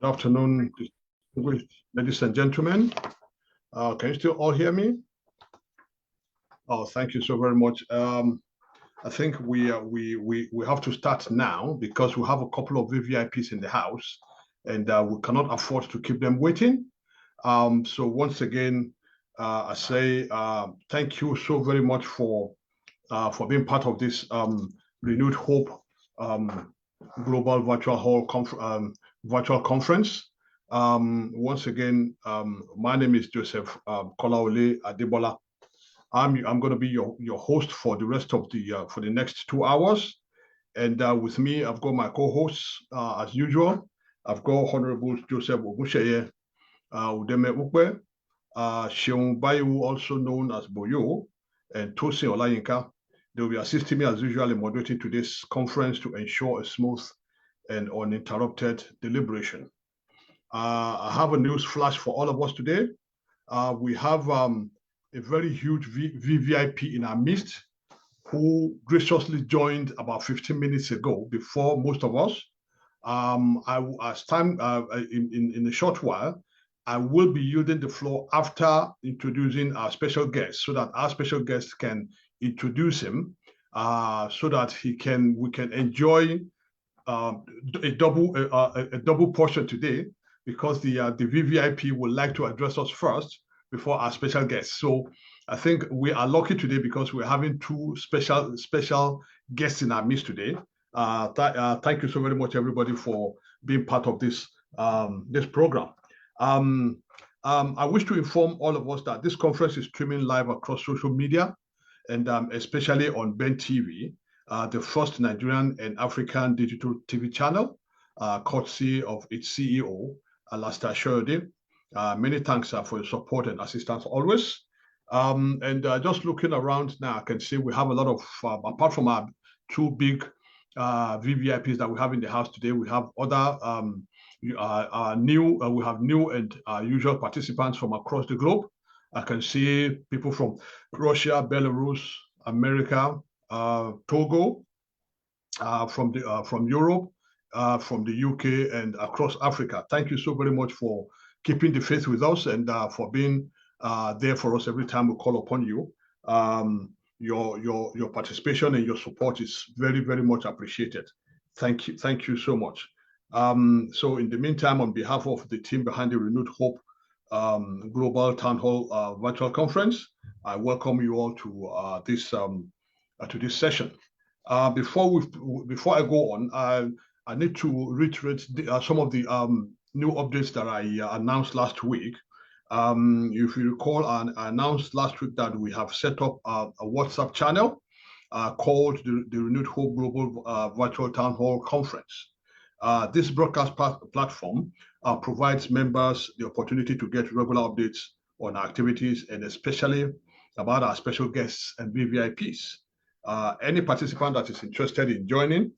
afternoon, ladies and gentlemen. Can you still all hear me? Oh, thank you so very much. I think we have to start now because we have a couple of VVIPs in the house, and we cannot afford to keep them waiting. So once again, I say thank you so very much for being part of this Renewed Hope Global Virtual Conference. Once again, my name is Joseph Kolaole Adebola. I'm going to be your host for the rest of the for the next 2 hours, and with me I've got my co-hosts as usual. I've got Honorable Joseph Ogunseye Udeme Ukwe, Seun Bayiwu, also known as Boyo, and Tosin Olayinka. They will be assisting me as usual in moderating today's conference to ensure a smooth and uninterrupted deliberation. I have a news flash for all of us today. We have a very huge VVIP in our midst who graciously joined about 15 minutes ago before most of us. In a short while, I will be yielding the floor after introducing our special guest so that our special guest can introduce him so that we can enjoy a double portion today, because the VVIP would like to address us first before our special guests. So I think we are lucky today because we're having two special guests in our midst today. Thank you so very much, everybody, for being part of this this program. I wish to inform all of us that this conference is streaming live across social media, and especially on Ben TV, the first Nigerian and African digital TV channel, courtesy of its CEO, Alastair Shorty. Many thanks for your support and assistance always. And just looking around now, I can see we have a lot of, apart from our two big VVIPs that we have in the house today, we have other new and usual participants from across the globe. I can see people from Russia, Belarus, America, Togo, from Europe, from the UK, and across Africa. Thank you so very much for keeping the faith with us and for being there for us every time we call upon you. Your participation and your support is very, very much appreciated. Thank you so much. So in the meantime, on behalf of the team behind the Renewed Hope Global Town Hall Virtual Conference, I welcome you all to this session. Before I go on, I need to reiterate some of the new updates that I announced last week. If you recall, I announced last week that we have set up a WhatsApp channel called the Renewed Hope Global Virtual Town Hall Conference. This broadcast platform provides members the opportunity to get regular updates on our activities and especially about our special guests and VVIPs. Any participant that is interested in joining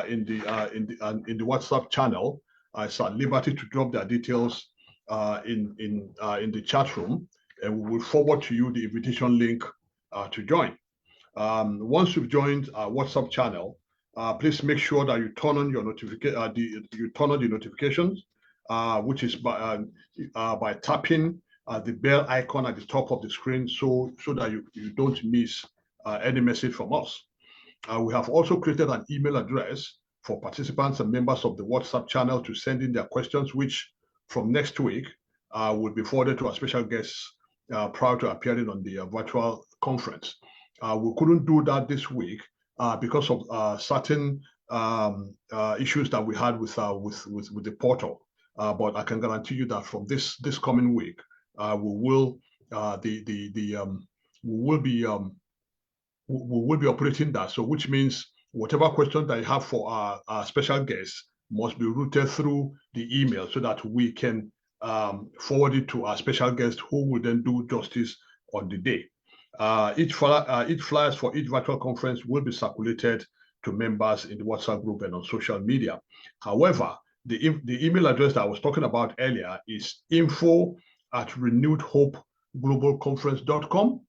in the WhatsApp channel is at liberty to drop their details in the chat room, and we will forward to you the invitation link to join. Once you've joined our WhatsApp channel, please make sure that you turn on your the notifications, which is by tapping the bell icon at the top of the screen, so that you don't miss any message from us. We have also created an email address for participants and members of the WhatsApp channel to send in their questions, which from next week will be forwarded to our special guests prior to appearing on the virtual conference. We couldn't do that this week because of certain issues that we had with the portal. But I can guarantee you that from this coming week, we will be operating that. So, which means whatever question that you have for our special guests must be routed through the email so that we can forward it to our special guest, who will then do justice on the day. Each flyers for each virtual conference will be circulated to members in the WhatsApp group and on social media. However, the email address that I was talking about earlier is info@renewedhopeglobalconference.com.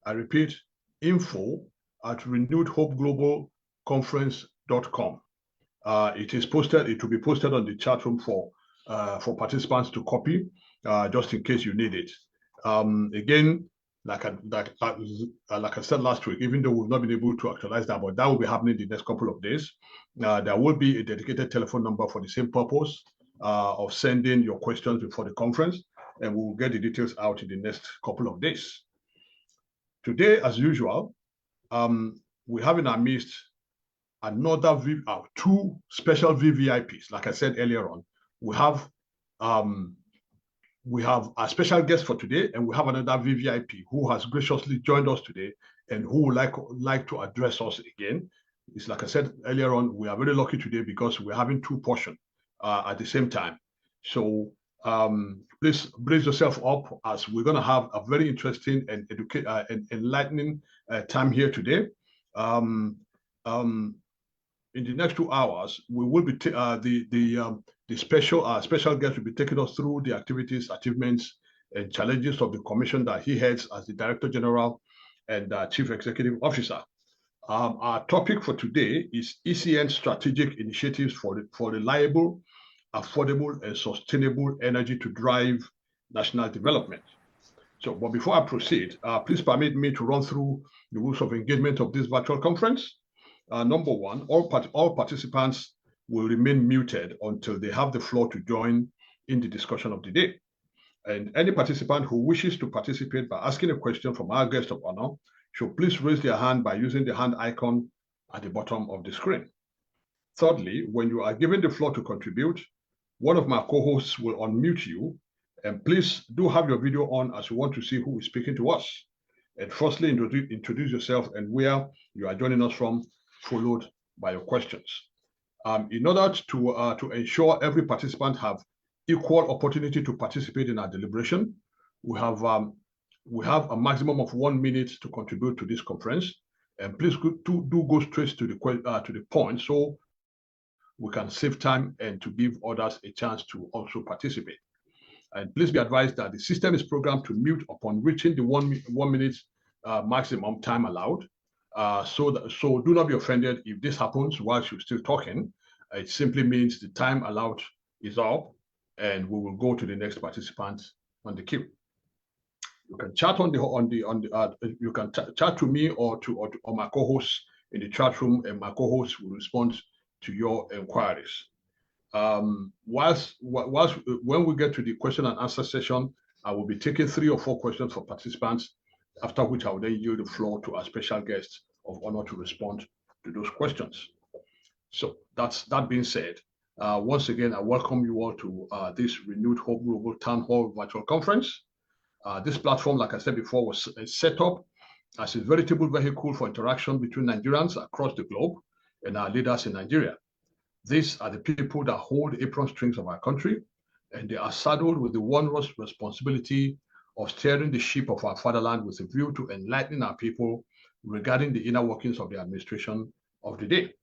I repeat, info@renewedhopeglobalconference.com. It will be posted on the chat room for for participants to copy, just in case you need it. Again, like I said last week, even though we've not been able to actualize that, but that will be happening the next couple of days. There will be a dedicated telephone number for the same purpose of sending your questions before the conference, and we'll get the details out in the next couple of days. Today, as usual, we have in our midst another two special VVIPs. Like I said earlier on, we have a special guest for today, and we have another VVIP who has graciously joined us today and who would like to address us again. It's like I said earlier on, we are very lucky today because we're having two portions at the same time. So please brace yourself up, as we're going to have a very interesting and enlightening time here today. In the next 2 hours, we will be the special guest will be taking us through the activities, achievements, and challenges of the commission that he heads as the Director General and Chief Executive Officer. Our topic for today is CEng strategic initiatives for reliable, affordable, and sustainable energy to drive national development. So, but before I proceed, please permit me to run through the rules of engagement of this virtual conference. Number one, all participants will remain muted until they have the floor to join in the discussion of the day. And any participant who wishes to participate by asking a question from our guest of honor should please raise their hand by using the hand icon at the bottom of the screen. Thirdly, when you are given the floor to contribute, one of my co-hosts will unmute you, and please do have your video on as we want to see who is speaking to us. And firstly, introduce yourself and where you are joining us from, followed by your questions. In order to ensure every participant have equal opportunity to participate in our deliberation, we have a maximum of 1 minute to contribute to this conference. And please do go straight to the point, so we can save time and to give others a chance to also participate. And please be advised that the system is programmed to mute upon reaching the 1 minute maximum time allowed. So do not be offended if this happens whilst you're still talking. It simply means the time allowed is up, and we will go to the next participant on the queue. You can chat you can chat to me or my co-hosts in the chat room, and my co-hosts will respond to your inquiries. When we get to the question and answer session, I will be taking 3 or 4 questions for participants, after which I will then yield the floor to our special guest of honor to respond to those questions. So that being said, once again, I welcome you all to this Renewed Hope Global Town Hall virtual conference. This platform, like I said before, was set up as a veritable vehicle for interaction between Nigerians across the globe and our leaders in Nigeria. These are the people that hold the apron strings of our country, and they are saddled with the onerous responsibility of steering the ship of our fatherland with a view to enlightening our people regarding the inner workings of the administration of the day.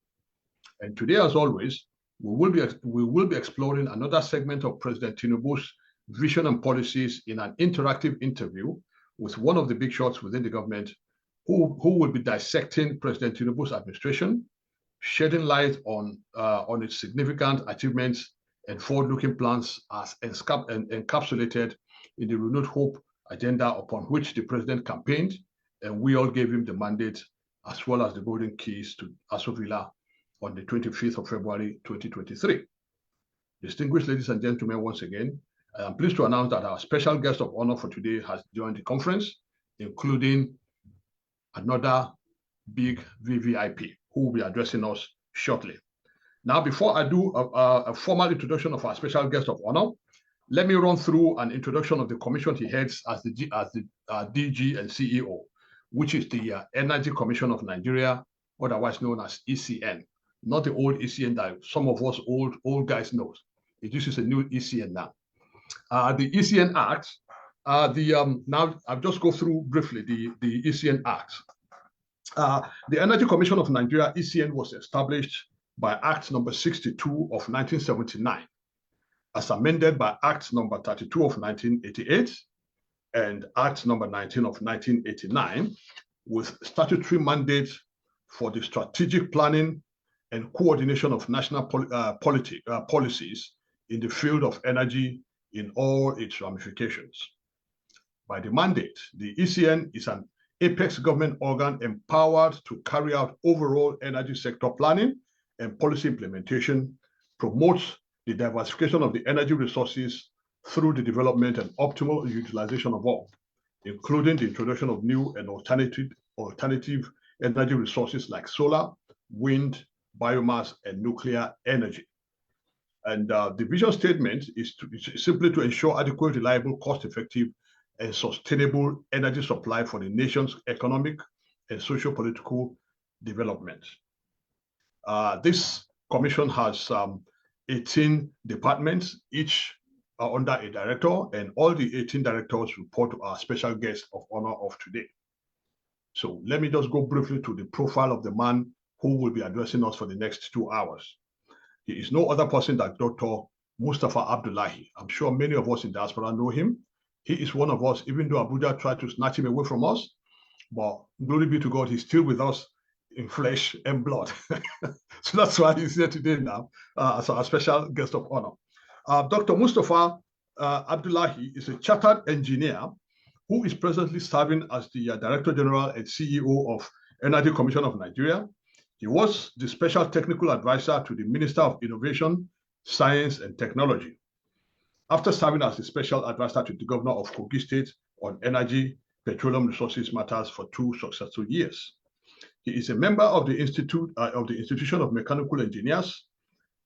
And today, as always, we will be exploring another segment of President Tinubu's vision and policies in an interactive interview with one of the big shots within the government, who will be dissecting President Tinubu's administration, shedding light on its significant achievements and forward-looking plans as encapsulated in the Renewed Hope agenda upon which the president campaigned, and we all gave him the mandate as well as the golden keys to Aso Villa on the 25th of February 2023. Distinguished ladies and gentlemen, once again, I am pleased to announce that our special guest of honor for today has joined the conference, including another big VVIP who will be addressing us shortly. Now, before I do a formal introduction of our special guest of honor, let me run through an introduction of the commission he heads as the DG and CEO, which is the Energy Commission of Nigeria, otherwise known as CEng. Not the old CEng that some of us old guys know. This is a new CEng now. The CEng Act, now I'll just go through briefly the CEng Act. The Energy Commission of Nigeria, CEng, was established by Act number 62 of 1979, as amended by Act number 32 of 1988 and Act number 19 of 1989, with statutory mandates for the strategic planning and coordination of national policies in the field of energy in all its ramifications. By the mandate, the CEng is an apex government organ empowered to carry out overall energy sector planning and policy implementation, promotes the diversification of the energy resources through the development and optimal utilization of all, including the introduction of new and alternative energy resources like solar, wind, biomass, and nuclear energy. And the vision statement is simply to ensure adequate, reliable, cost-effective, and sustainable energy supply for the nation's economic and socio-political development. This commission has 18 departments, each under a director, and all the 18 directors report to our special guest of honor of today. So let me just go briefly to the profile of the man who will be addressing us for the next 2 hours. He is no other person than Dr. Mustapha Abdullahi. I'm sure many of us in diaspora know him. He is one of us, even though Abuja tried to snatch him away from us. But glory be to God, he's still with us in flesh and blood. So that's why he's here today now as our special guest of honor. Dr. Mustapha Abdullahi is a chartered engineer who is presently serving as the Director General and CEO of Energy Commission of Nigeria. He was the special technical advisor to the Minister of Innovation, Science and Technology. After serving as the special advisor to the Governor of Kogi State on energy, petroleum resources matters for 2 successful years. He is a member of the Institution of Mechanical Engineers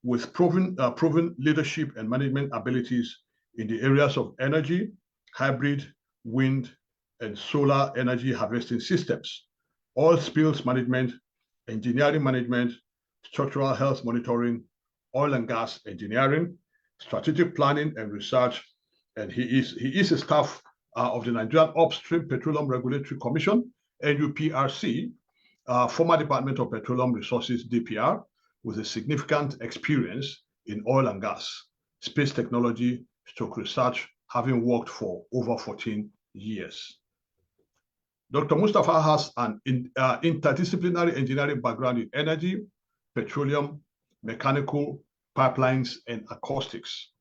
with proven leadership and management abilities in the areas of energy, hybrid, wind, and solar energy harvesting systems, oil spills management, engineering management, structural health monitoring, oil and gas engineering, strategic planning and research, and he is a staff of the Nigerian Upstream Petroleum Regulatory Commission, NUPRC, former Department of Petroleum Resources, DPR, with a significant experience in oil and gas, space technology, stroke research, having worked for over 14 years. Dr. Mustapha has an interdisciplinary engineering background in energy, petroleum, mechanical, pipelines, and acoustics.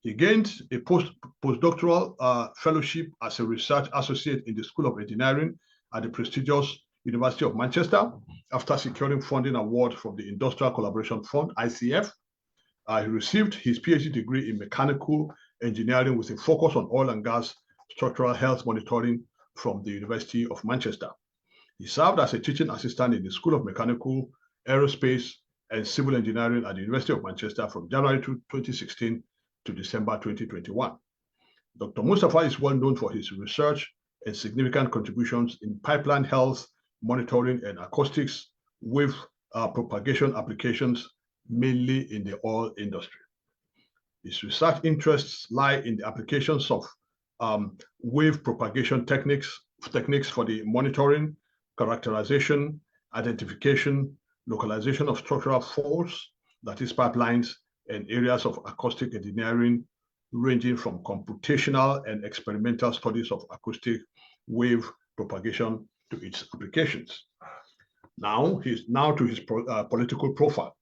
He gained a postdoctoral fellowship as a research associate in the School of Engineering at the prestigious University of Manchester after securing funding award from the Industrial Collaboration Fund, ICF. He received his PhD degree in mechanical engineering with a focus on oil and gas structural health monitoring from the University of Manchester. He served as a teaching assistant in the School of Mechanical, Aerospace, and Civil Engineering at the University of Manchester from January 2016 to December 2021. Dr. Mustapha is well known for his research and significant contributions in pipeline health, monitoring, and acoustics with propagation applications, mainly in the oil industry. His research interests lie in the applications of wave propagation techniques for the monitoring, characterization, identification, localization of structural faults, that is pipelines, and areas of acoustic engineering ranging from computational and experimental studies of acoustic wave propagation to its applications. Now to his political profile.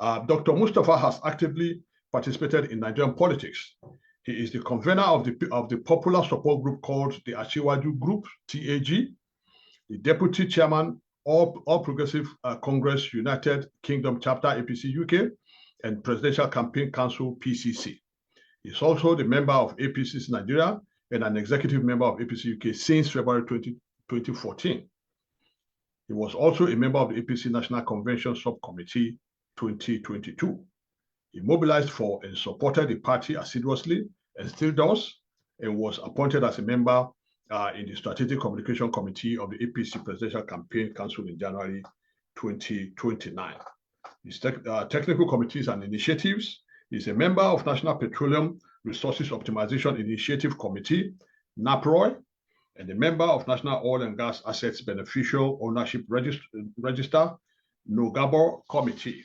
Dr. Mustapha has actively participated in Nigerian politics. He is the convener of the popular support group called the Ashiwaju Group, TAG, the deputy chairman of All Progressive Congress United Kingdom Chapter, APC UK, and Presidential Campaign Council, PCC. He's also the member of APCC Nigeria and an executive member of APC UK since February 2014. He was also a member of the APC National Convention Subcommittee 2022. He mobilized for and supported the party assiduously and still does, and was appointed as a member in the Strategic Communication Committee of the APC Presidential Campaign Council in January 2029. His technical committees and initiatives. He's a member of National Petroleum Resources Optimization Initiative Committee, NAPROI, and a member of National Oil and Gas Assets Beneficial Ownership Register, NOGABOR Committee,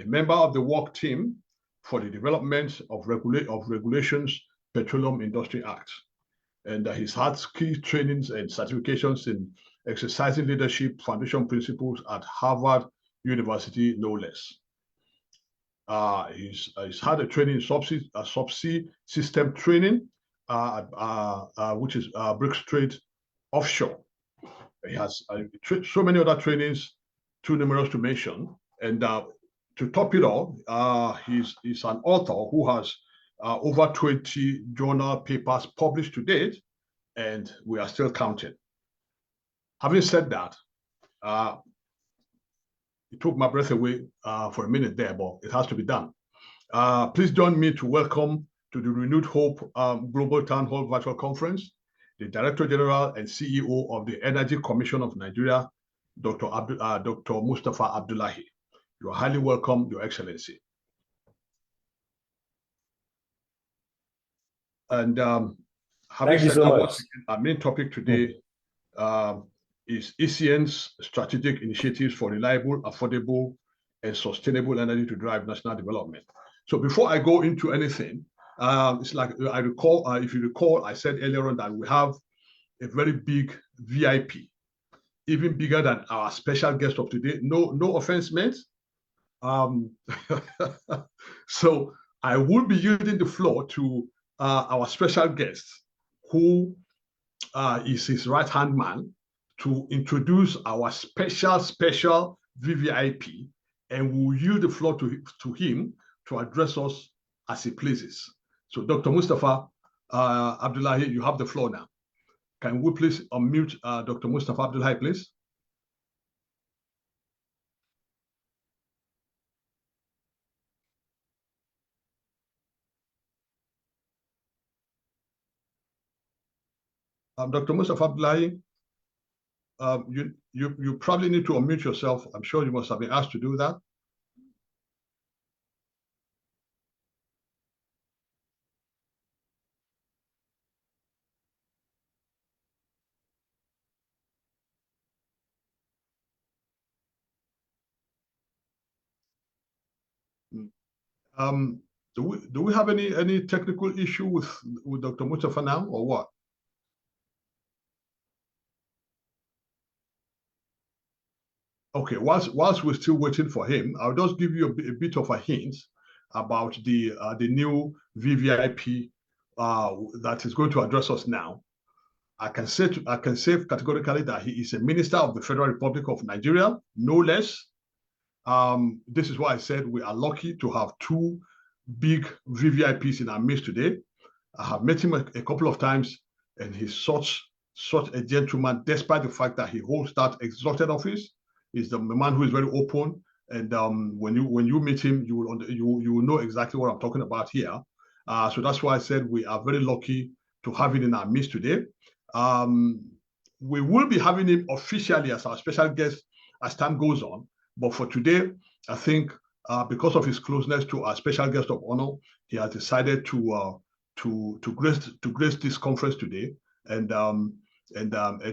a member of the work team for the development of Regulations Petroleum Industry Act. And he's had key trainings and certifications in exercising leadership foundation principles at Harvard University, no less. He's had a training in subsea system training, which is Brick Strait offshore. He has so many other trainings, too numerous to mention. And to top it all, he's an author who has over 20 journal papers published to date, and we are still counting. Having said that, it took my breath away for a minute there, but it has to be done. Please join me to welcome to the Renewed Hope Global Town Hall Virtual Conference, the Director General and CEO of the Energy Commission of Nigeria, Dr. Mustapha Abdullahi. You are highly welcome, Your Excellency. And having said that, once again, our main topic today is CEng's strategic initiatives for reliable, affordable, and sustainable energy to drive national development. So before I go into anything, it's like I recall, if you recall, I said earlier on that we have a very big VIP, even bigger than our special guest of today. No offense meant. So I will be using the floor to our special guest, who is his right-hand man, to introduce our special VVIP, and we'll yield the floor to him to address us as he pleases. So Dr. Mustapha Abdullahi, you have the floor now. Can we please unmute Dr. Mustapha Abdullahi, please? Dr. Mustapha Abdullahi, you probably need to unmute yourself. I'm sure you must have been asked to do that. Do we have any technical issue with Dr. Mustapha now, or what? Okay, whilst we're still waiting for him, I'll just give you a bit of a hint about the new VVIP that is going to address us now. I can say categorically that he is a minister of the Federal Republic of Nigeria, no less. This is why I said we are lucky to have two big VVIPs in our midst today. I have met him a couple of times, and he's such a gentleman, despite the fact that he holds that exalted office. He's the man who is very open, and when you meet him, you will know exactly what I'm talking about here. So that's why I said we are very lucky to have him in our midst today. We will be having him officially as our special guest as time goes on, but for today, I think because of his closeness to our special guest of honor, he has decided to grace this conference today, and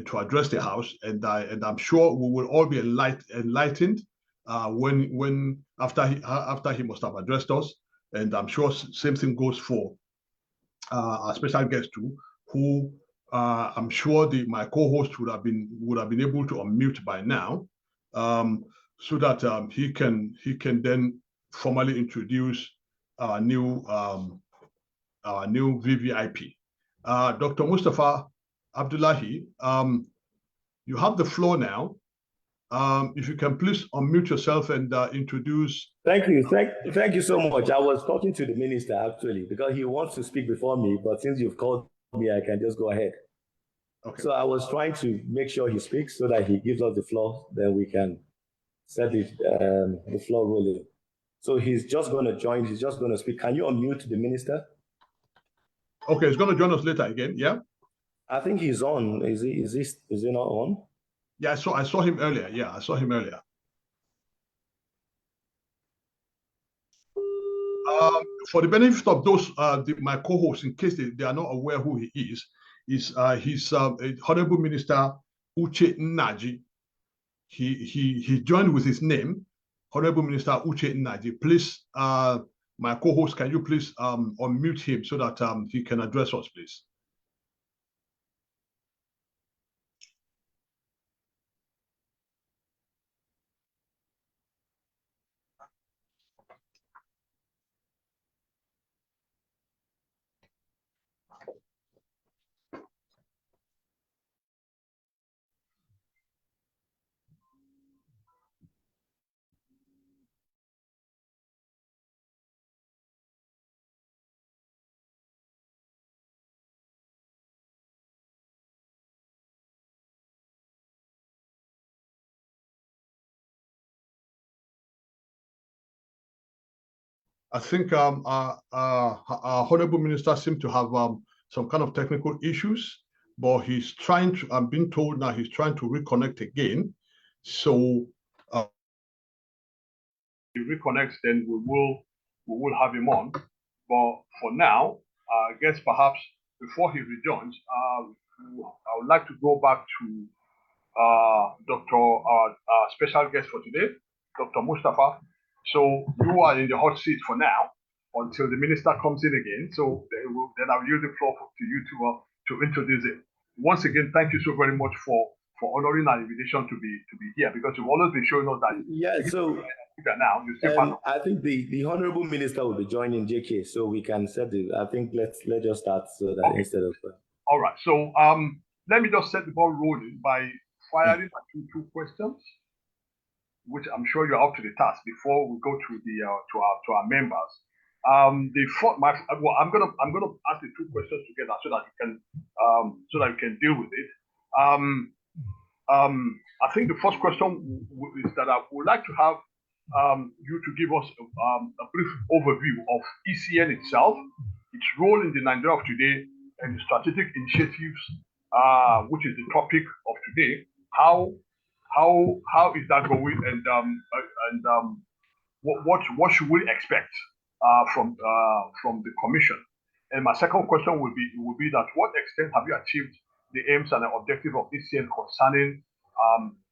to address the House, and I'm sure we will all be enlightened when after he must have addressed us, and I'm sure same thing goes for our special guest too, who I'm sure my co-host would have been able to unmute by now, so that he can then formally introduce our new VVIP. Dr. Mustapha Abdullahi, you have the floor now. If you can please unmute yourself and introduce. Thank you. Thank you so much. I was talking to the minister actually because he wants to speak before me, but since you've called me, I can just go ahead. Okay. So I was trying to make sure he speaks so that he gives us the floor, then we can set the floor rolling. So he's just going to join. He's just going to speak. Can you unmute the minister? Okay, he's going to join us later again. Yeah. I think he's on. Is he not on? Yeah, I saw him earlier. Yeah, I saw him earlier. For the benefit of those my co-hosts, in case they are not aware who he is he's Honorable Minister Uche Nnaji. He joined with his name, Honorable Minister Uche Nnaji. Please, my co-host, can you please unmute him so that he can address us, please? I think our Honorable Minister seemed to have some kind of technical issues, but he's trying to, I'm being told now he's trying to reconnect again. So he reconnects, then we will have him on. But for now, I guess perhaps before he rejoins, I would like to go back to our special guest for today, Dr. Mustapha. So you are in the hot seat for now until the minister comes in again. So then I'll yield the floor to you to introduce it. Once again, thank you so very much for honoring our invitation to be here, because you've always been showing us that. Yeah. So now you still I think the honorable minister will be joining JK, so we can set the. I think let's just start so that instead of. All right. So let me just set the ball rolling by firing two questions, which I'm sure you're up to the task before we go to the to our members. I'm gonna ask the two questions together so that you can deal with it. I think the first question is that I would like to have you to give us a brief overview of ECN itself, its role in the Nigeria of today, and the strategic initiatives, which is the topic of today. How is that going, and what should we expect from the commission? And my second question would be that what extent have you achieved the aims and the objective of ECN concerning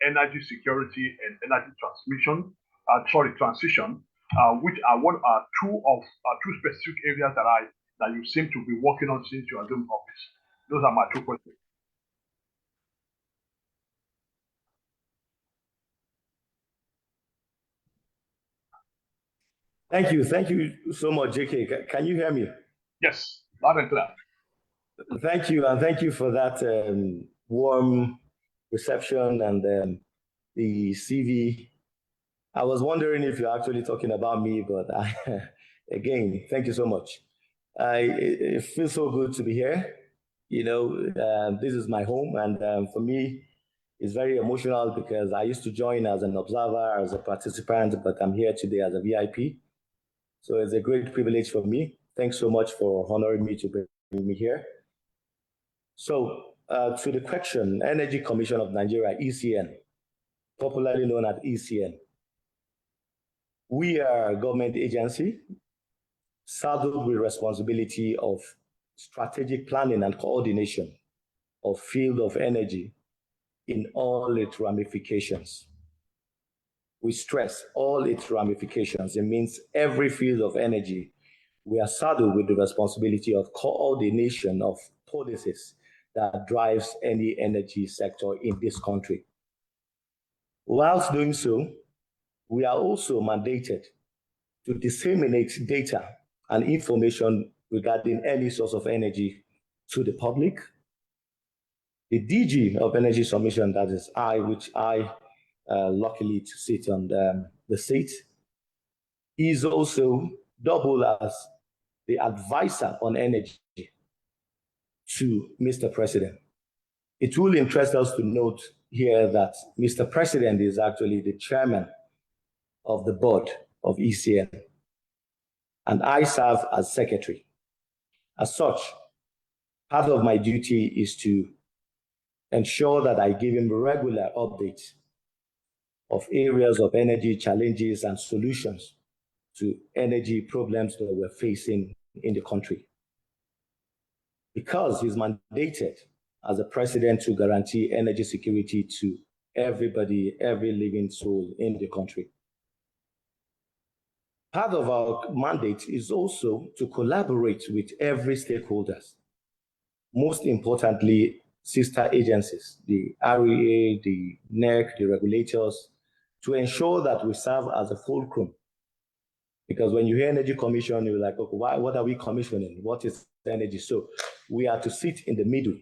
energy security and energy transition, which are two specific areas that you seem to be working on since you are doing office. Those are my two questions. Thank you so much, JK. Can you hear me? Yes, loud and clear. Thank you, and thank you for that warm reception and the CV. I was wondering if you're actually talking about me, but again, thank you so much. It feels so good to be here. You know, this is my home, and for me, it's very emotional because I used to join as an observer, as a participant, but I'm here today as a VIP. So it's a great privilege for me. Thanks so much for honoring me to bring me here. So to the question, Energy Commission of Nigeria, ECN, popularly known as ECN. We are a government agency saddled with responsibility of strategic planning and coordination of field of energy in all its ramifications. We stress all its ramifications. It means every field of energy, we are saddled with the responsibility of coordination of policies that drives any energy sector in this country. Whilst doing so, we are also mandated to disseminate data and information regarding any source of energy to the public. The DG of Energy Submission, that is I, which I luckily to sit on the seat, is also double as the advisor on energy to Mr. President. It will interest us to note here that Mr. President is actually the chairman of the board of ECN, and I serve as secretary. As such, part of my duty is to ensure that I give him regular updates of areas of energy challenges and solutions to energy problems that we're facing in the country. Because he's mandated as a president to guarantee energy security to everybody, every living soul in the country. Part of our mandate is also to collaborate with every stakeholders, most importantly, sister agencies, the REA, the NERC, the regulators, to ensure that we serve as a fulcrum. Because when you hear Energy Commission, you're like, okay, what are we commissioning? What is energy? So we are to sit in the middle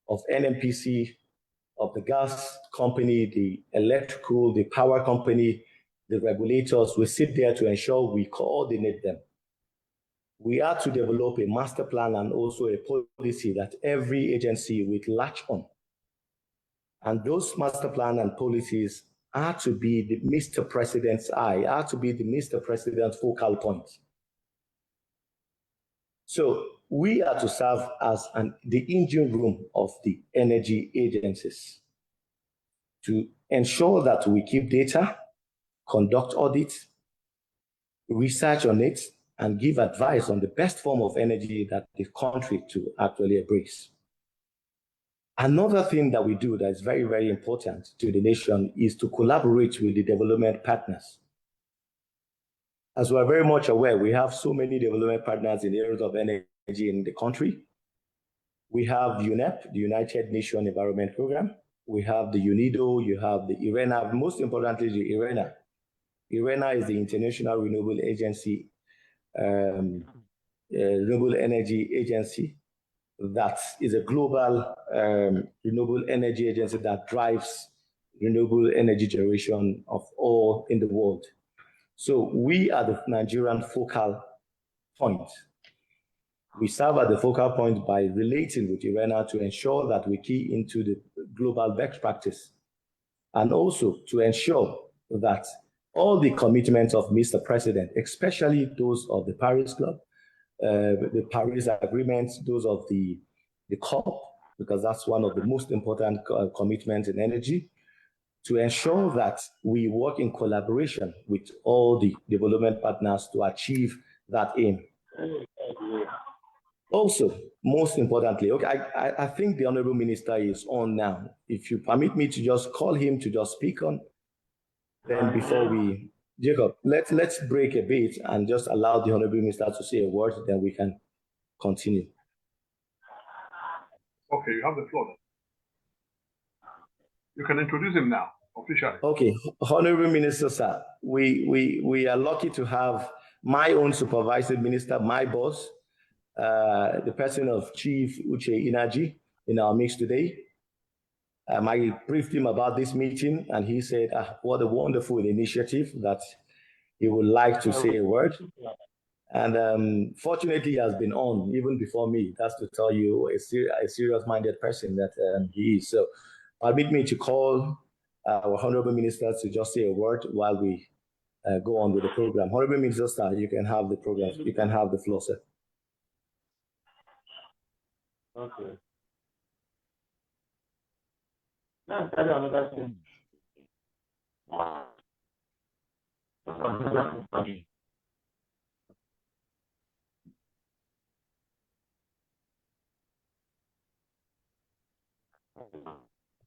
of NNPC, of the gas company, the electrical, the power company, the regulators. We sit there to ensure we coordinate them. We are to develop a master plan and also a policy that every agency will latch on. And those master plan and policies are to be the Mr. President's eye, are to be the Mr. President's focal point. So we are to serve as the engine room of the energy agencies to ensure that we keep data, conduct audits, research on it, and give advice on the best form of energy that the country to actually embrace. Another thing that we do that is very, very important to the nation is to collaborate with the development partners. As we are very much aware, we have so many development partners in the areas of energy in the country. We have UNEP, the United Nations Environment Program. We have the UNIDO, you have the IRENA, most importantly, the IRENA. IRENA is the International Renewable Agency, Renewable Energy Agency. That is a global renewable energy agency that drives renewable energy generation of all in the world. So we are the Nigerian focal point. We serve at the focal point by relating with IRENA to ensure that we key into the global best practice, and also to ensure that all the commitments of Mr. President, especially those of the Paris Club, the Paris agreements, those of the COP, because that's one of the most important commitments in energy, to ensure that we work in collaboration with all the development partners to achieve that aim. Also, most importantly, okay, I think the Honorable Minister is on now. If you permit me to just call him to just speak on, then before we, Jacob, let's break a bit and just allow the Honorable Minister to say a word, then we can continue. Okay, you have the floor. You can introduce him now, officially. Okay, Honorable Minister, sir, we are lucky to have my own supervising minister, my boss, the person of Chief Uche Inaji in our mix today. I briefed him about this meeting, and he said, what a wonderful initiative that he would like to say a word. And fortunately, he has been on even before me. That's to tell you a serious-minded person that he is. So permit me to call our Honorable Minister to just say a word while we go on with the program. Honorable Minister, sir, you can have the program. You can have the floor, sir. Okay. Now, tell you another thing.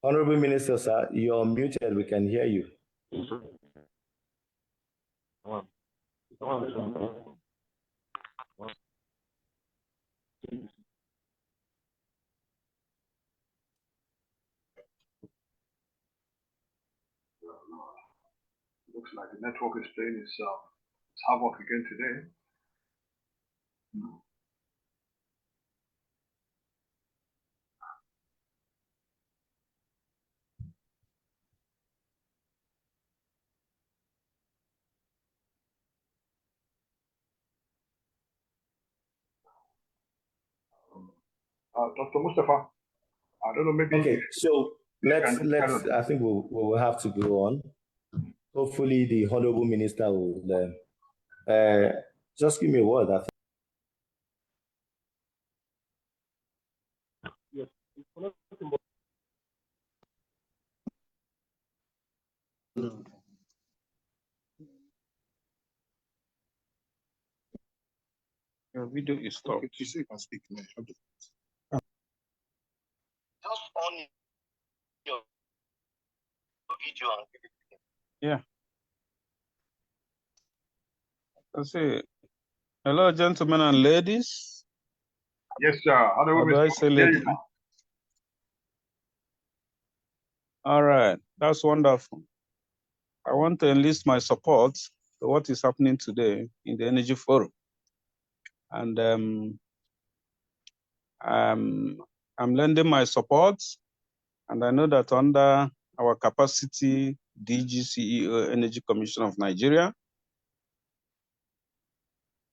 Honorable Minister, sir, you're muted. We can hear you. Looks like the network is playing its havoc again today. Dr. Mustapha, I don't know, maybe. Okay, so let's. I think we'll have to go on. Hopefully, the Honorable Minister will just give me a word. I think. Yes. Your video is stopped. Okay, you say you can speak. Just on your video. Yeah. I say, hello, gentlemen and ladies. Yes, sir. How do I say ladies? All right, that's wonderful. I want to enlist my support to what is happening today in the Energy Forum. And I'm lending my support, and I know that under our capacity, DG CEO Energy Commission of Nigeria,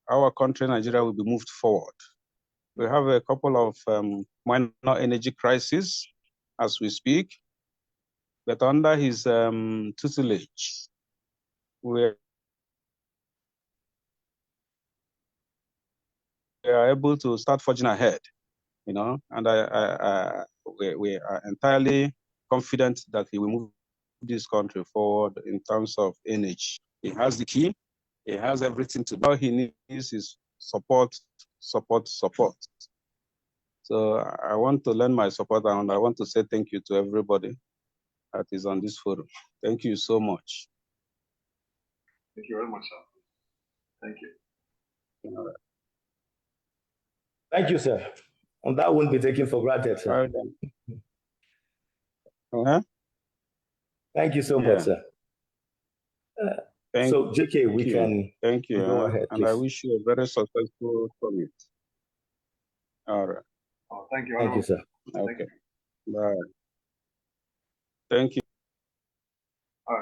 our country, Nigeria, will be moved forward. We have a couple of minor energy crises as we speak, but under his tutelage, we are able to start forging ahead, you know, and we are entirely confident that he will move this country forward in terms of energy. He has the key. He has everything to do. All he needs is support. So I want to lend my support, and I want to say thank you to everybody that is on this forum. Thank you so much. Thank you very much, sir. Thank you. Thank you, sir. And that won't be taken for granted, sir. Thank you so much, sir. So, JK, we can go ahead, and please. I wish you a very successful summit. All right. Oh, thank you. Thank you, sir. Okay. Bye. Thank you.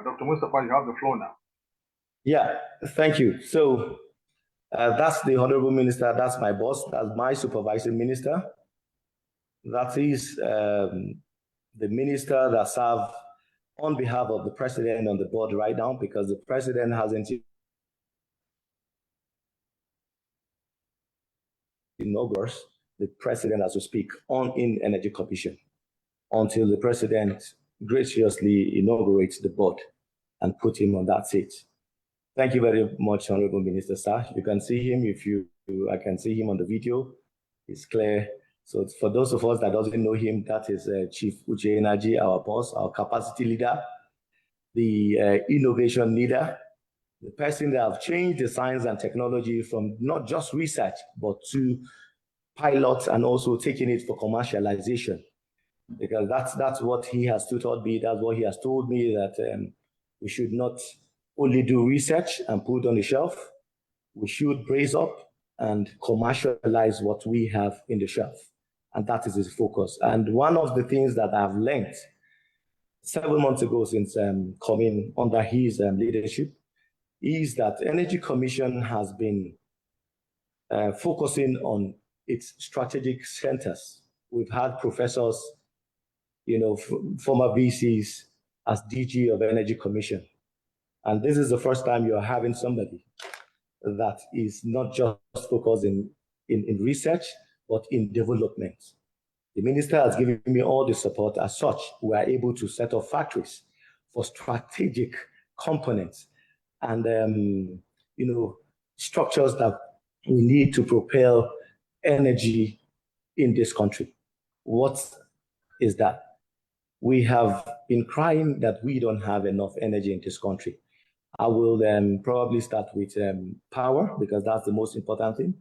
Dr. Mustapha, you have the floor now. Yeah, thank you. So that's the Honorable Minister, that's my boss, that's my supervising minister. That is the minister that serves on behalf of the president on the board right now, because the president hasn't inaugurates the president as we speak in Energy Commission until the president graciously inaugurates the board and put him on that seat. Thank you very much, Honorable Minister, sir. You can see him I can see him on the video. It's clear. So for those of us that doesn't know him, that is Chief Uche Energy, our boss, our capacity leader, the innovation leader, the person that have changed the science and technology from not just research, but to pilots and also taking it for commercialization. Because that's what he has tutored me, that's what he has told me, that we should not only do research and put on the shelf, we should brace up and commercialize what we have in the shelf. And that is his focus. And one of the things that I've learned several months ago since coming under his leadership is that Energy Commission has been focusing on its strategic centers. We've had professors, former VCs as DG of Energy Commission. And this is the first time you're having somebody that is not just focused in research, but in development. The minister has given me all the support. As such, we are able to set up factories for strategic components and structures that we need to propel energy in this country. What is that? We have been crying that we don't have enough energy in this country. I will probably start with power, because that's the most important thing.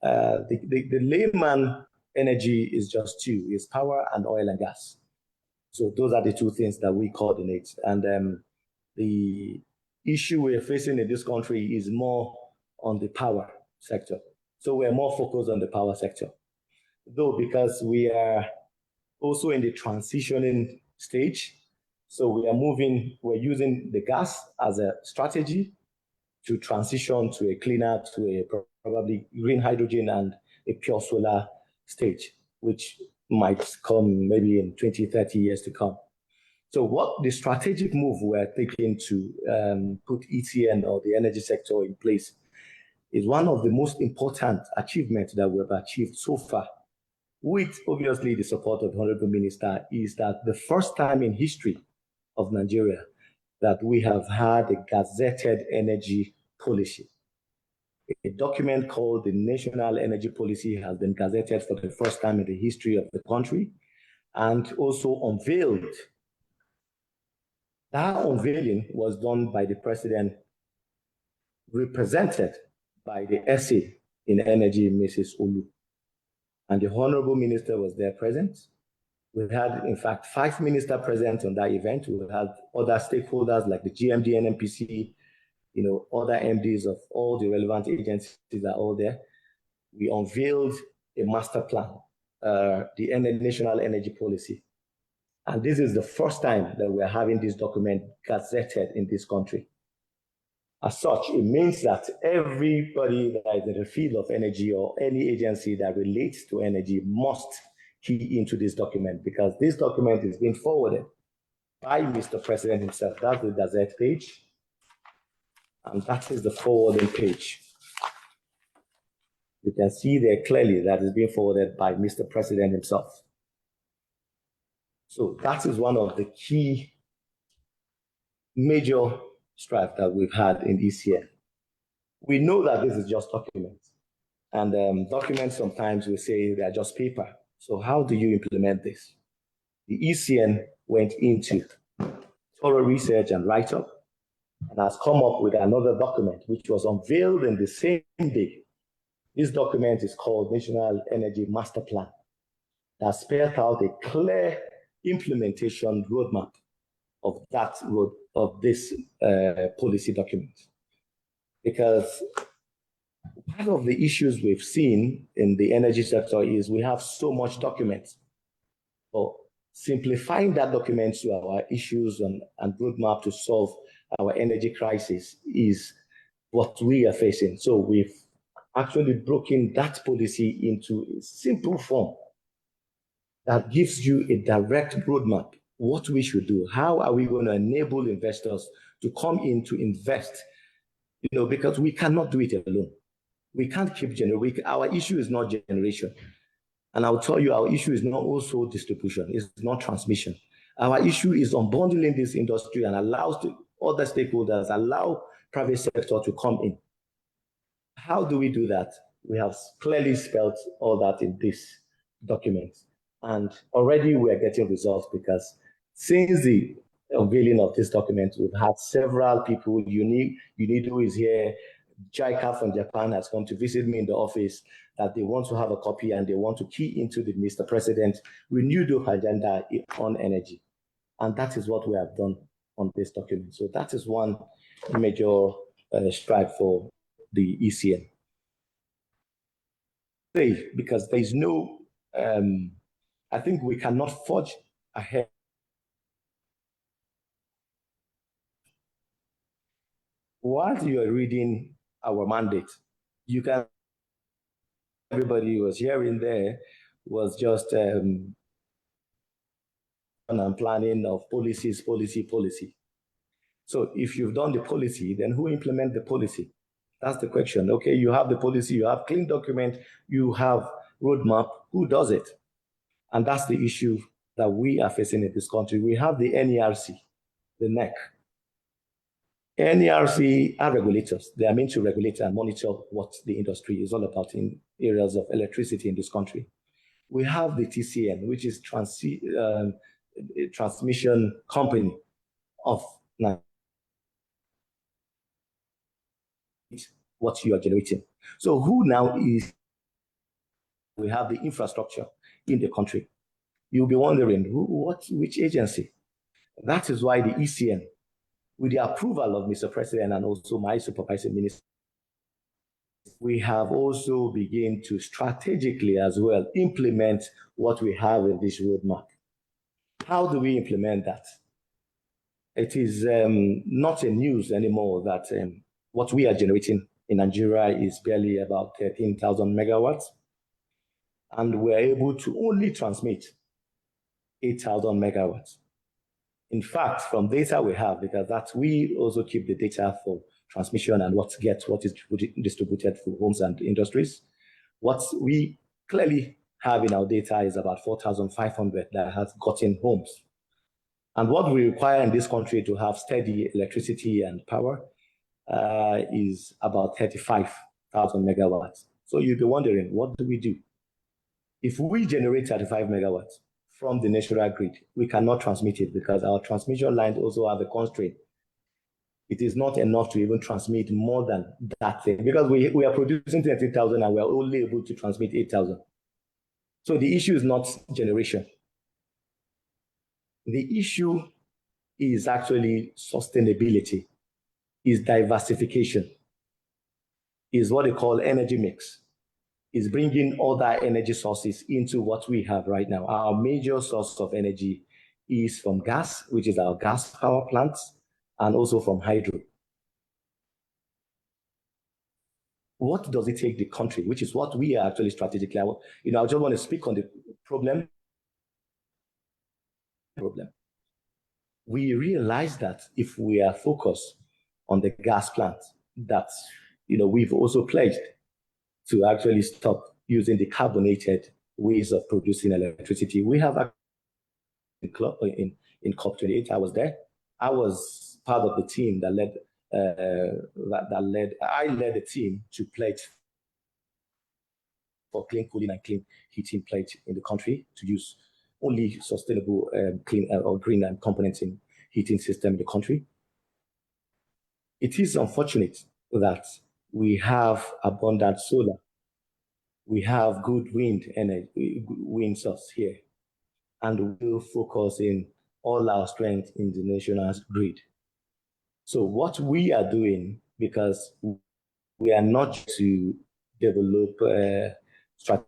The layman energy is just two, is power and oil and gas. So those are the two things that we coordinate. And the issue we're facing in this country is more on the power sector. So we're more focused on the power sector. Though because we are also in the transitioning stage, so we're using the gas as a strategy to transition to a cleaner, to a probably green hydrogen and a pure solar stage, which might come maybe in 20, 30 years to come. So what the strategic move we're taking to put ETN, or the energy sector, in place is one of the most important achievements that we've achieved so far, with obviously the support of the Honorable Minister, is that the first time in history of Nigeria that we have had a gazetted energy policy. A document called the National Energy Policy has been gazetted for the first time in the history of the country, and also unveiled. That unveiling was done by the president, represented by the SA in energy, Mrs. Olu. And the Honorable Minister was there present. We had, in fact, 5 ministers present on that event. We had other stakeholders like the GMD, NNPC, other MDs of all the relevant agencies are all there. We unveiled a master plan, the National Energy Policy. And this is the first time that we're having this document gazetted in this country. As such, it means that everybody that is in the field of energy, or any agency that relates to energy, must key into this document, because this document is being forwarded by Mr. President himself. That's the Gazette page, and that is the forwarding page. You can see there clearly that is being forwarded by Mr. President himself. So that is one of the key major strife that we've had in ECN. We know that this is just documents. And documents sometimes we say they are just paper. So how do you implement this? The ECN went into thorough research and write-up and has come up with another document which was unveiled in the same day. This document is called National Energy Master Plan that spells out a clear implementation roadmap of this policy document. Because part of the issues we've seen in the energy sector is we have so much documents. But simplifying that document to our issues and roadmap to solve our energy crisis is what we are facing. So we've actually broken that policy into a simple form that gives you a direct roadmap, what we should do. How are we going to enable investors to come in to invest? Because we cannot do it alone. We can't keep generating. Our issue is not generation. And I'll tell you, our issue is not also distribution. It's not transmission. Our issue is unbundling this industry and allow other stakeholders, allow private sector to come in. How do we do that? We have clearly spelled all that in this document. And already we are getting results because since the unveiling of this document, we've had several people. UNIDO is here. JICA from Japan has come to visit me in the office that they want to have a copy and they want to key into the Mr. President renewed agenda on energy. And that is what we have done on this document. So that is one major strive for the ECN. Because there is no, I think we cannot forge ahead. While you are reading our mandate, you can, everybody who was hearing there was just and planning of policies, policy. So if you've done the policy, then who implement the policy? That's the question. Okay, you have the policy, you have clean document, you have roadmap, who does it? And that's the issue that we are facing in this country. We have the NERC, the NEC. NERC are regulators. They are meant to regulate and monitor what the industry is all about in areas of electricity in this country. We have the TCN, which is transmission company of what you are generating. So who now is, we have the infrastructure in the country. You'll be wondering, which agency? That is why the ECN, with the approval of Mr. President and also my supervising minister, we have also begun to strategically as well implement what we have in this roadmap. How do we implement that? It is not a news anymore that what we are generating in Nigeria is barely about 13,000 megawatts. And we're able to only transmit 8,000 megawatts. In fact, from data we have, because that we also keep the data for transmission and what is distributed for homes and industries. What we clearly have in our data is about 4,500 that has gotten homes. And what we require in this country to have steady electricity and power is about 35,000 megawatts. So you'll be wondering, what do we do? If we generate 35 megawatts from the natural grid, we cannot transmit it because our transmission lines also have a constraint. It is not enough to even transmit more than that thing because we are producing 30,000 and we are only able to transmit 8,000. So the issue is not generation. The issue is actually sustainability, is diversification, is what they call energy mix, is bringing other energy sources into what we have right now. Our major source of energy is from gas, which is our gas power plants, and also from hydro. What does it take the country, which is what we are actually strategically, I just want to speak on the problem. We realize that if we are focused on the gas plant, that we've also pledged to actually stop using the carbonated ways of producing electricity. We have in COP28, I was there. I was part of the team that led, I led the team to pledge for clean cooling and clean heating pledge in the country to use only sustainable clean or green components in heating system in the country. It is unfortunate that we have abundant solar. We have good wind energy, wind source here, and we'll focus in all our strength in the national grid. So what we are doing, because we are not to develop a strategic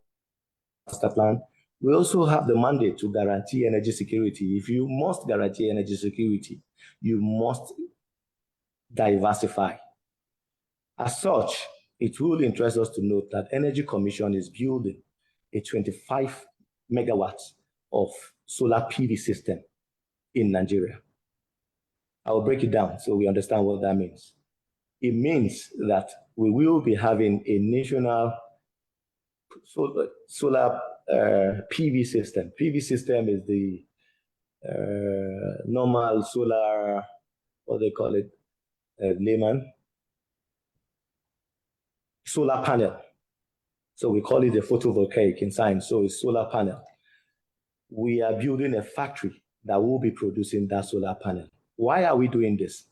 plan, we also have the mandate to guarantee energy security. If you must guarantee energy security, you must diversify. As such, it will interest us to note that Energy Commission is building a 25 megawatts of solar PV system in Nigeria. I will break it down so we understand what that means. It means that we will be having a national solar PV system. PV system is the normal solar, what they call it, layman, solar panel. So we call it a photovoltaic in science, so it's solar panel. We are building a factory that will be producing that solar panel. Why are we doing this?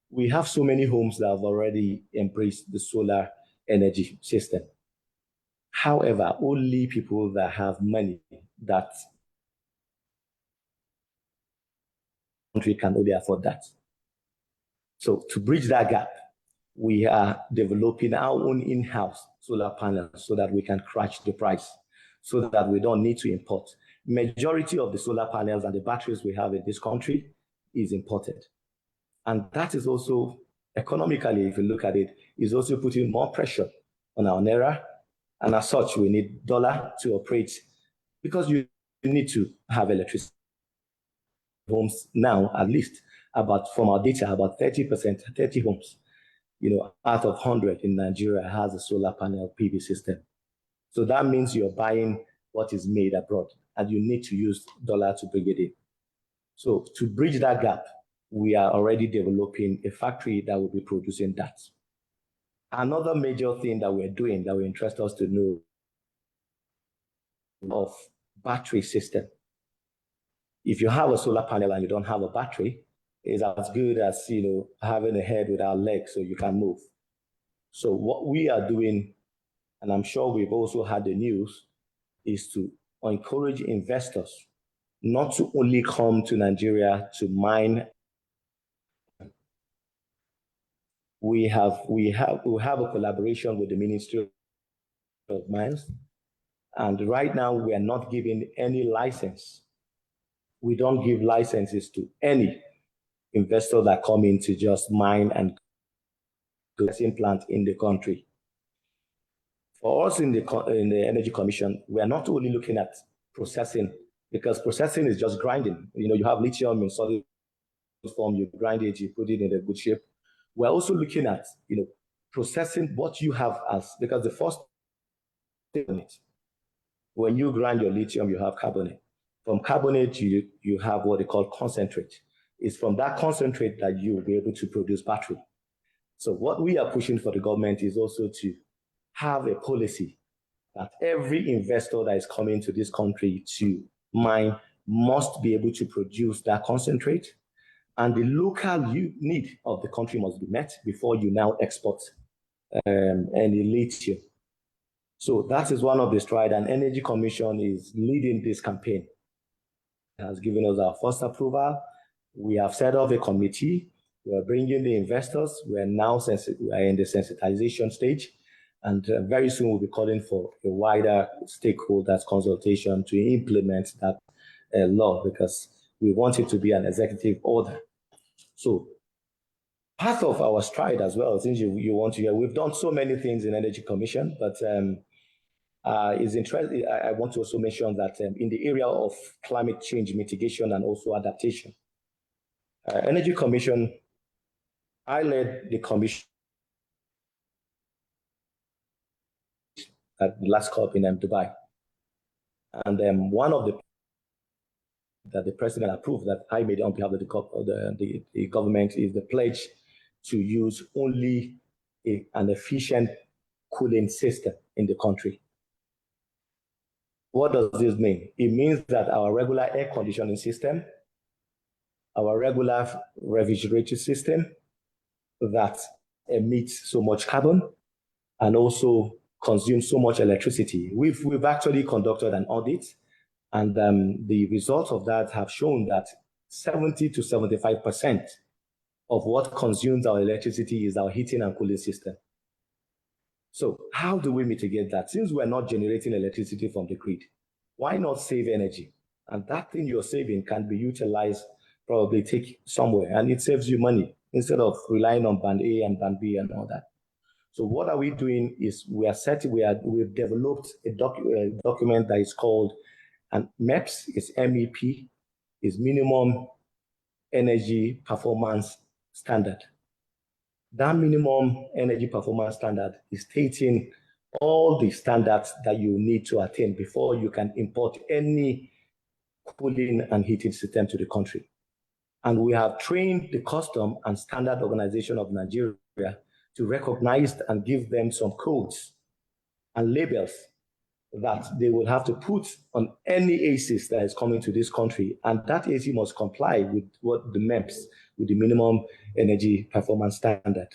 We have so many homes that have already embraced the solar energy system. However, only people that have money that country can only afford that. So to bridge that gap, we are developing our own in-house solar panels so that we can crash the price, so that we don't need to import. Majority of the solar panels and the batteries we have in this country is imported. And that is also, economically, if you look at it, is also putting more pressure on our naira. And as such, we need dollar to operate, because you need to have electricity. Homes now, at least, about from our data, about 30%, 30 homes, out of 100 in Nigeria has a solar panel PV system. So that means you're buying what is made abroad, and you need to use dollar to bring it in. So to bridge that gap, we are already developing a factory that will be producing that. Another major thing that we're doing that will interest us to know of battery system. If you have a solar panel and you don't have a battery, it's as good as having a head without legs so you can move. So what we are doing, and I'm sure we've also had the news, is to encourage investors not to only come to Nigeria to mine. We have a collaboration with the Ministry of Mines, and right now we are not giving any license. We don't give licenses to any investor that come in to just mine and processing plant in the country. For us in the Energy Commission, we are not only looking at processing, because processing is just grinding. You have lithium in solid form, you grind it, you put it in a good shape. We're also looking at processing what you have because the first thing, when you grind your lithium, you have carbonate. From carbonate, you have what they call concentrate. It's from that concentrate that you will be able to produce battery. So what we are pushing for the government is also to have a policy that every investor that is coming to this country to mine must be able to produce that concentrate, and the local need of the country must be met before you now export any lithium. So that is one of the strides, and Energy Commission is leading this campaign. It has given us our first approval. We have set up a committee. We are bringing the investors. We are now in the sensitization stage, and very soon we'll be calling for a wider stakeholders consultation to implement that law, because we want it to be an executive order. So part of our stride as well, since you want to hear, we've done so many things in Energy Commission, but is interesting. I want to also mention that in the area of climate change mitigation and also adaptation, Energy Commission, I led the commission at the last COP in Dubai. And one of the that the president approved that I made on behalf of the government is the pledge to use only an efficient cooling system in the country. What does this mean? It means that our regular air conditioning system, our regular refrigerator system that emits so much carbon and also consumes so much electricity. We've actually conducted an audit, and the results of that have shown that 70 to 75% of what consumes our electricity is our heating and cooling system. So how do we mitigate that? Since we're not generating electricity from the grid, why not save energy? And that thing you're saving can be utilized, probably take somewhere, and it saves you money instead of relying on band A and band B and all that. So what are we doing is we've developed a document that is called, and MIMechE is MEP, is Minimum Energy Performance Standard. That minimum energy performance standard is stating all the standards that you need to attain before you can import any cooling and heating system to the country. And we have trained the Custom and Standard Organization of Nigeria to recognize and give them some codes and labels that they will have to put on any ACs that is coming to this country. And that AC must comply with what the MEPS, with the minimum energy performance standard.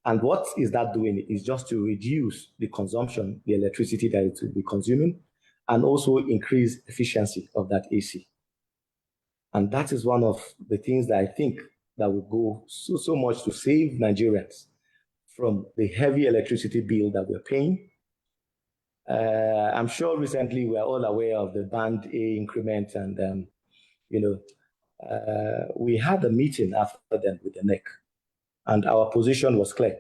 And what is that doing? Is just to reduce the consumption, the electricity that it will be consuming, and also increase efficiency of that AC. And that is one of the things that I think that will go so much to save Nigerians from the heavy electricity bill that we're paying. I'm sure recently we're all aware of the band A increment, and we had a meeting after that with the NEC, and our position was clear.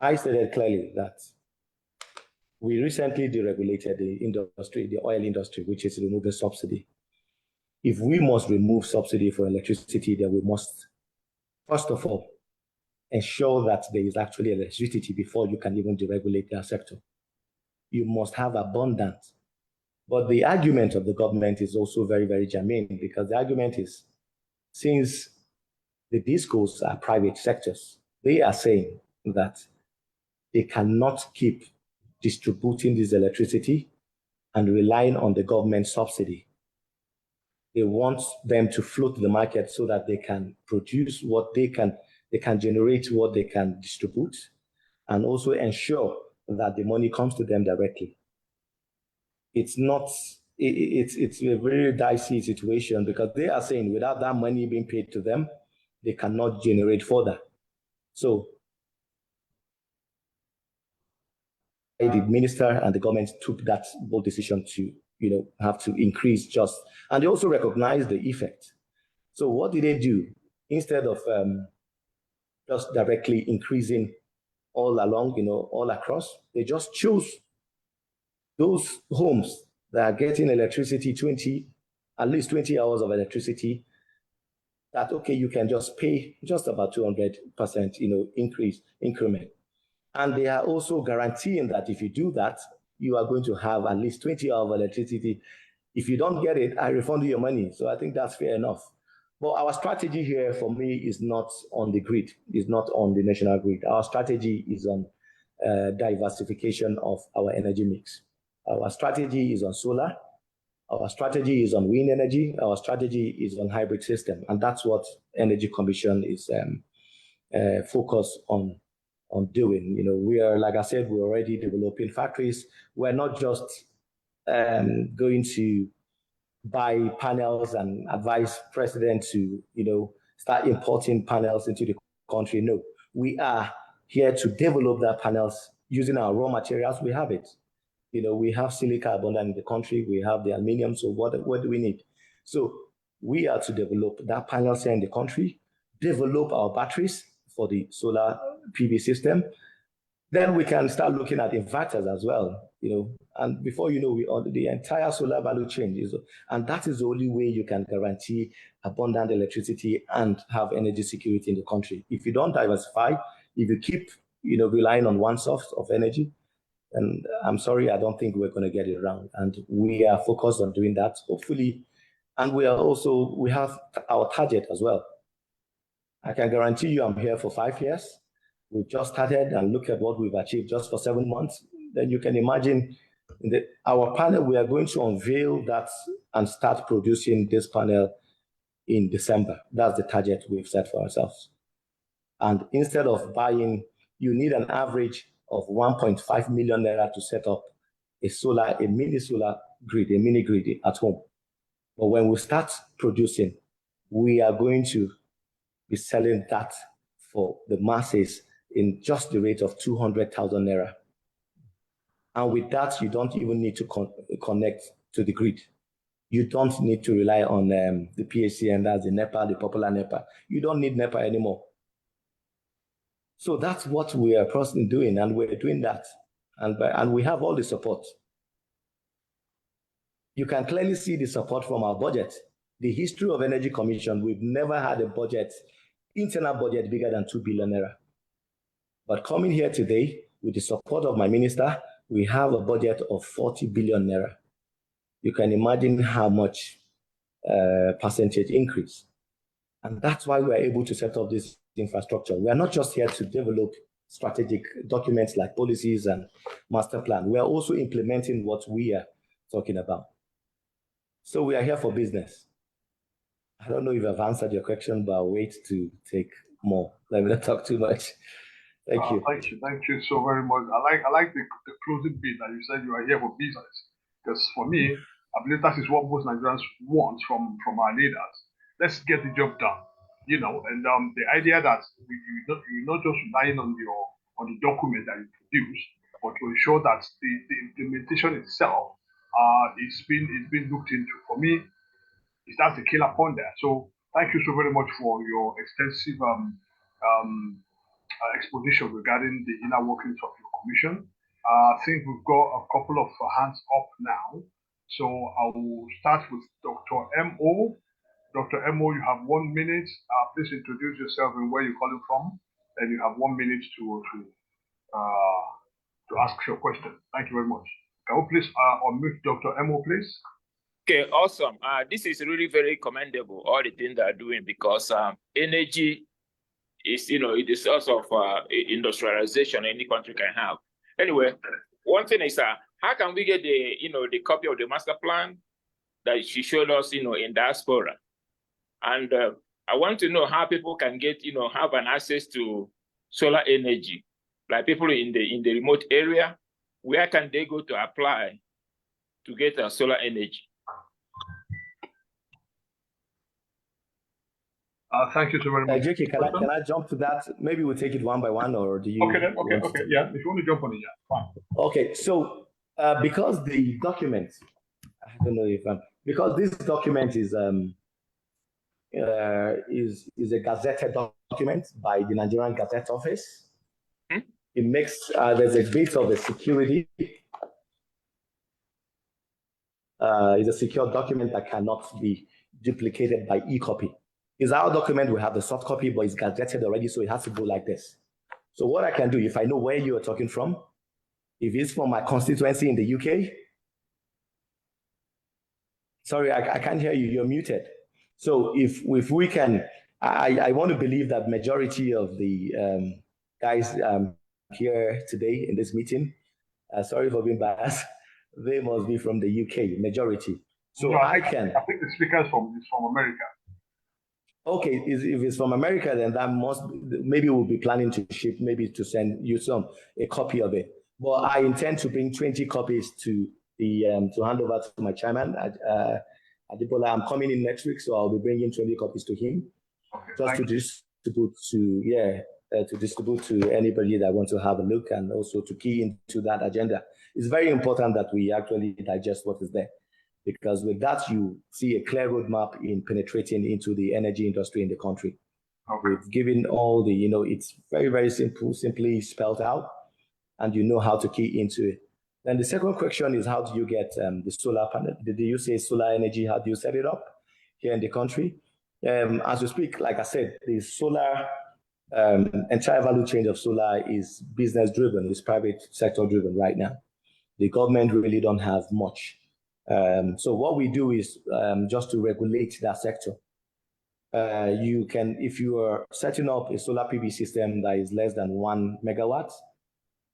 I stated clearly that we recently deregulated the industry, the oil industry, which is removing subsidy. If we must remove subsidy for electricity, then we must, first of all, ensure that there is actually electricity before you can even deregulate that sector. You must have abundance. But the argument of the government is also very, very germane, because the argument is, since the discos are private sectors, they are saying that they cannot keep distributing this electricity and relying on the government subsidy. They want them to float the market so that they can produce what they can generate what they can distribute, and also ensure that the money comes to them directly. It's a very dicey situation, because they are saying without that money being paid to them, they cannot generate further. So the minister and the government took that bold decision to have to increase just, and they also recognize the effect. So what did they do? Instead of just directly increasing all along, all across, they just chose those homes that are getting electricity, at least 20 hours of electricity, that, okay, you can just pay just about 200%, increment. And they are also guaranteeing that if you do that, you are going to have at least 20 hours of electricity. If you don't get it, I refund you your money. So I think that's fair enough. But our strategy here, for me, is not on the grid, is not on the national grid. Our strategy is on diversification of our energy mix. Our strategy is on solar. Our strategy is on wind energy. Our strategy is on hybrid system. And that's what Energy Commission is focused on doing. We are, like I said, we're already developing factories. We're not just going to buy panels and advise president to, start importing panels into the country. No, we are here to develop that panels using our raw materials. We have it. We have silica abundant in the country. We have the aluminum. So what do we need? So we are to develop that panels here in the country, develop our batteries for the solar PV system. Then we can start looking at inverters as well, and before you know, the entire solar value chain is, and that is the only way you can guarantee abundant electricity and have energy security in the country. If you don't diversify, if you keep, relying on one source of energy, And I'm sorry, I don't think we're going to get it around. And we are focused on doing that, hopefully. And we have our target as well. I can guarantee you I'm here for 5 years. We've just started, and look at what we've achieved just for 7 months. Then you can imagine our panel, we are going to unveil that and start producing this panel in December. That's the target we've set for ourselves. And instead of buying, you need an average of 1.5 million naira to set up a mini solar grid, a mini grid at home. But when we start producing, we are going to be selling that for the masses in just the rate of 200,000 naira. And with that, you don't even need to connect to the grid. You don't need to rely on the PHC, and that's the NEPA, the popular NEPA. You don't need NEPA anymore. So that's what we are personally doing, and we're doing that. And we have all the support. You can clearly see the support from our budget. The history of Energy Commission, we've never had a budget, internal budget bigger than 2 billion naira. But coming here today, with the support of my minister, we have a budget of 40 billion naira. You can imagine how much percentage increase. And that's why we're able to set up this infrastructure. We are not just here to develop strategic documents like policies and master plan. We are also implementing what we are talking about. So we are here for business. I don't know if I've answered your question, but I'll wait to take more. Let me not talk too much. Thank you. Thank you so very much. I like the closing bit that you said you are here for business. Because for me, I believe that is what most Nigerians want from our leaders. Let's get the job done. And the idea that you're not just relying on the document that you produce, but to ensure that the implementation itself is being looked into. For me, that's the killer point there. So thank you so very much for your extensive exposition regarding the inner workings of your commission. I think we've got a couple of hands up now. So I will start with Dr. M.O. Dr. M.O., you have 1 minute. Please introduce yourself and where you're calling from. Then you have 1 minute to ask your question. Thank you very much. Can we please unmute Dr. M.O., please? Okay, awesome. This is really very commendable, all the things they are doing, because energy is, the source of industrialization any country can have. Anyway, one thing is, how can we get the copy of the master plan that she showed us, in diaspora? And I want to know how people can get, have an access to solar energy, like people in the remote area. Where can they go to apply to get solar energy? Thank you so very much. JK, can I jump to that? Maybe we'll take it one by one, or do you? Okay, then. Okay. Yeah, if you want to jump on it, yeah, fine. Okay, so because the document, I don't know if because this document is a gazetted document by the Nigerian Gazette Office. Hmm? It makes there's a bit of a security. It's a secure document that cannot be duplicated by e-copy. It's our document, we have the soft copy, but it's gazetted already, so it has to go like this. So what I can do, if I know where you are talking from, if it's from my constituency in the UK, sorry, I can't hear you, you're muted. So if we can, I want to believe that majority of the guys here today in this meeting, sorry for being biased, they must be from the UK, majority. So no, I think the speaker is from America. Okay, if it's from America, then that maybe we'll be planning to ship, maybe to send you a copy of it. But I intend to bring 20 copies to hand over to my chairman, Adibola. I'm coming in next week, so I'll be bringing 20 copies to him, just to distribute to anybody that wants to have a look, and also to key into that agenda. It's very important that we actually digest what is there, because with that, you see a clear roadmap in penetrating into the energy industry in the country. Okay. We've given all the, it's very, very simple, simply spelled out, and you know how to key into it. Then the second question is, how do you get the solar panel? Did you say solar energy? How do you set it up here in the country? As we speak, like I said, the solar, entire value chain of solar is business driven, is private sector driven right now. The government really don't have much. So what we do is just to regulate that sector. You can, if you are setting up a solar PV system that is less than 1 megawatt,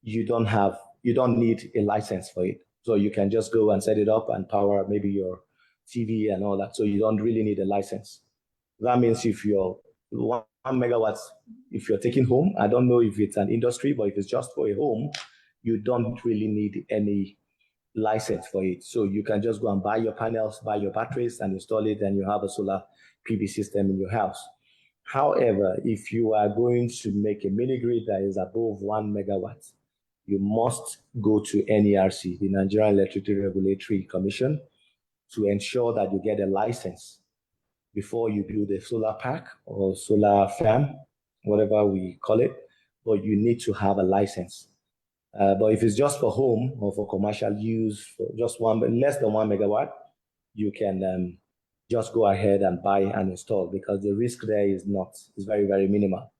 you don't need a license for it. So you can just go and set it up and power maybe your TV and all that. So you don't really need a license. That means if you're 1 megawatt, if you're taking home, I don't know if it's an industry, but if it's just for a home, you don't really need any license for it. So you can just go and buy your panels, buy your batteries and install it, and you have a solar PV system in your house. However, if you are going to make a mini grid that is above 1 megawatt, you must go to NERC, the Nigerian Electricity Regulatory Commission, to ensure that you get a license before you build a solar park or solar farm, whatever we call it, but you need to have a license. But if it's just for home or for commercial use, for just less than 1 megawatt, you can just go ahead and buy and install, because the risk there is very, very minimal.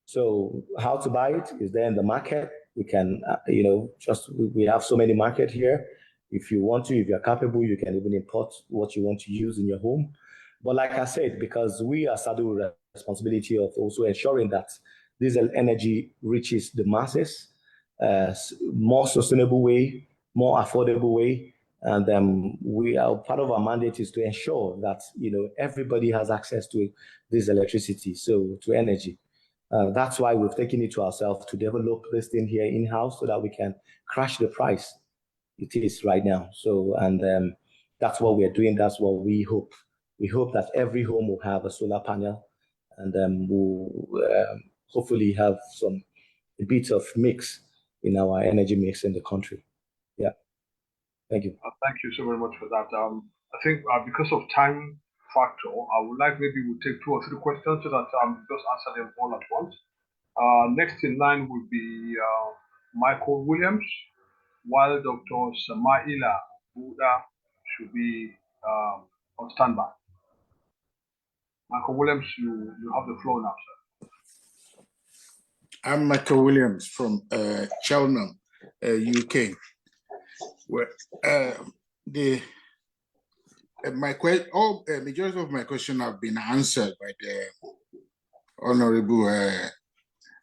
So how to buy it is there in the market. We can, we have so many market here. If you want to, if you're capable, you can even import what you want to use in your home. But like I said, because we are saddled with the responsibility of also ensuring that this energy reaches the masses, more sustainable way, more affordable way. And we are part of our mandate is to ensure that everybody has access to this electricity, so to energy. That's why we've taken it to ourselves to develop this thing here in-house so that we can crash the price it is right now. So, and that's what we're doing. That's what we hope. We hope that every home will have a solar panel, and we'll hopefully have a bit of mix in our energy mix in the country. Yeah. Thank you. Thank you so very much for that. I think because of time factor, I would like maybe we'll take 2 or 3 questions so that just answer them all at once. Next in line will be Michael Williams, while Dr. Samaila Buda should be on standby. Michael Williams, you have the floor now, sir. I'm Michael Williams from Cheltenham, UK. Where majority of my questions have been answered by the Honorable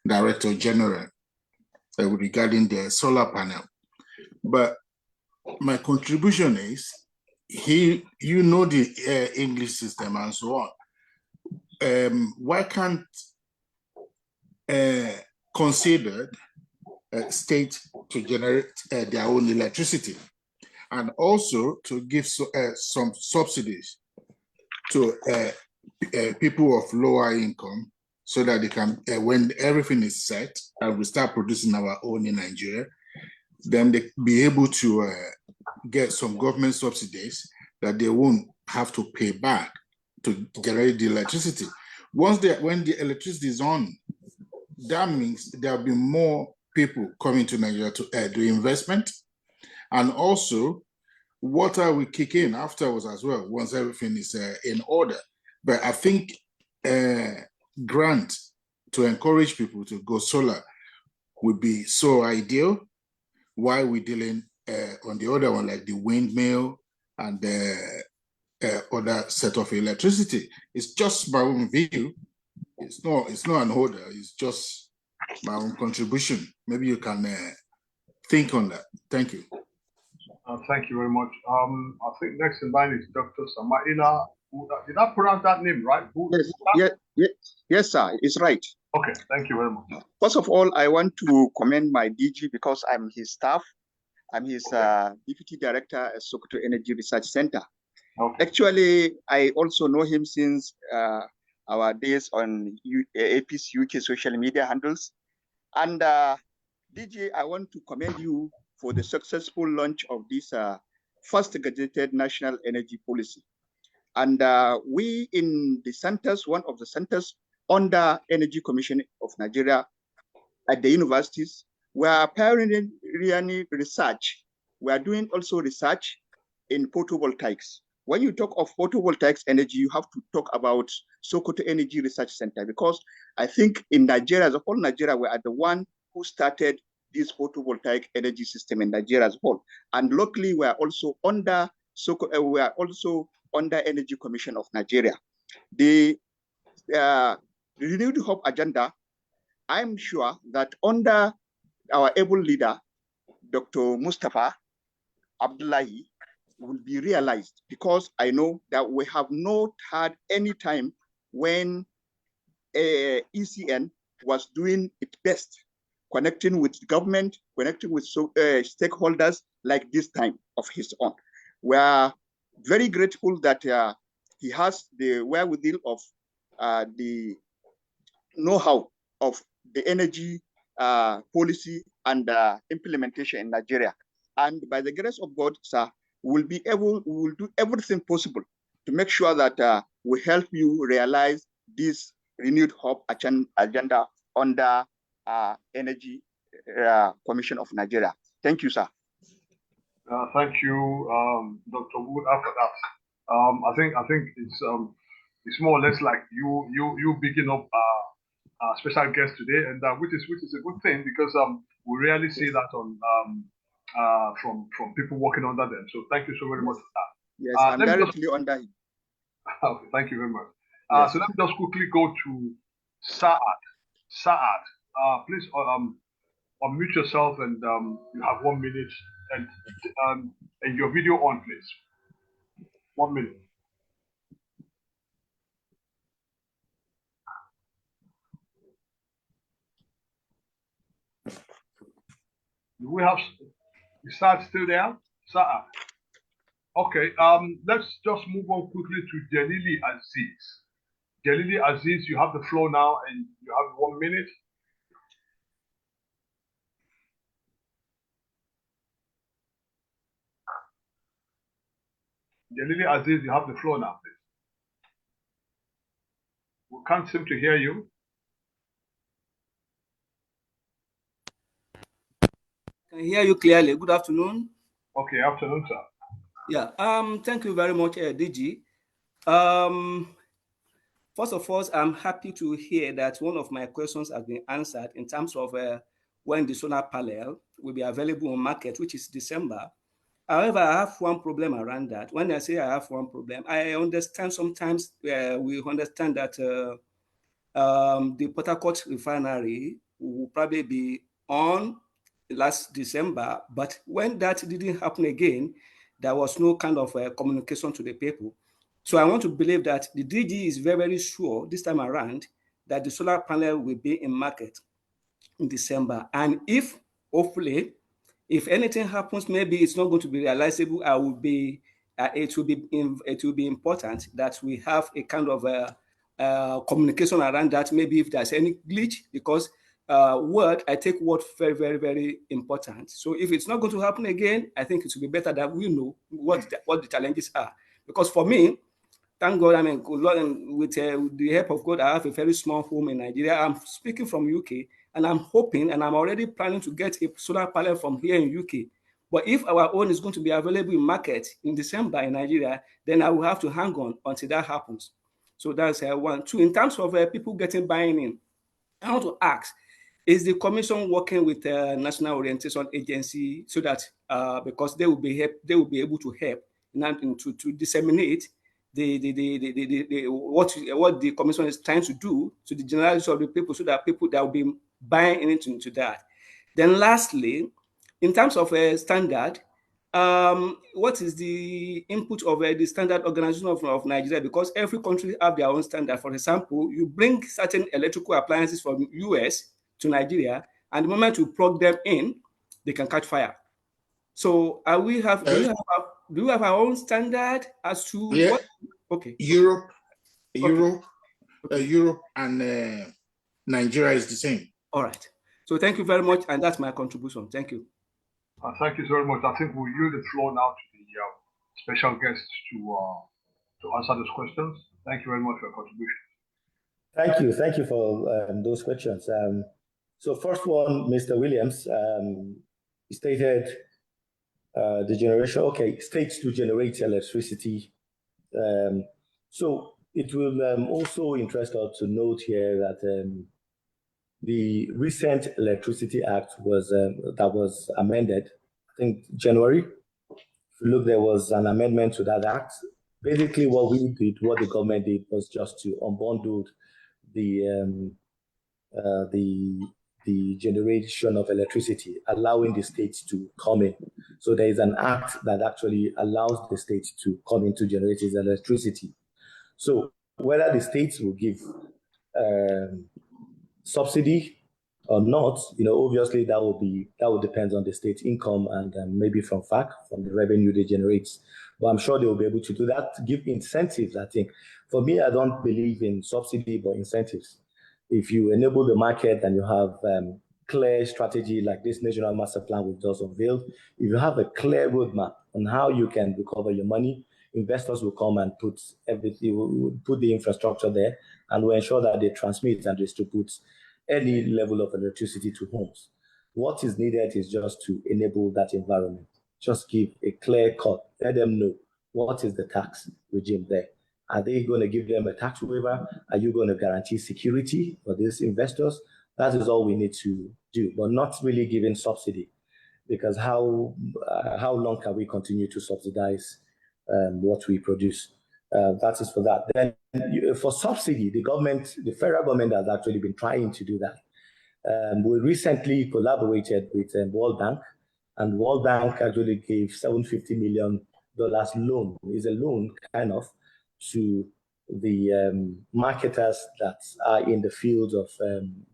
Director General regarding the solar panel. But my contribution is, the English system and so on. Why can't considered state to generate their own electricity, and also to give some subsidies to people of lower income, so that they can, when everything is set and we start producing our own in Nigeria, then they be able to get some government subsidies that they won't have to pay back to generate the electricity. When the electricity is on, that means there'll be more people coming to Nigeria to do investment, and also water will kick in afterwards as well once everything is in order. But I think grant to encourage people to go solar would be so ideal. While we're dealing on the other one, like the windmill and the other set of electricity. It's just my own view. It's not an order. It's just my own contribution. Maybe you can think on that. Thank you. Thank you very much. I think next in line is Dr. Samaila. Did I pronounce that name right? Yes, sir. It's right. Okay, thank you very much. First of all, I want to commend my DG because I'm his staff. I'm his Deputy Director at Sokoto Energy Research Center. Okay. Actually, I also know him since our days on AP's UK social media handles. And DG, I want to commend you for the successful launch of this first gazetted national energy policy. And we in the centers, one of the centers under Energy Commission of Nigeria at the universities, we are pioneering research. We are doing also research in photovoltaics. When you talk of photovoltaics energy, you have to talk about Sokoto Energy Research Center, because I think in Nigeria, as a whole Nigeria, we are the one who started this photovoltaic energy system in Nigeria as well. And locally, we are also under Energy Commission of Nigeria. The Renewed Hope agenda, I'm sure that under our able leader, Dr. Mustapha Abdullahi, will be realized, because I know that we have not had any time when ECN was doing its best, connecting with government, connecting with stakeholders like this time of his own. We are very grateful that he has the wherewithal of the know-how of the energy policy and implementation in Nigeria. And by the grace of God, sir, we will do everything possible to make sure that we help you realize this renewed hope agenda under Energy Commission of Nigeria. Thank you, sir. Thank you, Dr. Wood. After that, I think it's more or less like you picking up our special guest today, and which is a good thing, because we rarely see that on from people working under them. So thank you so very much for that. Yes, I'm directly under him. Okay, thank you very much. Yes. So let me just quickly go to Saad. Saad, please unmute yourself, and you have 1 minute, and your video on, please. 1 minute. Do we have Saad still there? Saad. Okay, let's just move on quickly to Jalili Aziz. Jalili Aziz, you have the floor now, and you have 1 minute. Jalili Aziz, you have the floor now, please. We can't seem to hear you. Can hear you clearly. Good afternoon. Okay, afternoon, sir. Yeah. Thank you very much, DG. First of all, I'm happy to hear that one of my questions has been answered in terms of when the solar panel will be available on market, which is December. However, I have one problem around that. When I say I have one problem, I understand sometimes we understand that the Port Harcourt refinery will probably be on last December, but when that didn't happen again, there was no kind of communication to the people. So I want to believe that the DG is very, very sure this time around that the solar panel will be in market in December. And if, hopefully, if anything happens, maybe it's not going to be realizable, it will be important that we have a kind of communication around that, maybe if there's any glitch, because I take word very, very, very important. So if it's not going to happen again, I think it will be better that we know what the challenges are. Because for me, thank God, I mean, with the help of God, I have a very small home in Nigeria. I'm speaking from UK, and I'm hoping, and I'm already planning to get a solar panel from here in UK. But if our own is going to be available in market in December in Nigeria, then I will have to hang on until that happens. So that's 1. 2, in terms of people getting buying in, I want to ask, is the commission working with the National Orientation Agency so that because they will be able to help to disseminate what the commission is trying to do to the generality of the people, so that people that will be buying into that. Then lastly, in terms of a standard, what is the input of the standard organization of Nigeria? Because every country have their own standard. For example, you bring certain electrical appliances from US to Nigeria, and the moment you plug them in, they can catch fire. So do we have our own standard as to what? Okay. Europe and Nigeria is the same. All right. So thank you very much, and that's my contribution. Thank you. Thank you very much. I think we'll yield the floor now to the special guests to answer those questions. Thank you very much for your contribution. Thank you for those questions. So first one, Mr. Williams stated the generation, states to generate electricity. So it will also interest us to note here that The recent Electricity Act that was amended, I think January. If you look, there was an amendment to that act. Basically, what the government did was just to unbundle the generation of electricity, allowing the states to come in. So there is an act that actually allows the states to come in to generate its electricity. So whether the states will give subsidy or not, obviously that will depend on the state income and maybe from FAC, from the revenue they generate. But I'm sure they will be able to do that, give incentives, I think. For me, I don't believe in subsidy, but incentives. If you enable the market and you have clear strategy like this National Master Plan we've just unveiled, if you have a clear roadmap on how you can recover your money, investors will come and put the infrastructure there, and will ensure that they transmit and distribute any level of electricity to homes. What is needed is just to enable that environment. Just give a clear cut. Let them know what is the tax regime there. Are they going to give them a tax waiver? Are you going to guarantee security for these investors? That is all we need to do, but not really giving subsidy, because how long can we continue to subsidize what we produce? That is for that. Then for subsidy, the federal government has actually been trying to do that. We recently collaborated with World Bank, and World Bank actually gave $750 million loan. It's a loan kind of to the marketers that are in the field of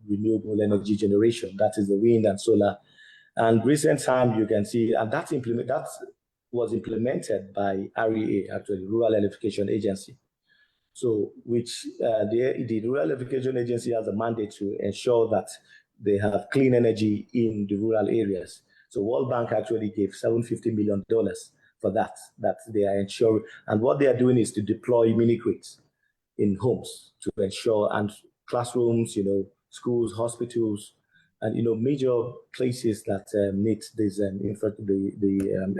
renewable energy generation. That is the wind and solar. And recent time you can see, and that was implemented by REA, actually, Rural Electrification Agency. So, which the Rural Electrification Agency has a mandate to ensure that they have clean energy in the rural areas. So, World Bank actually gave $750 million for that they are ensuring. And what they are doing is to deploy mini grids in homes to ensure, and classrooms, schools, hospitals, and major places that need this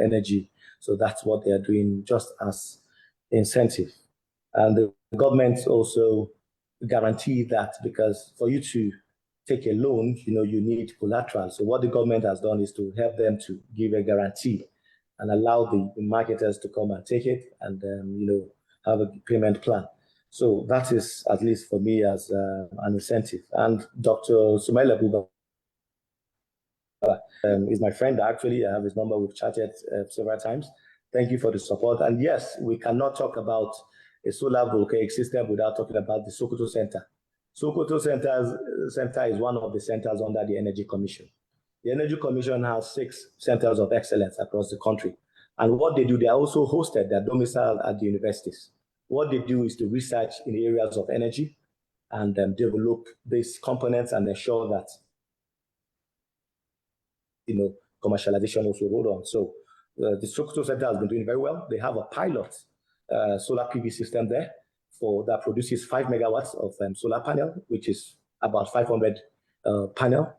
energy. So that's what they are doing just as incentive. And the government also guarantee that, because for you to take a loan, you need collateral. So what the government has done is to help them to give a guarantee and allow the marketers to come and take it and have a payment plan. So that is, at least for me, as an incentive. And Dr. Sumaila Buba is my friend, actually. I have his number. We've chatted several times. Thank you for the support. And yes, we cannot talk about a solar volcanic system without talking about the Sokoto Center. Sokoto Center is one of the centers under the Energy Commission. The Energy Commission has 6 centers of excellence across the country. And what they do, they are also hosted, they're domiciled at the universities. What they do is to research in areas of energy and develop these components and ensure that commercialization also rolled on. So the Sokoto Center has been doing very well. They have a pilot solar PV system there that produces 5 megawatts of solar panel, which is about 500 panel,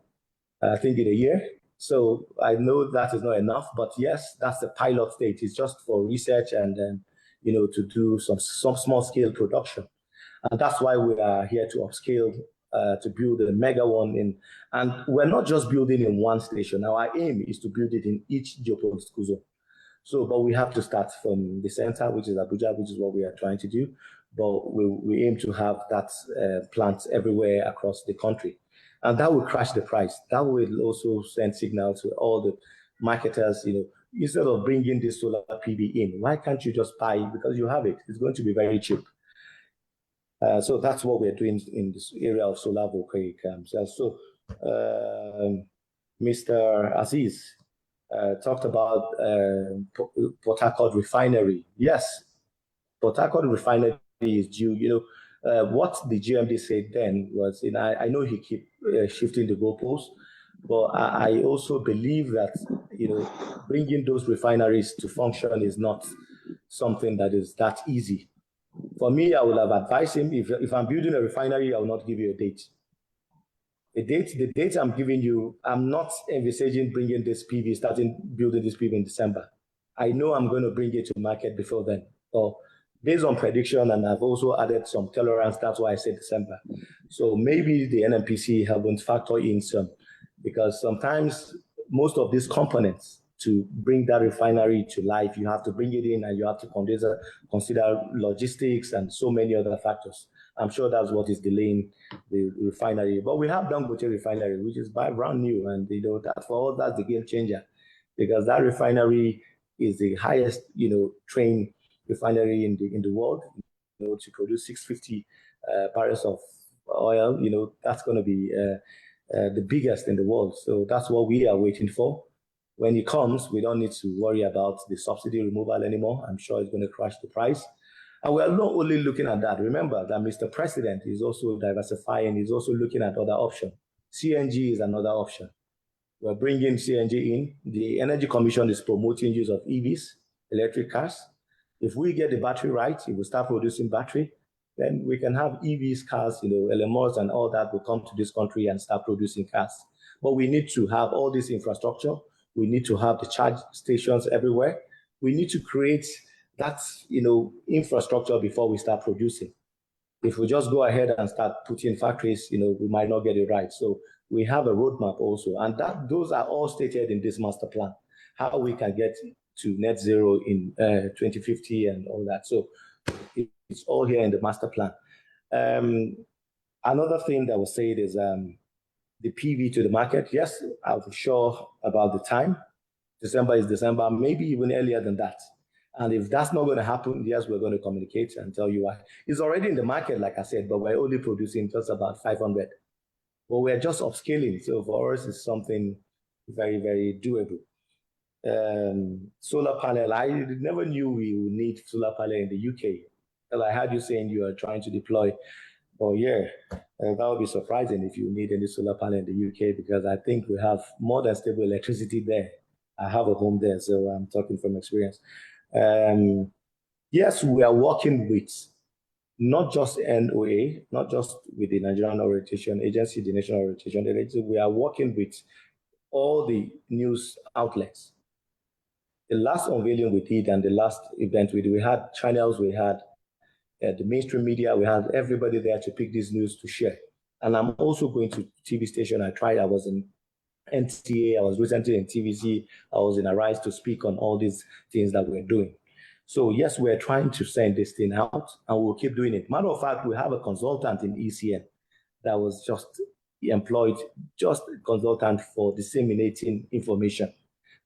I think, in a year. So I know that is not enough, but yes, that's the pilot stage. It's just for research and then, to do some small scale production. And that's why we are here to upscale, to build a mega one and we're not just building in one station. Our aim is to build it in each geopolitical zone. So, but we have to start from the center, which is Abuja, which is what we are trying to do. But we aim to have that plant everywhere across the country. And that will crash the price. That will also send signal to all the marketers, instead of bringing this solar PV in, why can't you just buy it? Because you have it. It's going to be very cheap. So that's what we're doing in this area of solar volcanic cells. So Mr. Aziz talked about Port Harcourt refinery. Yes, Port Harcourt refinery is due. What the GMD said then was, I know he keep shifting the goalposts, but I also believe that, bringing those refineries to function is not something that is that easy. For me, I would have advised him, if I'm building a refinery, I will not give you a date. The date I'm giving you, I'm not envisaging bringing this PV, starting building this PV in December. I know I'm going to bring it to market before then, or based on prediction, and I've also added some tolerance, that's why I said December. So maybe the NNPC haven't factored in some, because sometimes most of these components to bring that refinery to life, you have to bring it in and you have to consider logistics and so many other factors. I'm sure that's what is delaying the refinery. But we have Dangote refinery, which is brand new, and that for us, that's the game changer, because that refinery is the highest, train refinery in the world. To produce 650 barrels of oil, that's going to be the biggest in the world. So that's what we are waiting for. When it comes, we don't need to worry about the subsidy removal anymore. I'm sure it's going to crash the price. And we're not only looking at that. Remember that Mr. President is also diversifying. He's also looking at other options. CNG is another option. We're bringing CNG in. The Energy Commission is promoting use of EVs, electric cars. If we get the battery right, if we start producing battery, then we can have EVs cars, Elon Musk and all that will come to this country and start producing cars. But we need to have all this infrastructure. We need to have the charge stations everywhere. We need to create that, infrastructure before we start producing. If we just go ahead and start putting factories, we might not get it right. So we have a roadmap also, and those are all stated in this master plan, how we can get to net zero in 2050 and all that. So it's all here in the master plan. Another thing that was said is the PV to the market. Yes, I'm sure about the time. December is December, maybe even earlier than that. And if that's not going to happen, yes, we're going to communicate and tell you why. It's already in the market, like I said, but we're only producing just about 500. But we're just upscaling. So for us, it's something very, very doable. Solar panel, I never knew we would need solar panel in the UK. Well, I heard you saying you are trying to deploy. Oh yeah, that would be surprising if you need any solar panel in the UK, because I think we have more than stable electricity there. I have a home there, so I'm talking from experience. Yes, we are working with not just NOA, not just with the Nigerian Orientation Agency, the National Orientation Agency. We are working with all the news outlets. The last unveiling we did and the last event we had channels, we had the mainstream media, we had everybody there to pick this news to share. And I'm also going to TV station. I was in NTA, I was recently in TVC, I was in Arise to speak on all these things that we're doing. So yes, we're trying to send this thing out, and we'll keep doing it. Matter of fact, we have a consultant in ECN that was just employed, just a consultant for disseminating information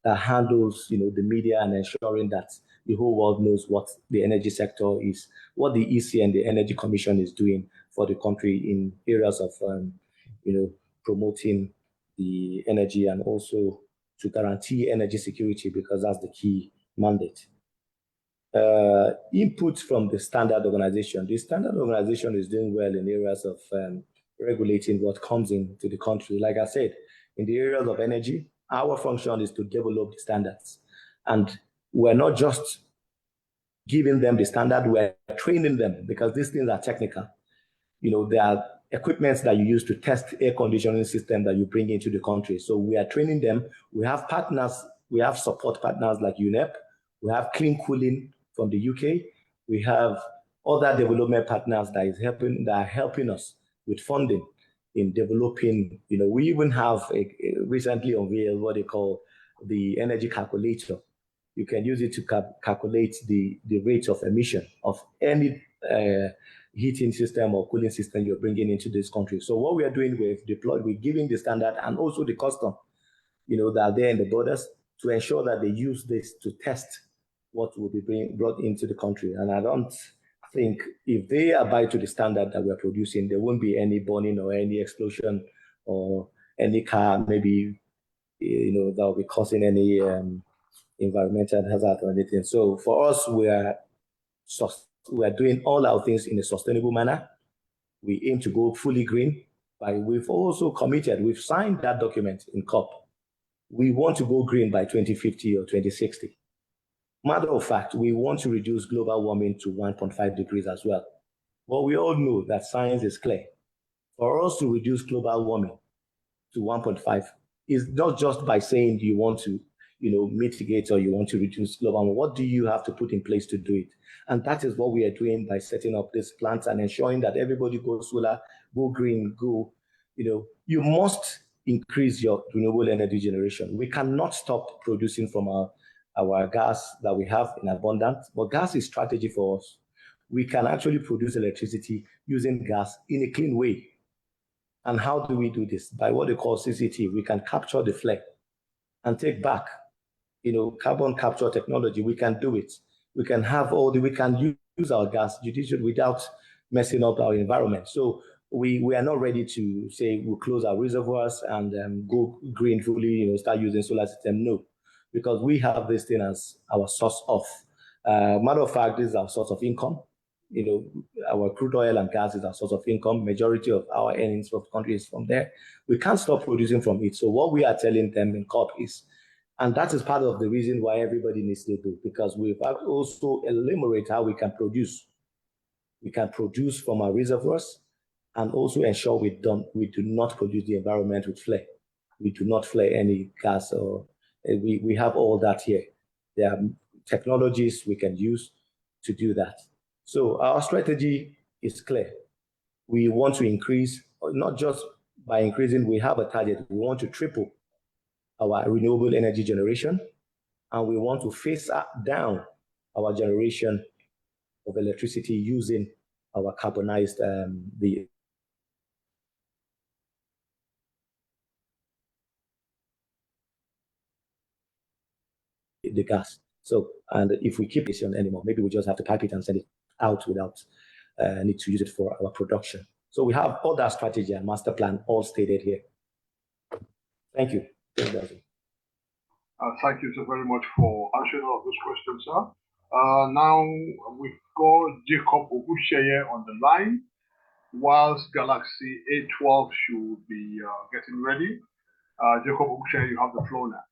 that handles, the media and ensuring that the whole world knows what the energy sector is, what the ECN, the Energy Commission, is doing for the country in areas of, promoting the energy and also to guarantee energy security, because that's the key mandate. Input from the standard organization. The standard organization is doing well in areas of regulating what comes into the country. Like I said, in the areas of energy, our function is to develop the standards. And we're not just giving them the standard, we're training them, because these things are technical. There are equipments that you use to test air conditioning system that you bring into the country. So we are training them. We have partners, we have support partners like UNEP, we have Clean Cooling from the UK, we have other development partners that are helping us with funding in developing. We even have recently unveiled what they call the energy calculator. You can use it to calculate the rate of emission of any heating system or cooling system you're bringing into this country. So what we are doing, we're giving the standard and also the custom, that are there in the borders, to ensure that they use this to test what will be brought into the country. And I don't think if they abide to the standard that we're producing, there won't be any burning or any explosion or any car maybe, that will be causing any environmental hazard or anything. So for us, we are doing all our things in a sustainable manner. We aim to go fully green, but we've also committed, we've signed that document in COP. We want to go green by 2050 or 2060. Matter of fact, we want to reduce global warming to 1.5 degrees as well. But we all know that science is clear. For us to reduce global warming to 1.5 is not just by saying you want to, mitigate or you want to reduce global warming, what do you have to put in place to do it? And that is what we are doing by setting up these plants and ensuring that everybody goes solar, go green, you must increase your renewable energy generation. We cannot stop producing from our gas that we have in abundance, but gas is strategy for us. We can actually produce electricity using gas in a clean way. And how do we do this? By what they call CCT. We can capture the flare and take back, carbon capture technology. We can do it. We can we can use our gas judiciously without messing up our environment. So we are not ready to say we'll close our reservoirs and go green fully, start using solar system. No, because we have this thing as our source of, matter of fact, this is our source of income. Our crude oil and gas is our source of income. Majority of our earnings for the country is from there. We can't stop producing from it. So what we are telling them in COP is, and that is part of the reason why everybody needs to do, because we've also eliminated how we can produce. We can produce from our reservoirs and also ensure we do not pollute the environment with flare. We do not flare any gas, or we have all that here. There are technologies we can use to do that. So our strategy is clear. We want to increase, not just by increasing, we have a target. We want to triple our renewable energy generation, and we want to phase down our generation of electricity using our carbonized, the gas. So, and if we keep this on anymore, maybe we just have to pipe it and send it out without need to use it for our production. So we have all that strategy and master plan all stated here. Thank you. Thank you so very much for answering all of those questions, sir. Now we've got Jacob Ogusheye on the line, whilst Galaxy A12 should be getting ready. Jacob Ogusheye, you have the floor now.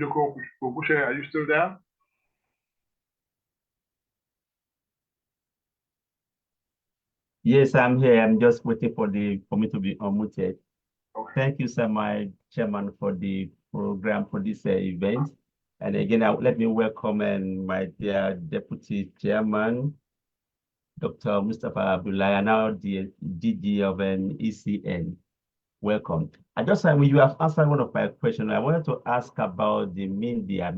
Jacob Ogusheye, are you still there? Yes, I'm here. I'm just waiting for me to be unmuted. Okay. Thank you, sir, my chairman, for the program for this event. And again, let me welcome my dear deputy chairman, Dr. Mustapha Abdullahi, and now the DG of CEng. Welcome. I just when you have answered one of my questions, I wanted to ask about the media.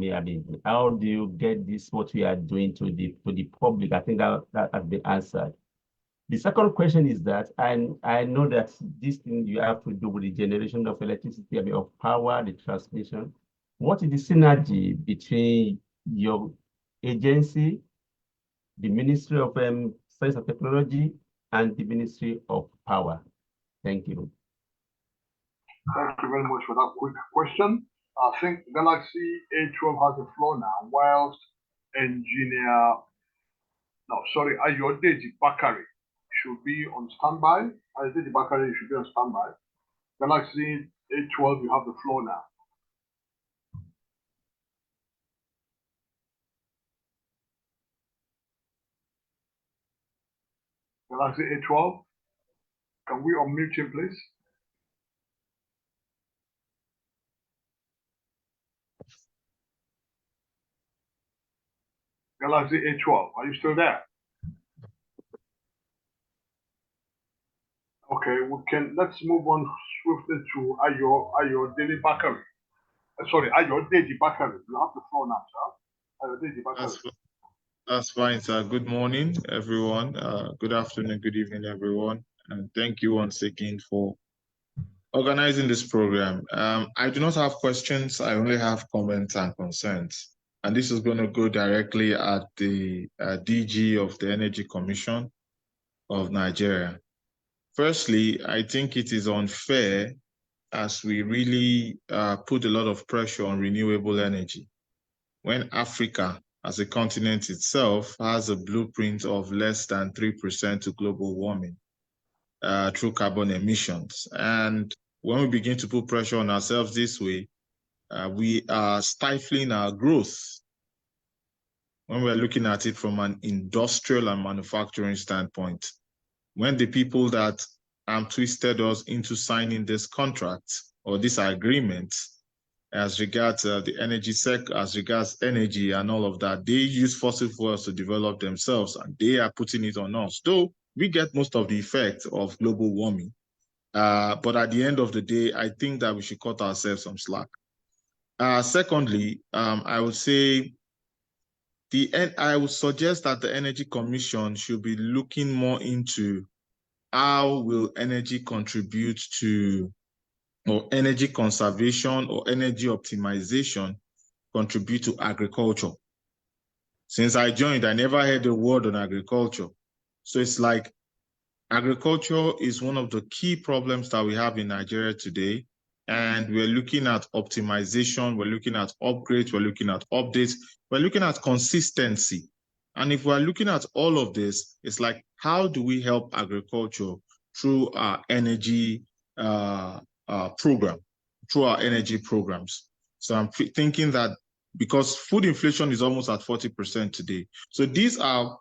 How do you get this, what we are doing to the public? I think that has been answered. The second question is that I know that this thing you have to do with the generation of electricity, of power, the transmission. What is the synergy between your agency, the Ministry of Science and Technology, and the Ministry of Power? Thank you. Thank you very much for that quick question. I think Galaxy A12 has the floor now, whilst Ayodeji Bakari should be on standby. Ayodeji Bakari should be on standby. Galaxy A12, you have the floor now. Galaxy A12, can we unmute him, please? Galaxy A12, are you still there? Okay, let's move on swiftly to Ayodeji Bakari. Ayodeji Bakari. You have the floor now, sir. Ayodeji Bakari. That's fine, sir. Good morning, everyone. Good afternoon, good evening, everyone. And thank you once again for organizing this program. I do not have questions. I only have comments and concerns. And this is going to go directly at the DG of the Energy Commission of Nigeria. Firstly, I think it is unfair as we really put a lot of pressure on renewable energy when Africa as a continent itself has a blueprint of less than 3% to global warming through carbon emissions. And when we begin to put pressure on ourselves this way, we are stifling our growth when we're looking at it from an industrial and manufacturing standpoint. when the people that twisted us into signing this contract or this agreement as regards the energy sector, as regards energy and all of that, they use fossil fuels to develop themselves and they are putting it on us. Though we get most of the effect of global warming. But at the end of the day, I think that we should cut ourselves some slack. Secondly, I would say I would suggest that the Energy Commission should be looking more into how will energy contribute to, or energy conservation or energy optimization contribute to agriculture. Since I joined, I never heard a word on agriculture. So it's like agriculture is one of the key problems that we have in Nigeria today. And we're looking at optimization, we're looking at upgrades, we're looking at updates, we're looking at consistency. And if we're looking at all of this, it's like, how do we help agriculture through our energy program, through our energy programs? So I'm thinking that because food inflation is almost at 40% today. So these are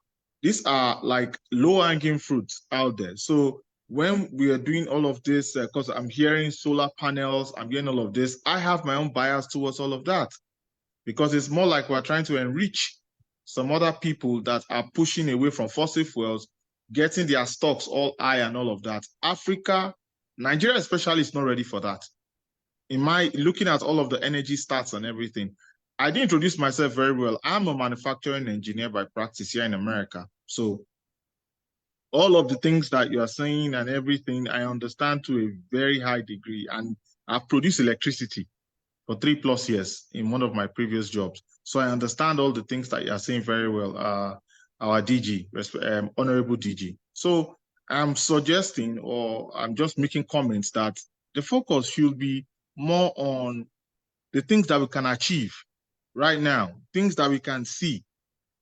like low-hanging fruits out there. So when we are doing all of this, because I'm hearing solar panels, I'm hearing all of this, I have my own bias towards all of that, because it's more like we're trying to enrich some other people that are pushing away from fossil fuels, getting their stocks all high and all of that. Africa, Nigeria especially, is not ready for that. In my looking at all of the energy stats and everything, I didn't introduce myself very well. I'm a manufacturing engineer by practice here in America. So all of the things that you are saying and everything, I understand to a very high degree. And I've produced electricity for 3+ years in one of my previous jobs. So I understand all the things that you are saying very well, our DG, Honorable DG. So I'm suggesting, or I'm just making comments, that the focus should be more on the things that we can achieve right now, things that we can see.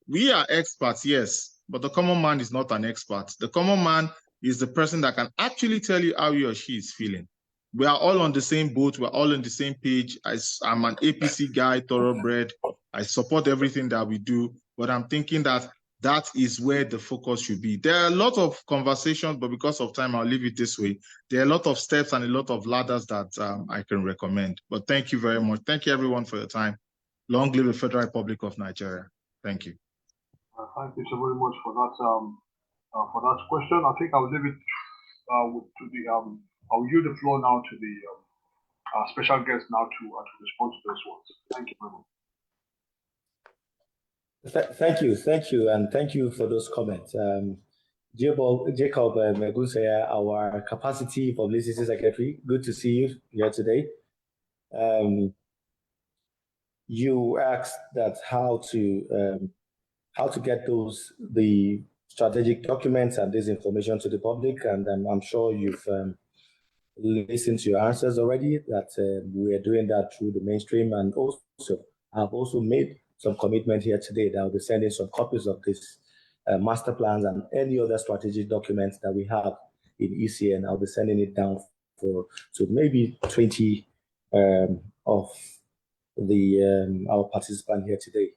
We are experts, yes, but the common man is not an expert. The common man is the person that can actually tell you how he or she is feeling. We are all on the same boat. We're all on the same page. I'm an APC guy, thoroughbred. I support everything that we do, but I'm thinking that that is where the focus should be. There are a lot of conversations, but because of time, I'll leave it this way. There are a lot of steps and a lot of ladders that I can recommend. But thank you very much. Thank you, everyone, for your time. Long live the Federal Republic of Nigeria. Thank you. Thank you so very much for that question. I think I'll leave it to the I'll yield the floor now to the special guest now to respond to those ones. Thank you very much. Thank you, and thank you for those comments. Jacob Megusaya, our Capacity Publicity Secretary, good to see you here today. You asked that how to get the strategic documents and this information to the public, and I'm sure you've listened to your answers already, that we are doing that through the mainstream, and also I've also made some commitment here today that I'll be sending some copies of this master plans and any other strategic documents that we have in ECN. I'll be sending it down to maybe 20 of our participants here today.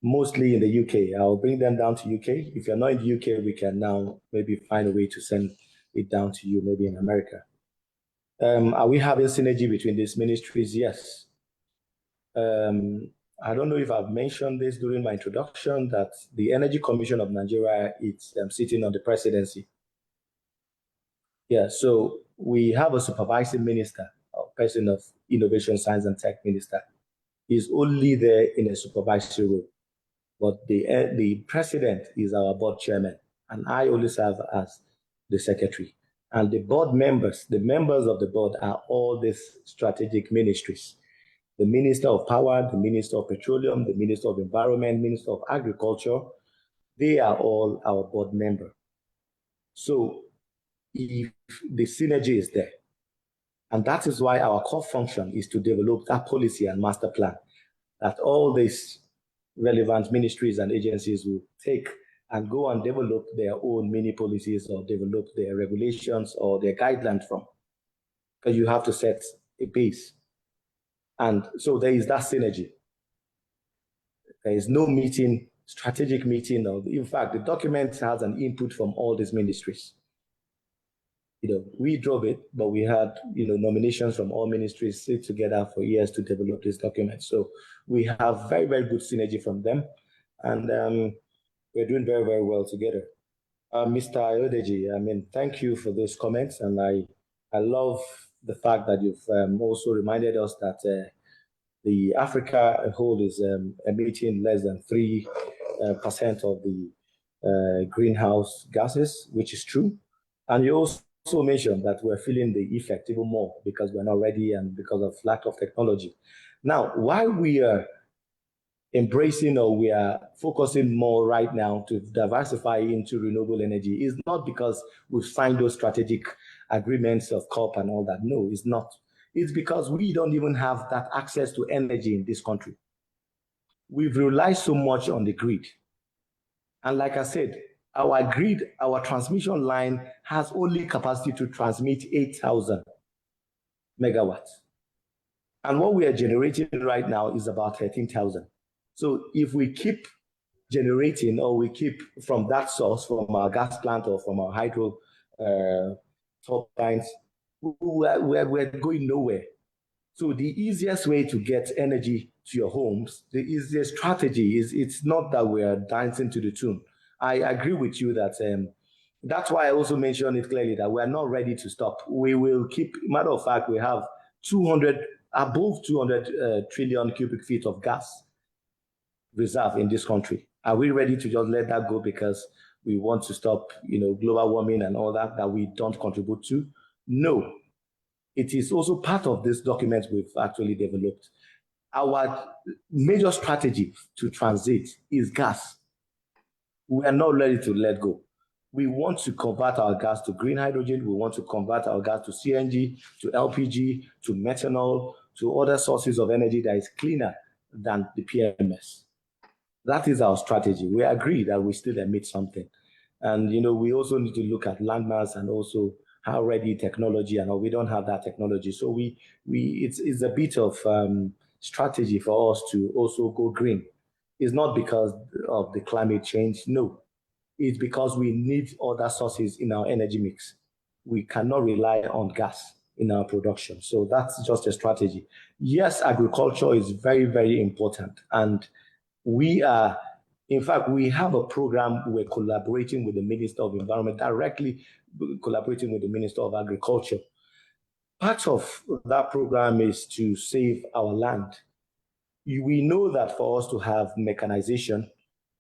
Mostly in the UK. I'll bring them down to UK. If you're not in the UK, we can now maybe find a way to send it down to you, maybe in America. Are we having synergy between these ministries? Yes. I don't know if I've mentioned this during my introduction, that the Energy Commission of Nigeria is sitting on the presidency. Yeah, so we have a supervising minister, a person of Innovation, Science and Tech Minister. He's only there in a supervisory role. But the president is our board chairman, and I only serve as the secretary. And the board members, the members of the board, are all these strategic ministries. The Minister of Power, the Minister of Petroleum, the Minister of Environment, Minister of Agriculture, they are all our board members. So if the synergy is there, and that is why our core function is to develop that policy and master plan that all these relevant ministries and agencies will take and go and develop their own mini policies or develop their regulations or their guidelines from. Because you have to set a base. And so there is that synergy. There is no meeting strategic meeting. In fact, the document has an input from all these ministries. We drove it, but we had, nominations from all ministries sit together for years to develop this document. So we have very, very good synergy from them. And we're doing very, very well together. Mr. Ayodeji, thank you for those comments. And I love the fact that you've also reminded us that the Africa whole is emitting less than 3% of the greenhouse gases, which is true. And you also mentioned that we're feeling the effect even more because we're not ready and because of lack of technology. Now, why we are embracing or we are focusing more right now to diversify into renewable energy is not because we've signed those strategic agreements of COP and all that. No, it's not. It's because we don't even have that access to energy in this country. We've relied so much on the grid. And like I said, our grid, our transmission line has only capacity to transmit 8,000 megawatts. And what we are generating right now is about 13,000. So if we keep generating or we keep from that source, from our gas plant or from our hydro turbines, we're going nowhere. So the easiest way to get energy to your homes, the easiest strategy is, it's not that we are dancing to the tune. I agree with you that that's why I also mentioned it clearly that we're not ready to stop. We will keep, matter of fact, we have above 200 trillion cubic feet of gas reserve in this country. Are we ready to just let that go because we want to stop, global warming and all that we don't contribute to? No. It is also part of this document we've actually developed. Our major strategy to transit is gas. We are not ready to let go. We want to convert our gas to green hydrogen. We want to convert our gas to CNG, to LPG, to methanol, to other sources of energy that is cleaner than the PMS. That is our strategy. We agree that we still emit something. And, we also need to look at landmass and also how ready technology, and we don't have that technology. So it's a bit of strategy for us to also go green. It's not because of the climate change, no. It's because we need other sources in our energy mix. We cannot rely on gas in our production. So that's just a strategy. Yes, agriculture is very, very important. And we have a program, we're collaborating with the Minister of Environment, directly collaborating with the Minister of Agriculture. Part of that program is to save our land. We know that for us to have mechanization,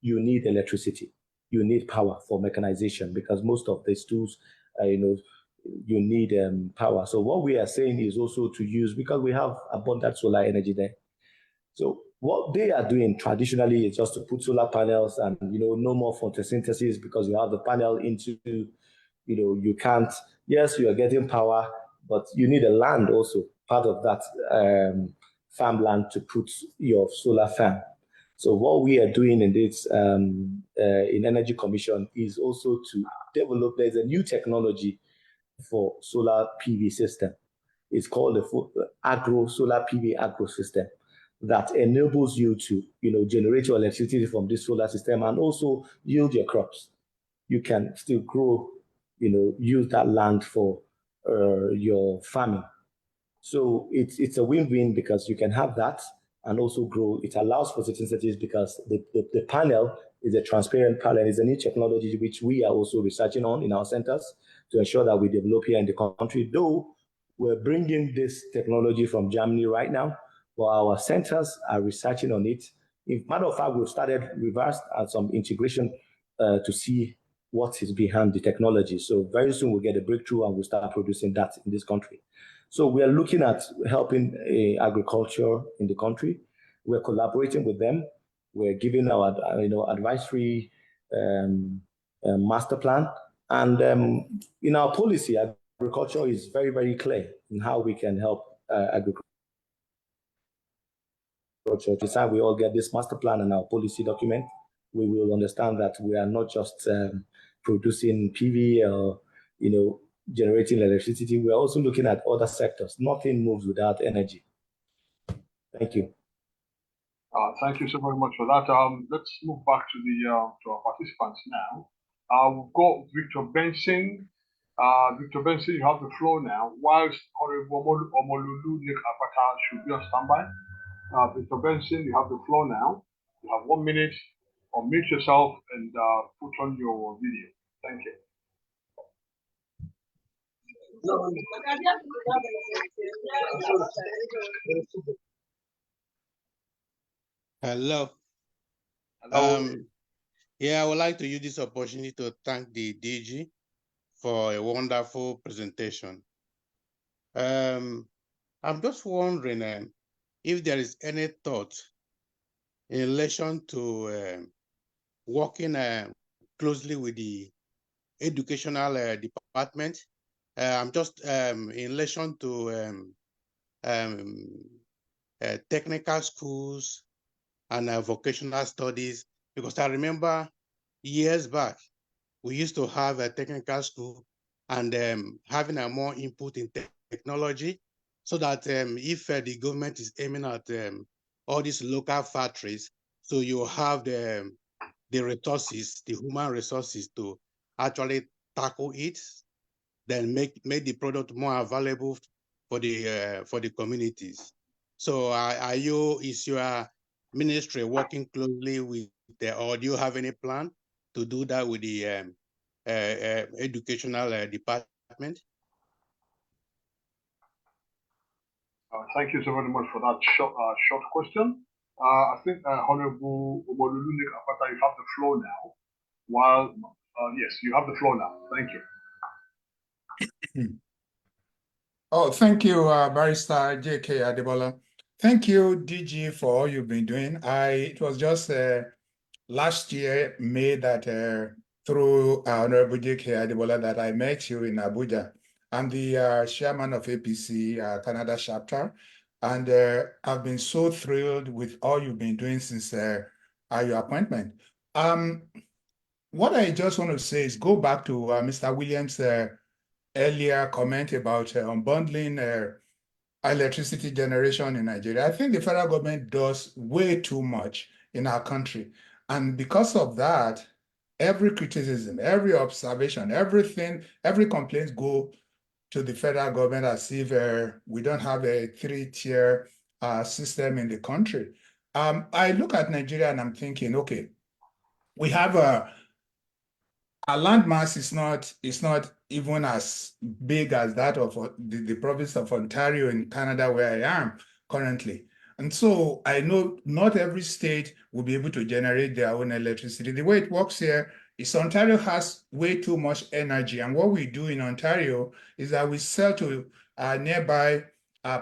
you need electricity. You need power for mechanization because most of these tools, you need power. So what we are saying is also to use, because we have abundant solar energy there. So what they are doing traditionally is just to put solar panels and, no more photosynthesis because you have the panel into, you can't, yes, you are getting power, but you need a land also, part of that farmland to put your solar farm. So what we are doing in this, in Energy Commission is also to develop, there's a new technology for solar PV system. It's called the solar PV agro system that enables you to, generate your electricity from this solar system and also yield your crops. You can still grow, use that land for your farming. So it's a win-win because you can have that and also grow. It allows photosynthesis because the panel is a transparent panel. It's a new technology which we are also researching on in our centers to ensure that we develop here in the country. Though we're bringing this technology from Germany right now, but our centers are researching on it. In matter of fact, we've started reverse and some integration to see what is behind the technology. So very soon we'll get a breakthrough and we'll start producing that in this country. So we are looking at helping agriculture in the country. We're collaborating with them. We're giving our advisory master plan. And in our policy, agriculture is very, very clear in how we can help agriculture. By the time we all get this master plan and our policy document, we will understand that we are not just producing PV or, generating electricity. We're also looking at other sectors. Nothing moves without energy. Thank you. Thank you so very much for that. Let's move back to to our participants now. We've got Victor Benson. Victor Benson, you have the floor now. Whilst Honorable Omololu Nick Apata should be on standby. Victor Benson, you have the floor now. You have 1 minute. Unmute yourself and put on your video. Thank you. Hello. Hello. Yeah, I would like to use this opportunity to thank the DG for a wonderful presentation. I'm just wondering if there is any thought in relation to working closely with the educational department. I'm just in relation to technical schools and vocational studies, because I remember years back, we used to have a technical school and having a more input in technology, so that if the government is aiming at all these local factories, so you have the resources, the human resources to actually tackle it, then make the product more available for the communities. So is your ministry working closely with or do you have any plan to do that with the educational department? Thank you so very much for that short question. I think Honorable Omolulu Apata, you have the floor now. While yes, you have the floor now. Thank you. Oh, thank you, Barrister J.K. Adebola. Thank you, DG, for all you've been doing. It was just last year, May, that through Honorable J.K. Adebola that I met you in Abuja. I'm the chairman of APC Canada chapter, and I've been so thrilled with all you've been doing since your appointment. What I just want to say is go back to Mr. Williams' earlier comment about unbundling electricity generation in Nigeria. I think the federal government does way too much in our country. And because of that, every criticism, every observation, everything, every complaint go to the federal government as if we don't have a three-tier system in the country. I look at Nigeria and I'm thinking, okay, we have our land mass is not even as big as that of the province of Ontario in Canada, where I am currently. And so I know not every state will be able to generate their own electricity. The way it works here is Ontario has way too much energy. And what we do in Ontario is that we sell to nearby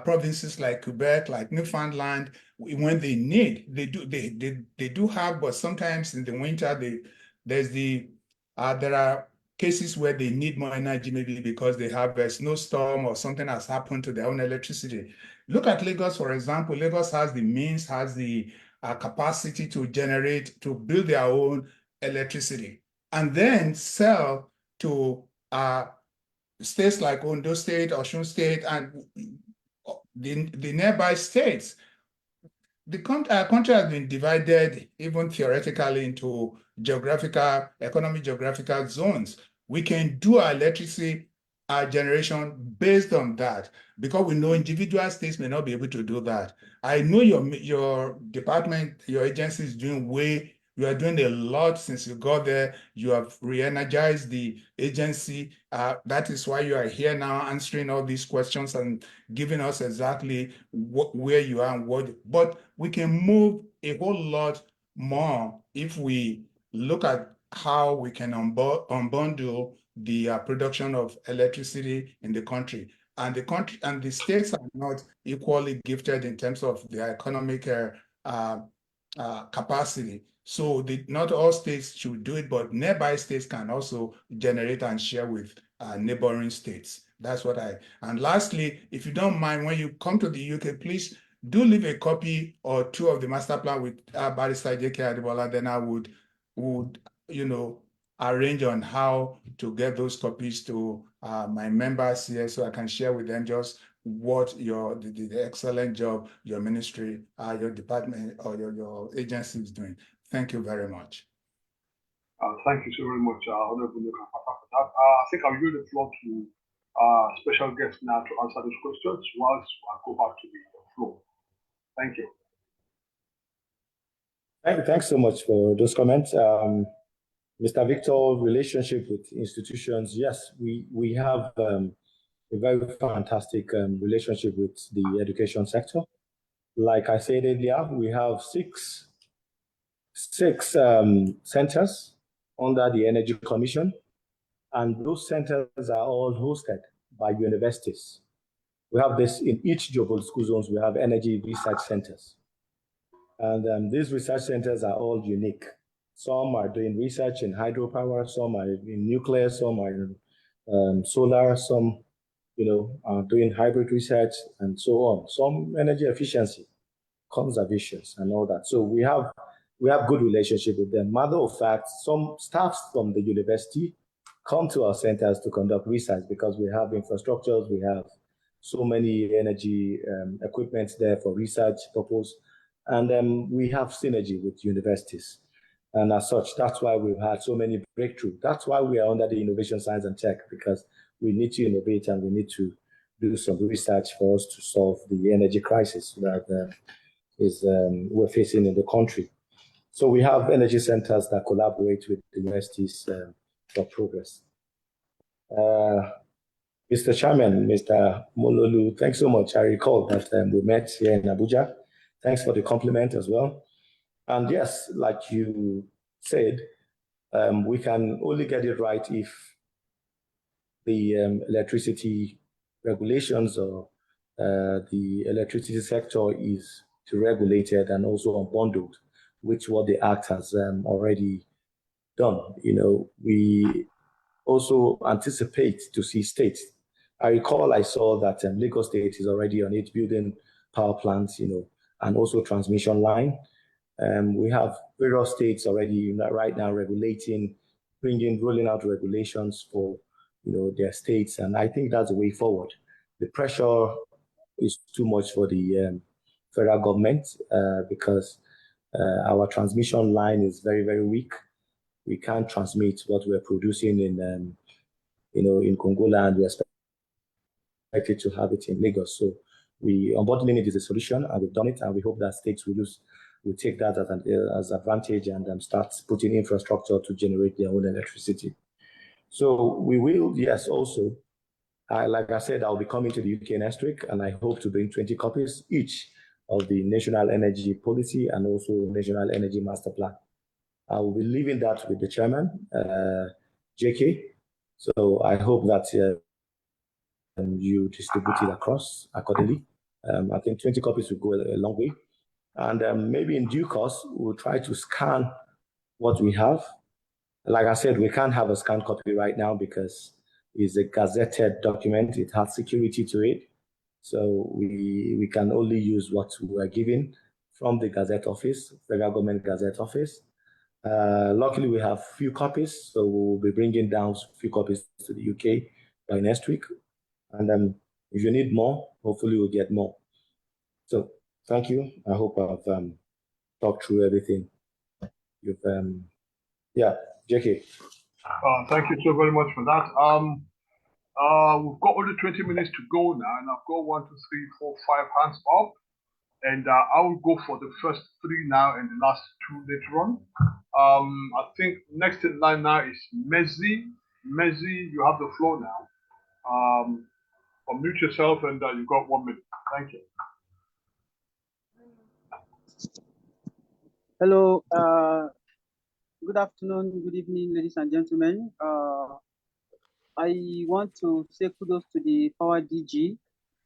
provinces like Quebec, like Newfoundland, when they need. They do have, but sometimes in the winter, there are cases where they need more energy, maybe because they have a snowstorm or something has happened to their own electricity. Look at Lagos, for example. Lagos has the means, has the capacity to generate, to build their own electricity, and then sell to states like Ondo State, Osun State, and the nearby states. The country has been divided, even theoretically, into economic geographical zones. We can do our electricity generation based on that, because we know individual states may not be able to do that. I know your department, your agency is you are doing a lot since you got there. You have re-energized the agency. That is why you are here now answering all these questions and giving us exactly where you are and what. But we can move a whole lot more if we look at how we can unbundle the production of electricity in the country. And the states are not equally gifted in terms of their economic capacity. So not all states should do it, but nearby states can also generate and share with neighboring states. That's what and lastly, if you don't mind, when you come to the UK, please do leave a copy or two of the master plan with Barrister J.K. Adebola. Then I would arrange on how to get those copies to my members here so I can share with them just what the excellent job your ministry, your department, or your agency is doing. Thank you very much. Thank you so very much, Honorable Nuka, for that. I think I'll give the floor to special guest now to answer those questions whilst I go back to the floor. Thank you. Thanks so much for those comments. Mr. Victor, relationship with institutions, yes, we have a very fantastic relationship with the education sector. Like I said earlier, we have six centers under the Energy Commission, and those centers are all hosted by universities. We have this in each geopolitical school zones, we have energy research centers. And these research centers are all unique. Some are doing research in hydropower, some are in nuclear, some are in solar, some are doing hybrid research and so on. Some energy efficiency, conservations and all that. So we have good relationship with them. Matter of fact, some staffs from the university come to our centers to conduct research because we have infrastructures, we have so many energy equipment there for research purpose. And we have synergy with universities. And as such, that's why we've had so many breakthroughs. That's why we are under the Innovation, Science and Tech, because we need to innovate and we need to do some research for us to solve the energy crisis that we're facing in the country. So we have energy centers that collaborate with the universities for progress. Mr. Chairman, Mr. Mololu, thanks so much. I recall that we met here in Abuja. Thanks for the compliment as well. And yes, like you said, we can only get it right if the electricity regulations or the electricity sector is regulated and also unbundled, which what the Act has already done. We also anticipate to see states. I recall I saw that Lagos State is already on it building power plants, and also transmission line. We have various states already right now rolling out regulations for their states, and I think that's the way forward. The pressure is too much for the federal government because our transmission line is very, very weak. We can't transmit what we're producing in Congola, and we expect to have it in Lagos. So unbottling it is a solution, and we've done it, and we hope that states will take that as advantage and start putting infrastructure to generate their own electricity. So we will, yes, also, like I said, I'll be coming to the UK next week, and I hope to bring 20 copies each of the National Energy Policy and also National Energy Master Plan. I will be leaving that with the chairman, JK. So I hope that you distribute it across accordingly. I think 20 copies will go a long way. And maybe in due course, we'll try to scan what we have. Like I said, we can't have a scanned copy right now because it's a gazetted document. It has security to it. So we can only use what we are given from the Gazette Office, Federal Government Gazette Office. Luckily, we have few copies, so we'll be bringing down a few copies to the UK by next week. And if you need more, hopefully we'll get more. So thank you. I hope I've talked through everything. You've, yeah, JK. Thank you so very much for that. We've got only 20 minutes to go now, and I've got 1, 2, 3, 4, 5 hands up. And I will go for the first 3 now and the last 2 later on. I think next in line now is Mezi. Mezi, you have the floor now. Unmute yourself and you've got 1 minute. Thank you. Hello. Good afternoon, good evening, ladies and gentlemen. I want to say kudos to the Power DG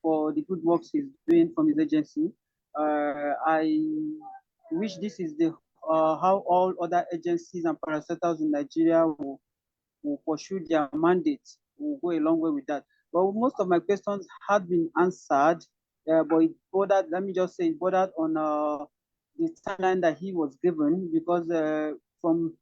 for the good works he's doing from his agency. I wish this is the how all other agencies and parastatals in Nigeria will pursue their mandates. Will go a long way with that. But most of my questions had been answered, but it bordered, let me just say, it bordered on the timeline that he was given, because from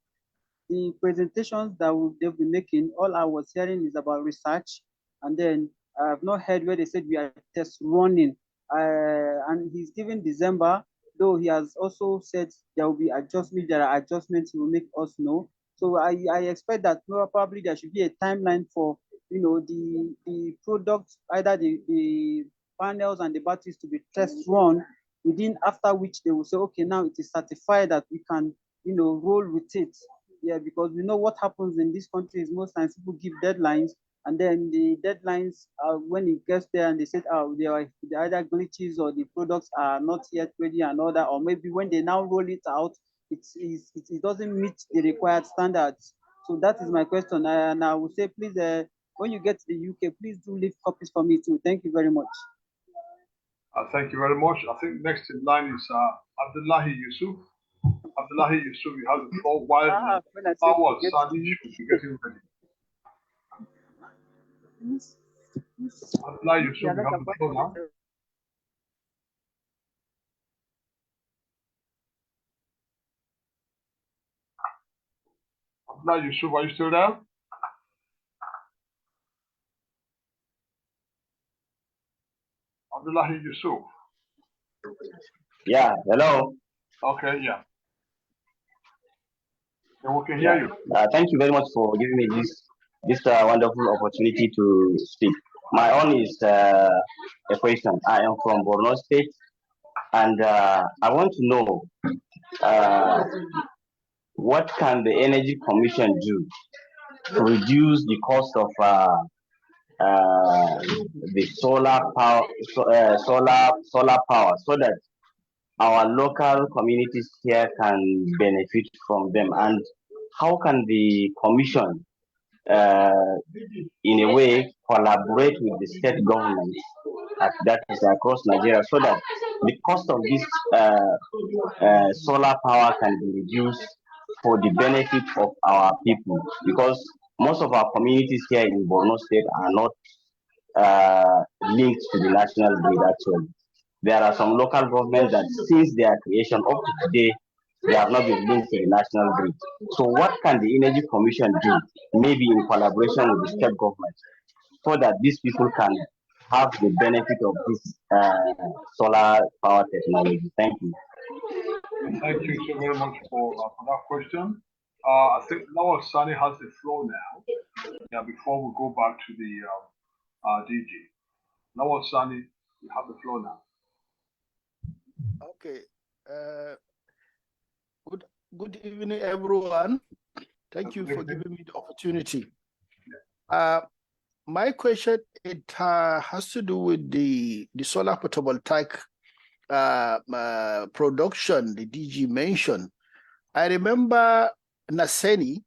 the presentations that they've been making, all I was hearing is about research, and then I have not heard where they said we are test running. And he's given December, though he has also said there will be adjustments. There are adjustments he will make us know. So I expect that probably there should be a timeline for the products, either the panels and the batteries to be test run within, after which they will say, okay, now it is certified that we can roll with it. Yeah, because we know what happens in this country is most times people give deadlines, and then the deadlines when it gets there and they said, oh, there are either glitches or the products are not yet ready and all that, or maybe when they now roll it out, it doesn't meet the required standards. So that is my question. And I would say, please, when you get to the UK, please do leave copies for me too. Thank you very much. Thank you very much. I think next in line is Abdullahi Yusuf. Abdullahi Yusuf, you have the floor while Awad Sadi should be getting ready. Abdullahi Yusuf, you have the floor now. Abdullahi Yusuf, are you still there? Abdullahi Yusuf. Yeah, hello. Okay, yeah. We can hear you. Thank you very much for giving me this wonderful opportunity to speak. My own is a question. I am from Borno State, and I want to know what can the Energy Commission do to reduce the cost of the solar power, solar power, so that our local communities here can benefit from them, and how can the commission in a way collaborate with the state government that is across Nigeria, so that the cost of this solar power can be reduced for the benefit of our people, because most of our communities here in Borno State are not linked to the national grid actually. There are some local governments that since their creation up to today, they have not been linked to the national grid. So what can the Energy Commission do, maybe in collaboration with the state government, so that these people can have the benefit of this solar power technology? Thank you. Thank you so very much for that question. I think Lawal Sani has the floor now. Yeah, before we go back to the DG. Lawal Sani, you have the floor now. Okay. Good evening, everyone. Thank you for giving me the opportunity. My question, it has to do with the solar photovoltaic production the DG mentioned. I remember Naseni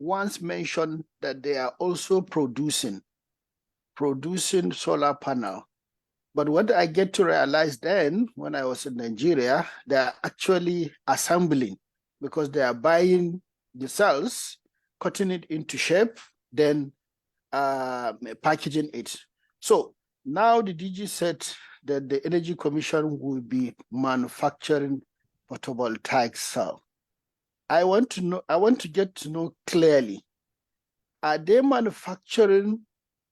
once mentioned that they are also producing solar panel. But what I get to realize then, when I was in Nigeria, they are actually assembling, because they are buying the cells, cutting it into shape, then packaging it. So now the DG said that the Energy Commission will be manufacturing photovoltaic cell. I want to get to know clearly, are they manufacturing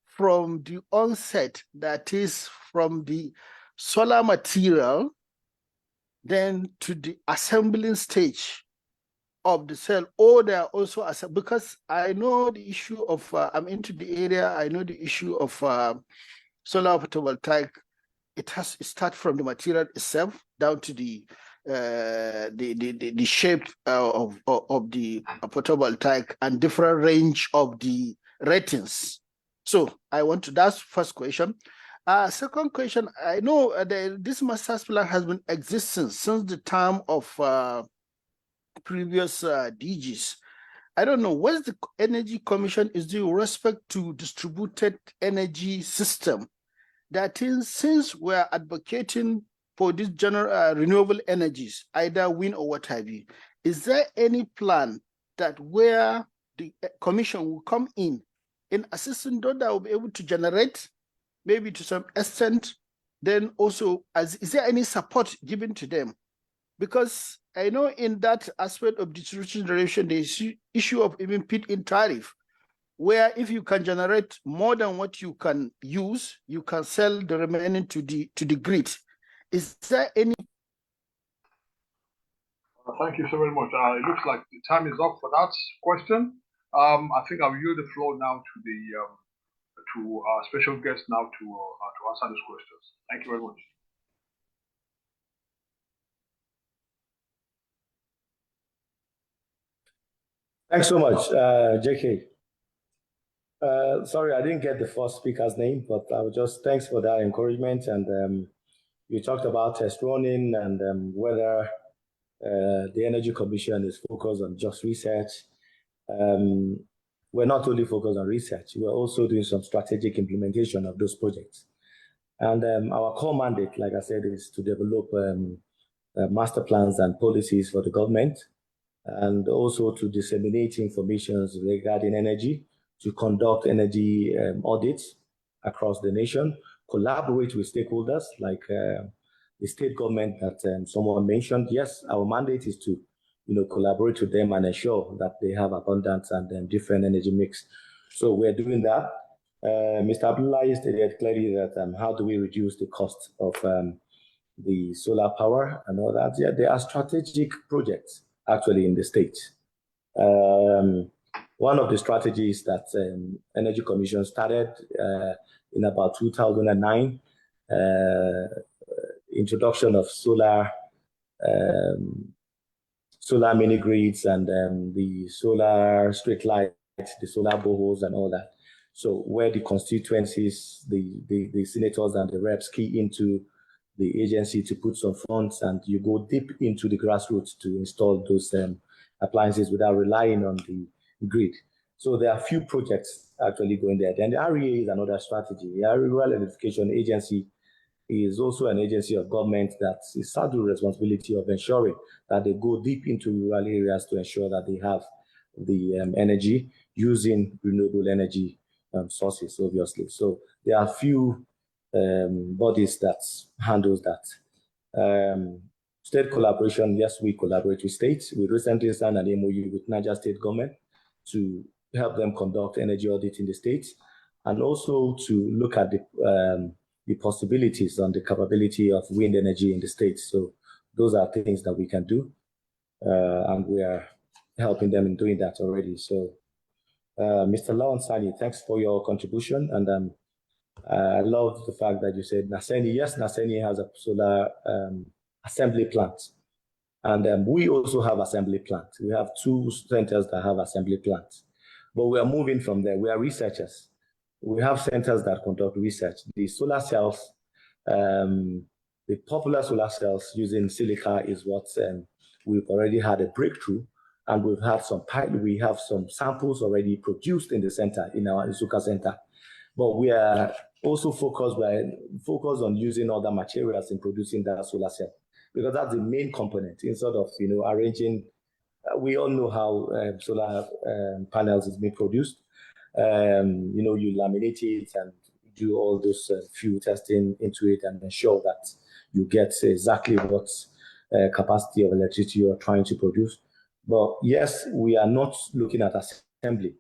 from the onset, that is from the solar material, then to the assembling stage of the cell, or they are also, because I know the issue of, I'm into the area, I know the issue of solar photovoltaic. It has to start from the material itself down to the shape of the photovoltaic and different range of the ratings. So I want to, that's first question. Second question, I know this master's plan has been existing since the time of previous DGs. I don't know what the Energy Commission is doing with respect to distributed energy system. That is, since we're advocating for these general renewable energies, either wind or what have you, is there any plan that where the Commission will come in assisting those that will be able to generate, maybe to some extent, then also, is there any support given to them? Because I know in that aspect of distribution generation, the issue of even pit-in tariff. where if you can generate more than what you can use, you can sell the remaining to the grid. Is there any? Thank you so very much. It looks like the time is up for that question. I think I'll yield the floor now to the to our special guest now to answer these questions. Thank you very much. Thanks so much, JK. Sorry, I didn't get the first speaker's name, but I would just thanks for that encouragement. And you talked about test running and whether the Energy Commission is focused on just research. We're not only focused on research, we're also doing some strategic implementation of those projects. And our core mandate, like I said, is to develop master plans and policies for the government, and also to disseminate information regarding energy, to conduct energy audits across the nation, collaborate with stakeholders like the state government that someone mentioned. Yes, our mandate is to collaborate with them and ensure that they have abundant and different energy mix. So we're doing that. Mr. Abdullahi stated clearly that how do we reduce the cost of the solar power and all that? Yeah, there are strategic projects actually in the state. One of the strategies that Energy Commission started in about 2009, introduction of solar mini grids and the solar street lights, the solar boreholes and all that. So where the constituencies, the senators and the reps key into the agency to put some funds, and you go deep into the grassroots to install those appliances without relying on the grid. So there are a few projects actually going there. Then the REA is another strategy. The Rural Electrification Agency is also an agency of government that is saddled with the responsibility of ensuring that they go deep into rural areas to ensure that they have the energy using renewable energy sources, obviously. So there are a few bodies that handles that. State collaboration, yes, we collaborate with states. We recently signed an MOU with Niger State government to help them conduct energy audit in the states, and also to look at the possibilities and the capability of wind energy in the states. So those are things that we can do, and we are helping them in doing that already. So Mr. Lawan Sani, thanks for your contribution. And I love the fact that you said Naseni. Yes, Naseni has a solar assembly plant. And we also have assembly plants. We have 2 centers that have assembly plants. But we are moving from there. We are researchers. We have centers that conduct research. The solar cells, the popular solar cells using silica is what we've already had a breakthrough. And we've had we have some samples already produced in the center, in our Isuka center. But we are also focused on using other materials in producing that solar cell, because that's the main component instead of arranging. We all know how solar panels is being produced. You laminate it and do all those fuel testing into it and ensure that you get exactly what capacity of electricity you're trying to produce. But yes, we are not looking at assembly.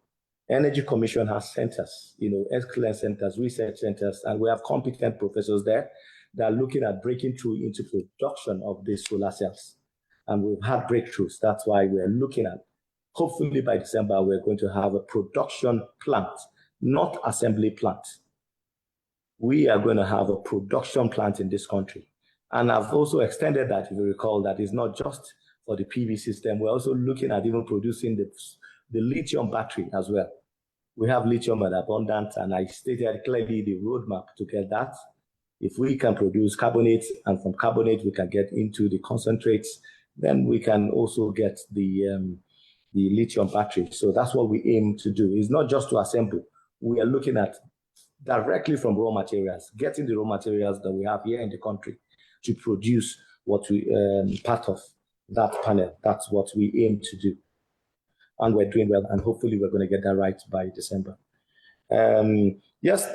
Energy Commission has centers, excellence centers, research centers, and we have competent professors there that are looking at breaking through into production of these solar cells. And we've had breakthroughs. That's why we're looking at, hopefully by December, we're going to have a production plant, not assembly plant. We are going to have a production plant in this country. And I've also extended that, if you recall, that is not just for the PV system. We're also looking at even producing the lithium battery as well. We have lithium in abundance, and I stated clearly the roadmap to get that. If we can produce carbonate, and from carbonate we can get into the concentrates, then we can also get the lithium battery. So that's what we aim to do. It's not just to assemble. We are looking at directly from raw materials, getting the raw materials that we have here in the country to produce what we part of that panel. That's what we aim to do. And we're doing well, and hopefully we're going to get that right by December. Yes,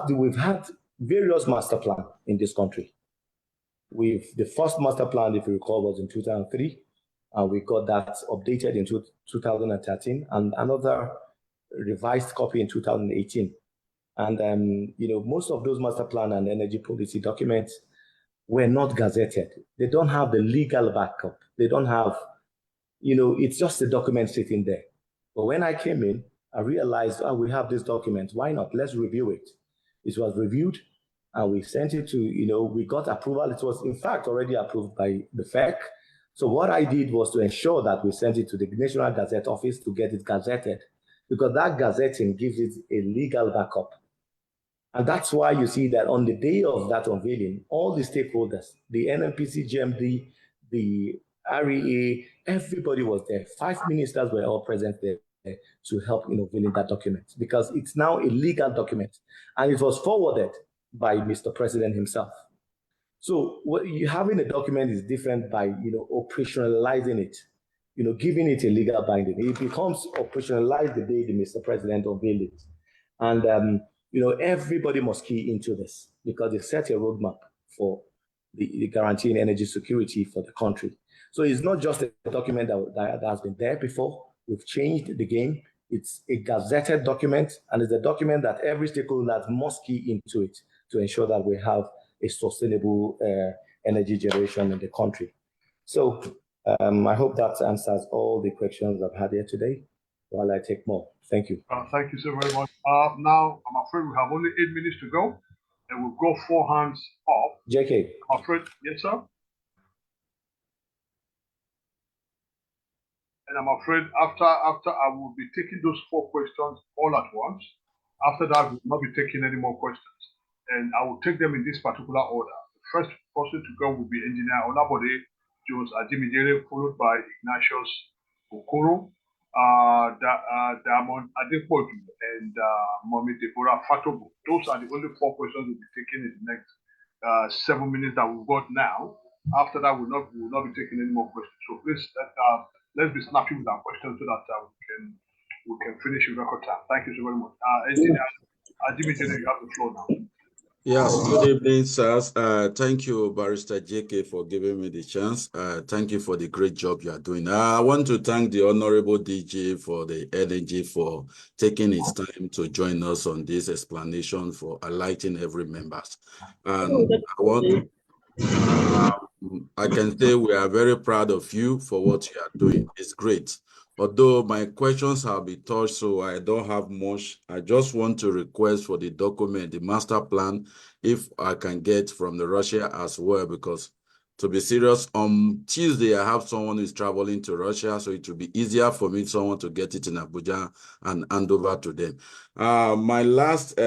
we've had various master plans in this country. The first master plan, if you recall, was in 2003, and we got that updated in 2013, and another revised copy in 2018. And most of those master plan and energy policy documents were not gazetted. They don't have the legal backup. They don't have, it's just a document sitting there. But when I came in, I realized, we have this document. Why not? Let's review it. It was reviewed, and we sent it to, we got approval. It was, in fact, already approved by the FEC. So what I did was to ensure that we sent it to the National Gazette Office to get it gazetted, because that gazetting gives it a legal backup. And that's why you see that on the day of that unveiling, all the stakeholders, the NNPC, GMD, the REA, everybody was there. 5 ministers were all present there to help in unveiling that document, because it's now a legal document, and it was forwarded by Mr. President himself. So what you having a document is different by operationalizing it, giving it a legal binding. It becomes operationalized the day the Mr. President unveiled it. And everybody must key into this, because they set a roadmap for the guaranteeing energy security for the country. So it's not just a document that has been there before. We've changed the game. It's a gazetted document, and it's a document that every stakeholder must key into it to ensure that we have a sustainable energy generation in the country. So I hope that answers all the questions I've had here today, while I take more. Thank you. Thank you so very much. Now, I'm afraid we have only 8 minutes to go, and we've got 4 hands up. JK. I'm afraid, yes, sir? And I'm afraid after I will be taking those 4 questions all at once. After that, we will not be taking any more questions. And I will take them in this particular order. The first person to go will be Engineer Olabode Jones Ajimijere, followed by Ignatius Okoro, Diamond Adepoju, and Mommy Deborah Fatobo. Those are the only 4 questions we'll be taking in the next 7 minutes that we've got now. After that, we will not be taking any more questions. So please, let's be snappy with our questions so that we can finish in record time. Thank you so very much. Engineer Ajimijere, you have the floor now. Yes, good evening, sirs. Thank you, Barrister JK, for giving me the chance. Thank you for the great job you are doing. I want to thank the Honorable DG for the energy for taking his time to join us on this explanation for enlightening every member. And I can say we are very proud of you for what you are doing. It's great. Although my questions have been touched, so I don't have much. I just want to request for the document, the master plan, if I can get from the Russia as well, because to be serious, on Tuesday, I have someone who is traveling to Russia, so it will be easier for me, someone to get it in Abuja and hand over to them. My last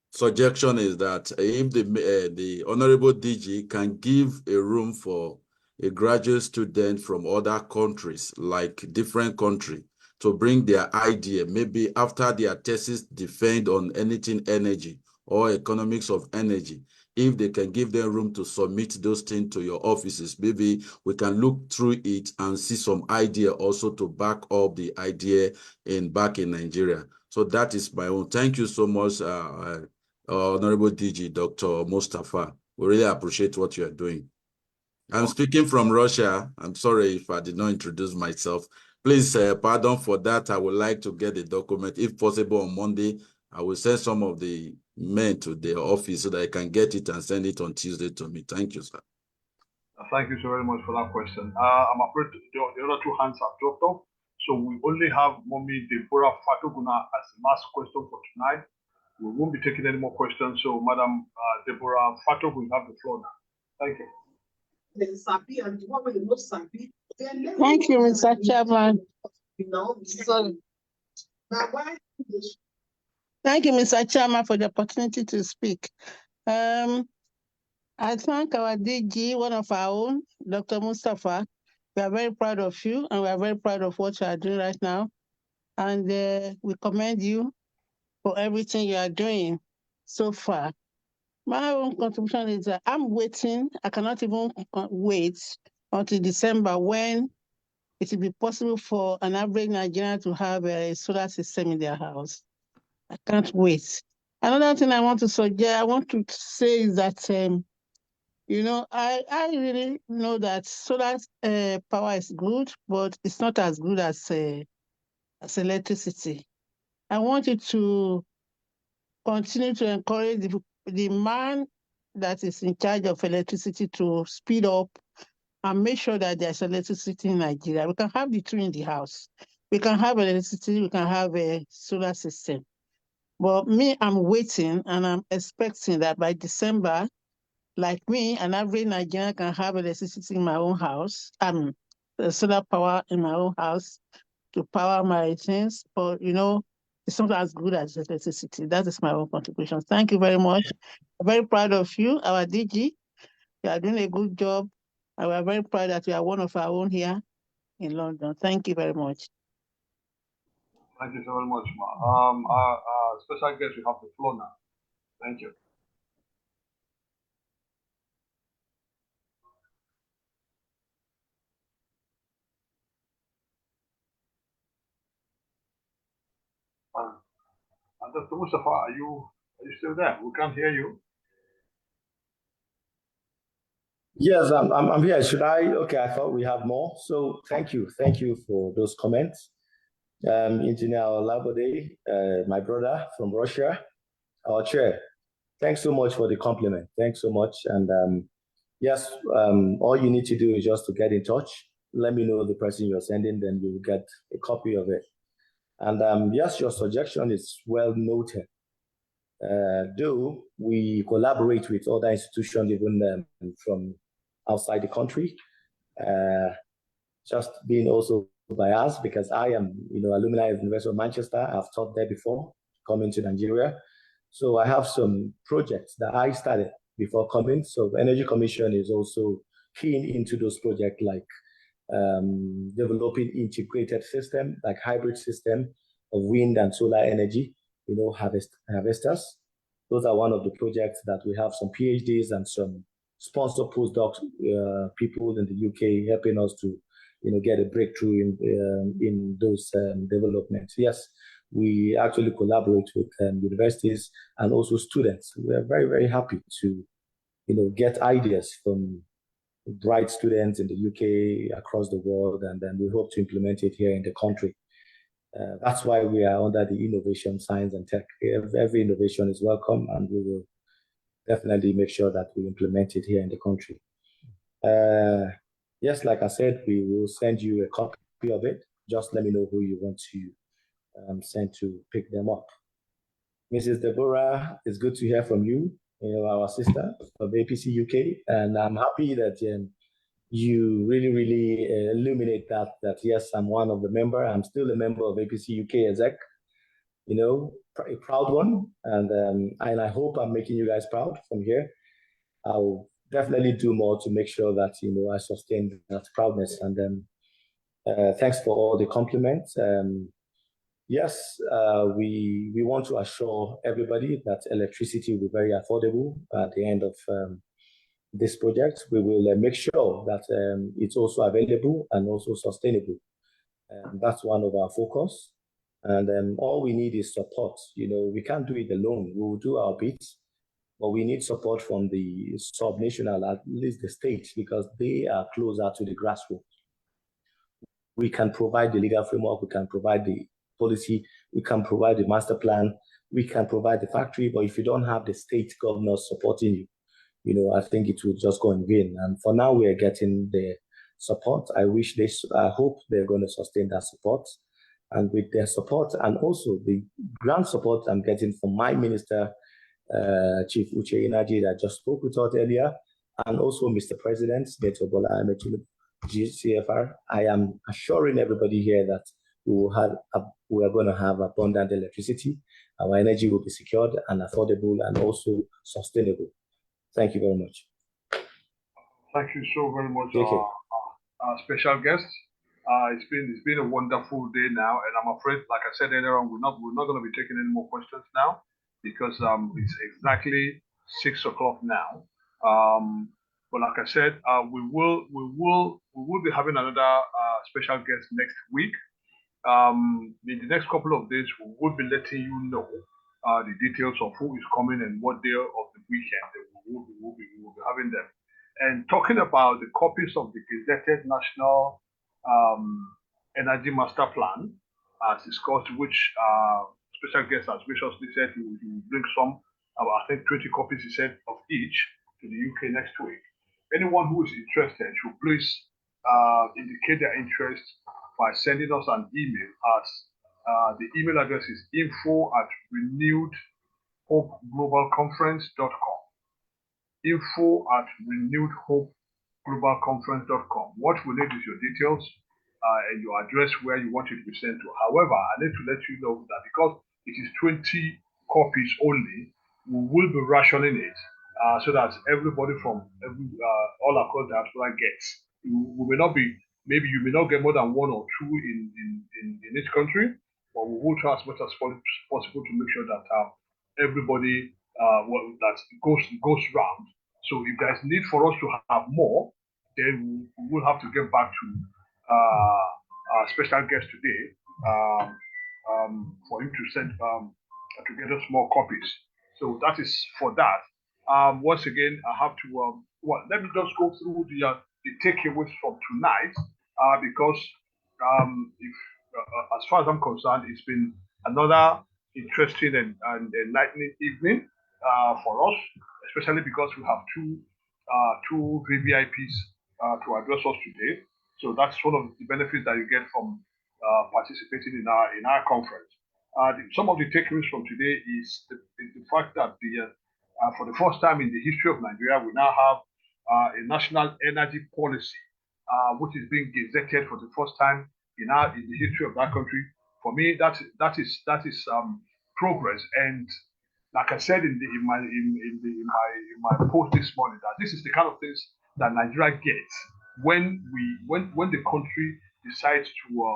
suggestion is that if the Honorable DG can give a room for a graduate student from other countries, like different country, to bring their idea, maybe after their thesis defend on anything energy or economics of energy, if they can give them room to submit those things to your offices, maybe we can look through it and see some idea also to back up the idea back in Nigeria. So that is my own. Thank you so much, Honorable DG, Dr. Mustapha. We really appreciate what you are doing. I'm speaking from Russia. I'm sorry if I did not introduce myself. Please, pardon for that. I would like to get the document, if possible, on Monday. I will send some of the men to the office so that I can get it and send it on Tuesday to me. Thank you, sir. Thank you so very much for that question. I'm afraid the other 2 hands have dropped off. So we only have Mommy Deborah Fatoguna as the last question for tonight. We won't be taking any more questions. So Madam Deborah Fatogu, you have the floor now. Thank you. Thank you, Mr. Chairman. Sorry. Thank you, Mr. Chairman, for the opportunity to speak. I thank our DG, one of our own, Dr. Mustapha. We are very proud of you, and we are very proud of what you are doing right now. And we commend you for everything you are doing so far. My own contribution is that I'm waiting. I cannot even wait until December when it will be possible for an average Nigerian to have a solar system in their house. I can't wait. Another thing I want to say is that, I really know that solar power is good, but it's not as good as as electricity. I want you to continue to encourage the man that is in charge of electricity to speed up and make sure that there's electricity in Nigeria. We can have the two in the house. We can have electricity, we can have a solar system. But me, I'm waiting and I'm expecting that by December, like me, an average Nigerian can have electricity in my own house, solar power in my own house to power my things. But, it's not as good as electricity. That is my own contribution. Thank you very much. I'm very proud of you, our DG. You are doing a good job. And we are very proud that you are one of our own here in London. Thank you very much. Thank you so very much, Ma. Our special guest, we have the floor now. Thank you. Dr. Mustapha, are you still there? We can't hear you. Yes, I'm here. Should I? Okay, I thought we have more. So thank you for those comments. Engineer Labode, my brother from Russia, our chair. Thanks so much for the compliment. Thanks so much. And yes, all you need to do is just to get in touch. Let me know the person you're sending, then you will get a copy of it. And yes, your suggestion is well noted. Though we collaborate with other institutions, even from outside the country, just being also biased because I am, alumni of the University of Manchester. I've taught there before coming to Nigeria. So I have some projects that I started before coming. So the Energy Commission is also keen into those projects like developing integrated system, like hybrid system of wind and solar energy, harvesters. Those are one of the projects that we have some PhDs and some sponsor postdocs, people in the UK helping us to, get a breakthrough in those developments. Yes, we actually collaborate with universities and also students. We are very, very happy to, get ideas from bright students in the UK, across the world, and then we hope to implement it here in the country. That's why we are under the innovation, science, and tech. Every innovation is welcome, and we will definitely make sure that we implement it here in the country. Yes, like I said, we will send you a copy of it. Just let me know who you want to send to pick them up. Mrs. Deborah, it's good to hear from you, our sister of APC UK, and I'm happy that you really, really illuminate that yes, I'm one of the members. I'm still a member of APC UK exec, a proud one, and I hope I'm making you guys proud from here. I'll definitely do more to make sure that I sustain that proudness. And thanks for all the compliments. Yes, we want to assure everybody that electricity will be very affordable at the end of this project. We will make sure that it's also available and also sustainable. That's one of our focus. And all we need is support. We can't do it alone. We will do our bit, but we need support from the sub-national, at least the state, because they are closer to the grassroots. We can provide the legal framework, we can provide the policy, we can provide the master plan, we can provide the factory, but if you don't have the state governors supporting you, I think it will just go in vain. And for now, we are getting the support. I hope they're going to sustain that support. And with their support and also the grant support I'm getting from my minister, Chief Uche Inaji, that just spoke with us earlier, and also Mr. President, Dr. Bola Ahmed Tinubu, GCFR, I am assuring everybody here that we are going to have abundant electricity. Our energy will be secured and affordable and also sustainable. Thank you very much. Thank you so very much, our special guest. It's been a wonderful day now, and I'm afraid, like I said earlier on, we're not going to be taking any more questions now because it's exactly 6 o'clock now. But like I said, we will be having another special guest next week. In the next couple of days, we will be letting you know the details of who is coming and what day of the weekend we will be having them. And talking about the copies of the gazetted National Energy Master Plan, as discussed, which special guest has graciously said he will bring some, I think 20 copies, he said, of each to the UK next week. Anyone who is interested should please indicate their interest by sending us an email at the email address is info@renewedhopeglobalconference.com. info@renewedhopeglobalconference.com. What we need is your details and your address where you want it to be sent to. However, I need to let you know that because it is 20 copies only, we will be rationing it so that everybody from all across the diaspora gets. We may not be, maybe you may not get more than one or two in each country, but we will try as much as possible to make sure that everybody that goes round. So if there's need for us to have more, then we will have to get back to our special guest today for him to send to get us more copies. So that is for that. Once again, I have to let me just go through the takeaways from tonight because if as far as I'm concerned, it's been another interesting and enlightening evening for us, especially because we have two VVIPs to address us today. So that's one of the benefits that you get from participating in our conference. Some of the takeaways from today is the fact that for the first time in the history of Nigeria, we now have a national energy policy, which is being gazetted for the first time in the history of that country. For me, that is progress. And like I said in my post this morning, that this is the kind of things that Nigeria gets when the country decides to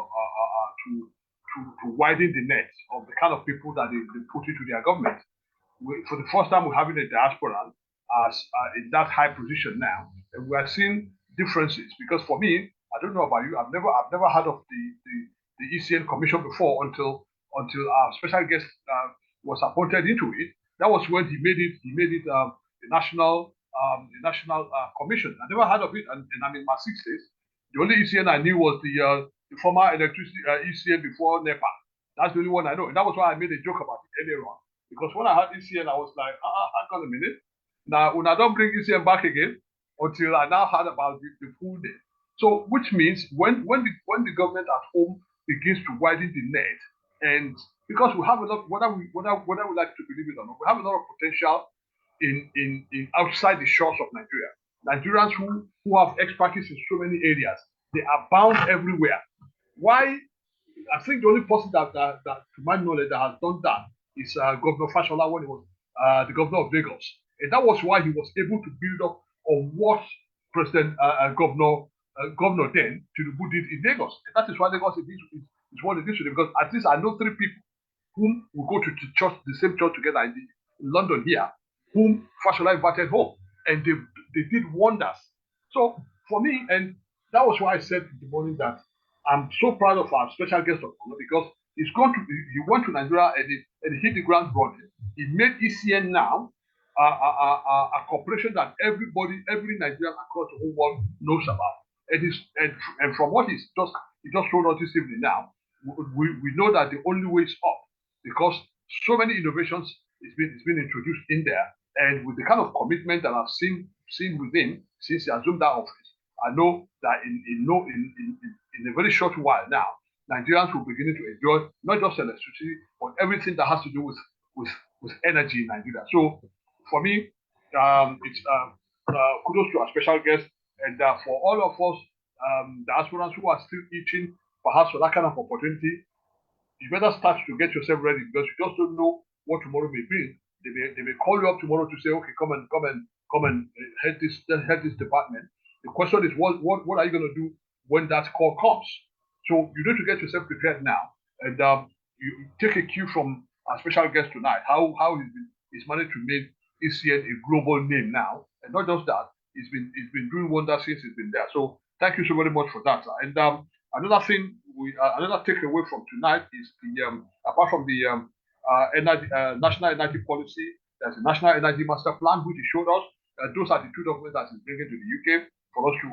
widen the net of the kind of people that they put into their government. For the first time, we're having a diaspora as in that high position now, and we are seeing differences. Because for me, I don't know about you, I've never heard of the ECN commission before until our special guest was appointed into it. That was when he made it the national commission. I never heard of it, and I'm in my 60s. The only ECN I knew was the former electricity ECN before NEPA. That's the only one I know, and that was why I made a joke about it earlier on. Because when I had ECN, I was like, hang on a minute. Now, when I don't bring ECN back again until I now heard about the full name. So, which means when the government at home begins to widen the net, and because we have a lot, whether we like to believe it or not, we have a lot of potential in outside the shores of Nigeria. Nigerians who have expertise in so many areas, they are bound everywhere. Why? I think the only person that to my knowledge, that has done that is Governor Fashola when he was the governor of Lagos. And that was why he was able to build up on what Governor then Tinubu did in Lagos. And that is why Lagos is what it is today. Because at least I know 3 people whom will go to church, the same church together in London here, whom Fashola invited home. And they did wonders. So for me, and that was why I said in the morning that I'm so proud of our special guest of honor, because he went to Nigeria and he hit the ground running. He made ECN now a corporation that every Nigerian across the whole world knows about. And from what he just told us this evening now, we know that the only way is up, because so many innovations is been introduced in there, and with the kind of commitment that I've seen with him since he assumed that office, I know that in a very short while now, Nigerians will begin to enjoy not just electricity, but everything that has to do with energy in Nigeria. So for me, it's kudos to our special guest, and for all of us, diasporans who are still itching perhaps for that kind of opportunity, you better start to get yourself ready, because you just don't know what tomorrow may bring. They may call you up tomorrow to say, okay, come and head this department. The question is, what are you going to do when that call comes? So you need to get yourself prepared now, and you take a cue from our special guest tonight, how he's managed to make ECN a global name now, and not just that, he's been doing wonders since he's been there. So thank you so very much for that. And another thing, another takeaway from tonight is apart from the national energy policy, there's a national energy master plan which he showed us. Those are the 2 documents that he's bringing to the UK for us to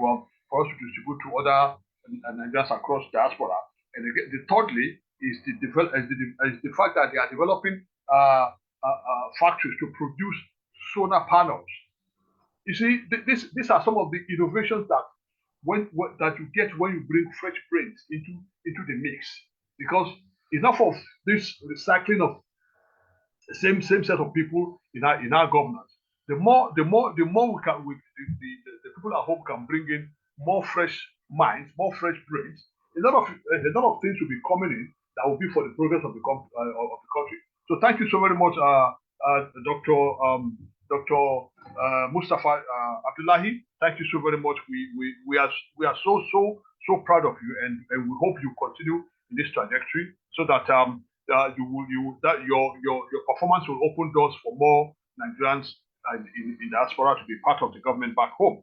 distribute to other Nigerians across diaspora. And again, thirdly, is the fact that they are developing factories to produce solar panels. You see, these are some of the innovations that that you get when you bring fresh brains into the mix. Because enough of this recycling of the same set of people in our governance. The more we can, the people at home can bring in more fresh minds, more fresh brains. A lot of things will be coming in that will be for the progress of the country. So thank you so very much, Dr. Mustapha Abdullahi. Thank you so very much. We are so proud of you, and we hope you continue in this trajectory so that your performance will open doors for more Nigerians in diaspora to be part of the government back home.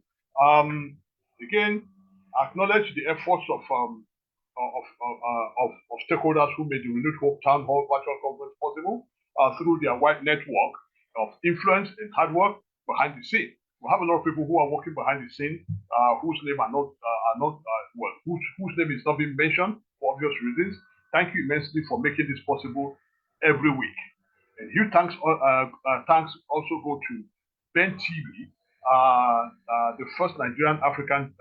Again, acknowledge the efforts of stakeholders who made the Renewed Hope Town Hall virtual conference possible through their wide network of influence and hard work behind the scene. We have a lot of people who are working behind the scene whose name whose name is not being mentioned for obvious reasons. Thank you immensely for making this possible every week. And huge thanks also go to Ben TV, the first Nigerian African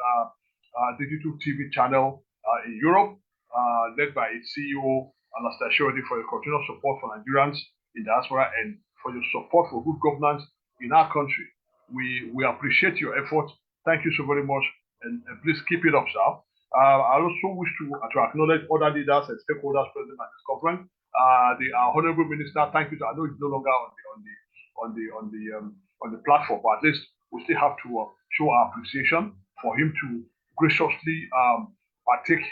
digital TV channel in Europe, led by its CEO, Anastasia Shodi, for your continuous support for Nigerians in diaspora and for your support for good governance in our country. We appreciate your effort. Thank you so very much, and please keep it up, sir. I also wish to acknowledge other leaders and stakeholders present at this conference. The Honorable Minister, thank you. I know he's no longer on the platform, but at least we still have to show our appreciation for him to graciously partake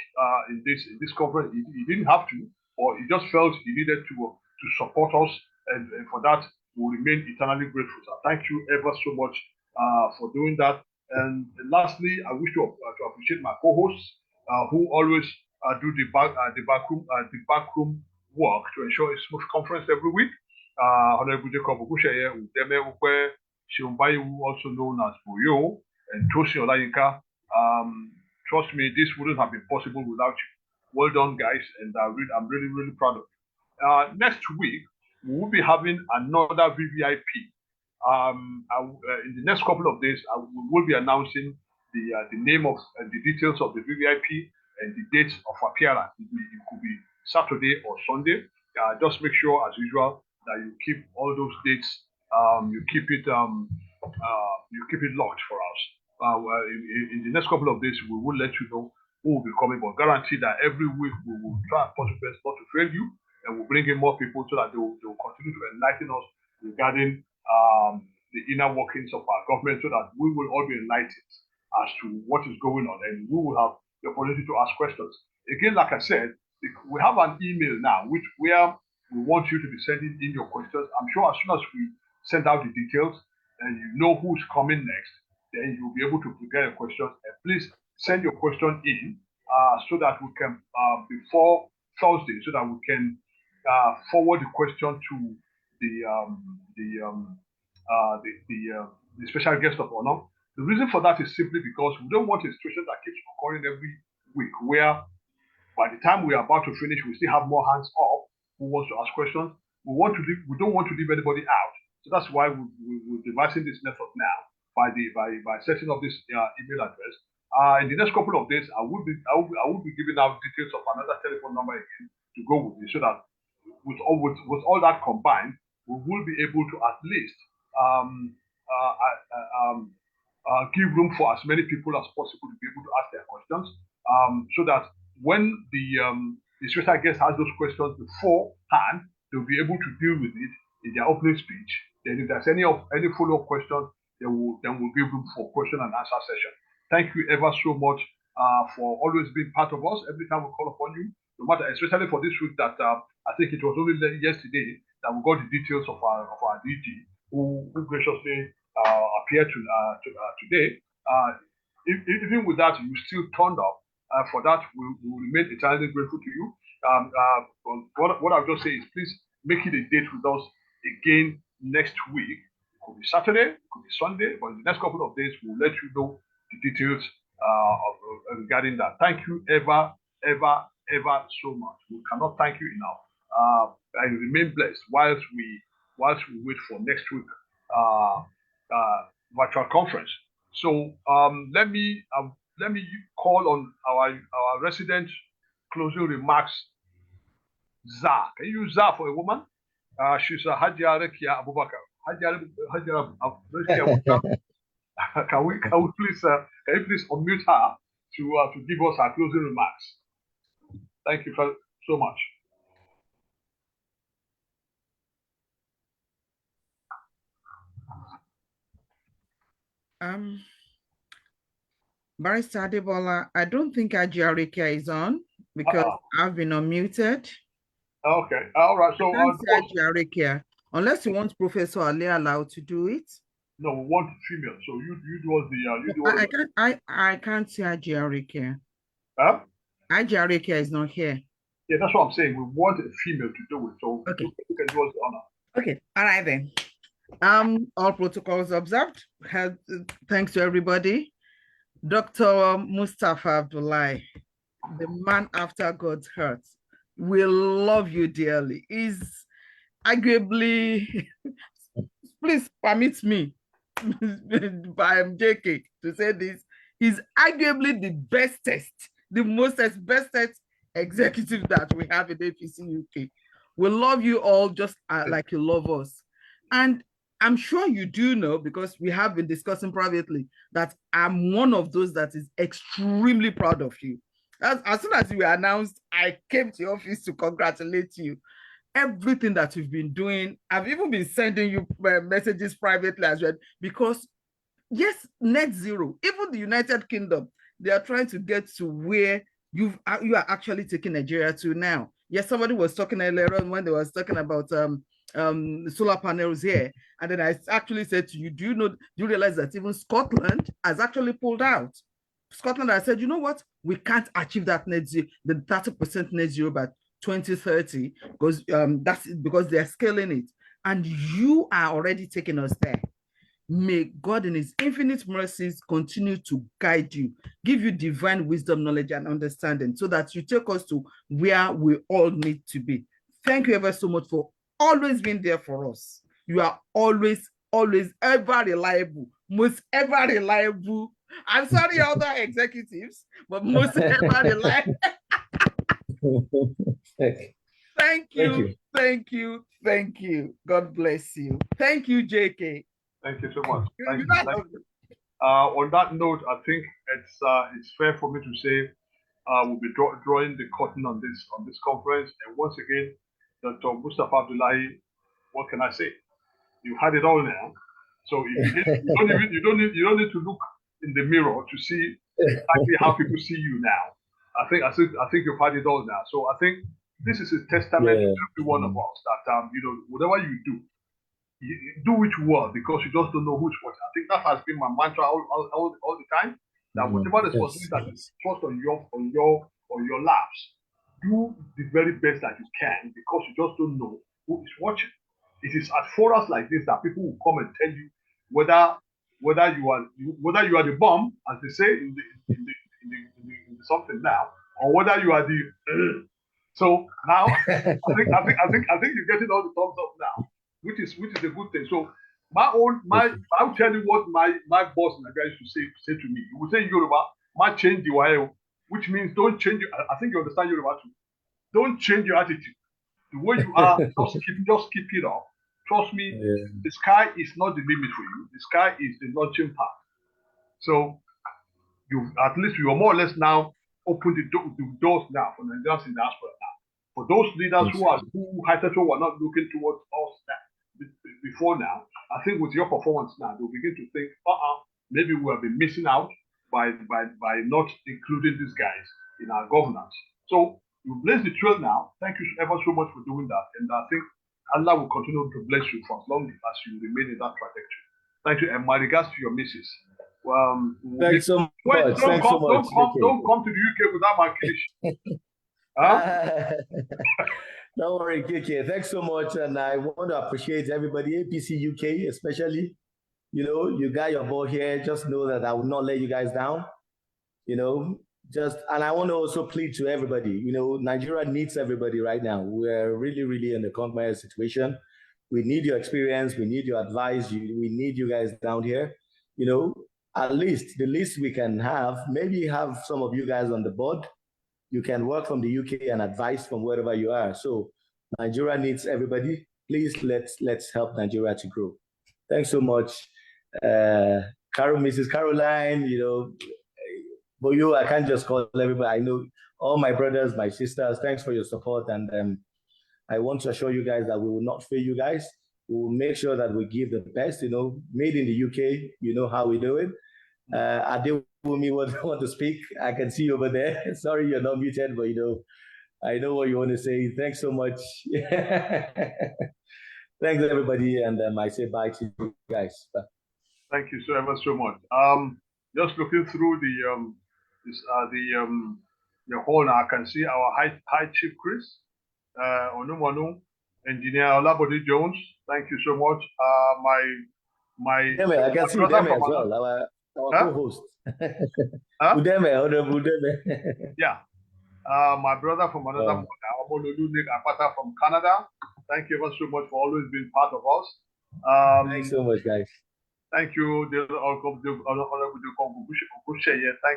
in this conference. He didn't have to, or he just felt he needed to support us, and for that we remain eternally grateful. So thank you ever so much for doing that. And lastly, I wish to appreciate my co-hosts who always do the backroom work to ensure a smooth conference every week. Honorable Jacob Ogusheye, Udeme Ukwe, Shiumbayi, also known as Boyo, and Tosi Olayinka. Trust me, this wouldn't have been possible without you. Well done, guys, and I'm really, really proud of you. Next week, we will be having another VVIP. In the next couple of days, we will be announcing the name of the details of the VVIP and the dates of appearance. It could be Saturday or Sunday. Just make sure, as usual, that you keep all those dates. You keep it locked for us. In the next couple of days, we will let you know who will be coming, but guarantee that every week we will try our possible best not to fail you, and we'll bring in more people so that they will continue to enlighten us regarding the inner workings of our government, so that we will all be enlightened as to what is going on, and we will have the opportunity to ask questions. Again, like I said, we have an email now where we want you to be sending in your questions. I'm sure as soon as we send out the details and you know who's coming next, then you'll be able to prepare your questions. And please send your question in so that we can, before Thursday, so that we can forward the question to the special guest of honor. The reason for that is simply because we don't want a situation that keeps occurring every week, where by the time we are about to finish, we still have more hands up who wants to ask questions. We don't want to leave anybody out. So that's why we're devising this method now by setting up this email address. In the next couple of days, I will be giving out details of another telephone number again to go with it, so that with all that combined, we will be able to at least give room for as many people as possible to be able to ask their questions, so that when the special guest has those questions beforehand, they'll be able to deal with it in their opening speech. Then if there's any follow-up questions, then we'll give room for question and answer session. Thank you ever so much for always being part of us every time we call upon you, no matter, especially for this week that I think it was only yesterday that we got the details of our DG who graciously appeared today. Even with that, you still turned up. For that, we will remain eternally grateful to you. What I'll just say is, please make it a date with us again next week. It could be Saturday, it could be Sunday, but in the next couple of days, we'll let you know the details regarding that. Thank you ever ever so much. We cannot thank you enough. And remain blessed whilst we wait for next week virtual conference. So let me call on our resident closing remarks, Za. Can you use Za for a woman? She's a Hajia Rekia Abubakar. Hajia Rekia Abubakar. Can you please unmute her to give us her closing remarks? Thank you so much. Barrister Adebola, I don't think Ajiarika is on because I've been unmuted. Okay, all right. So Ajiarika, unless you want Professor Ali allowed to do it. No, we want female. So you do all the I can't see Ajiarika. Huh? Ajiarika is not here. Yeah, that's what I'm saying. We want a female to do it. So okay. You can do us the honor. Okay, all right then. All protocols observed. Thanks to everybody. Dr. Mustapha Abdullahi, the man after God's heart, we love you dearly. Is arguably, please permit me, by JK, to say this, he's arguably the bestest, the bestest executive that we have in APC UK. We love you all just like you love us. And I'm sure you do know, because we have been discussing privately, that I'm one of those that is extremely proud of you. As soon as you announced, I came to your office to congratulate you. Everything that you've been doing, I've even been sending you messages privately as well, because yes, net zero, even the United Kingdom, they are trying to get to where you are actually taking Nigeria to now. Yes, somebody was talking earlier on when they was talking about solar panels here, and then I actually said to you, do you realize that even Scotland has actually pulled out? Scotland, I said, you know what, we can't achieve that net zero, the 30% net zero by 2030, because that's because they're scaling it, and you are already taking us there. May God in his infinite mercies continue to guide you, give you divine wisdom, knowledge, and understanding, so that you take us to where we all need to be. Thank you ever so much for always being there for us. You are always ever reliable, most ever reliable. I'm sorry, other executives, but most ever reliable. Thank you. God bless you. Thank you, JK. Thank you so much. Thank you. On that note, I think it's fair for me to say we'll be drawing the curtain on this conference. And once again, Dr. Mustapha Abdullahi, what can I say? You had it all now. So you don't need to look in the mirror to see exactly how people see you now. I think you've had it all now. So I think this is a testament to every one of us that whatever you do it well, because you just don't know who's what. I think that has been my mantra all the time. That whatever responsibility that is trust on your laps, do the very best that you can, because you just don't know who is watching. It is at forums like this that people will come and tell you whether you are the bomb, as they say in the something now, or whether you are the. So now I think you're getting all the thumbs up now, which is a good thing. So I'll tell you what my boss and the guy used to say to me. He would say in Yoruba, "Ma change the way," which means don't change. I think you understand Yoruba too. Don't change your attitude. The way you are, just keep it up. Trust me, the sky is not the limit for you. The sky is the launching pad. So you are more or less now open the doors now for Nigerians in diaspora now. For those leaders who were not looking towards us before now, I think with your performance now, they'll begin to think, maybe we have been missing out by not including these guys in our governance. So you blaze the trail now. Thank you ever so much for doing that. And I think Allah will continue to bless you for as long as you remain in that trajectory. Thank you. And my regards to your missus. Thanks so much. Don't come to the UK without my kilishi. Don't worry, KK. Thanks so much. And I want to appreciate everybody, APC UK especially. You got your ball here. Just know that I will not let you guys down. and I want to also plead to everybody, Nigeria needs everybody right now. We're really, really in a quagmire situation. We need your experience. We need your advice. We need you guys down here. At least the least we can have, maybe have some of you guys on the board. You can work from the UK and advise from wherever you are. So Nigeria needs everybody. Please let's help Nigeria to grow. Thanks so much. Mrs. Caroline, Boyo, I can't just call everybody. I know all my brothers, my sisters, thanks for your support. And I want to assure you guys that we will not fail you guys. We will make sure that we give the best, made in the UK, you know how we do it. Adewumi want to speak. I can see you over there. Sorry, you're not muted, but I know what you want to say. Thanks so much. Thanks, everybody. And I say bye to you guys. Bye. Thank you so ever so much. Just looking through the hall now, I can see our High Chief Chris, Onumanu, Engineer Olabode Jones. Thank you so much. I can see them as well. Our co-host. Yeah. My brother from another mother, Apata from Canada. Thank you ever so much for always being part of us. Thanks so much, guys. Thank you, the Honorable Thank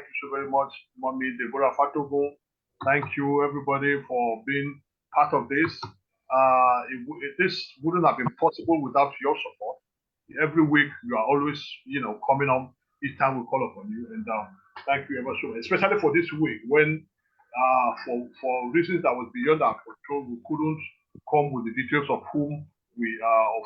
you so very much, Mommy Deborah Fatogo. Thank you, everybody, for being part of this. This wouldn't have been possible without your support. Every week, you are always, coming on each time we call upon you. And thank you ever so much, especially for this week when, for reasons that was beyond our control, we couldn't come with the details of whom our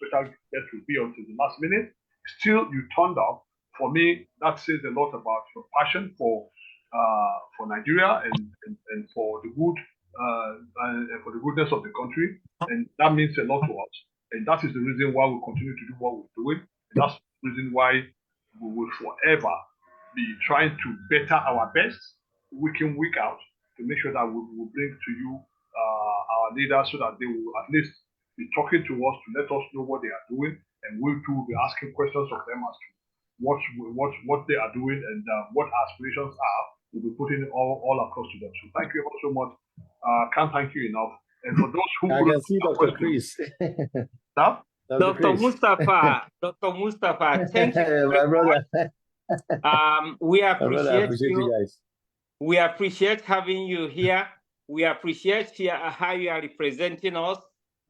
special guest will be until the last minute. Still, you turned up. For me, that says a lot about your passion for Nigeria and for the good and for the goodness of the country, and that means a lot to us. And that is the reason why we continue to do what we're doing. And that's the reason why we will forever be trying to better our best week in, week out, to make sure that we will bring to you our leaders, so that they will at least be talking to us to let us know what they are doing, and we too will be asking questions of them as to what they are doing and what aspirations are. We'll be putting it all across to them. So thank you so much. Can't thank you enough. And for those who I can see Dr. Chris. Dr. Mustapha, thank you. My brother. We appreciate you guys. We appreciate having you here. We appreciate how you are representing us.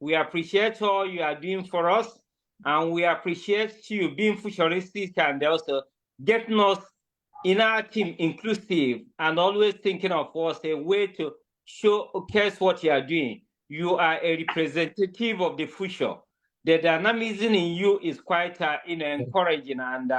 We appreciate all you are doing for us. And we appreciate you being futuristic and also getting us in our team inclusive and always thinking of us a way to showcase what you are doing. You are a representative of the future. The dynamism in you is quite encouraging. And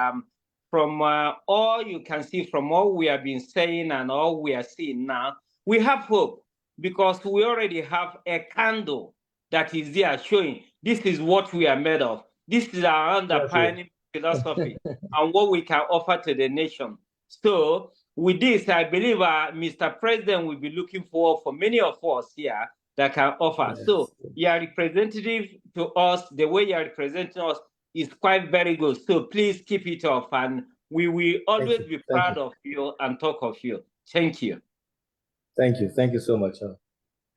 from all you can see, from all we have been saying and all we are seeing now, we have hope, because we already have a candle that is there showing this is what we are made of. This is our underpinning philosophy and what we can offer to the nation. So with this, I believe Mr. President will be looking forward for many of us here that can offer. Yes. So your representative to us, the way you are representing us is quite very good. So please keep it up, and we will always be proud of you and talk of you. Thank you. Thank you. Thank you so much.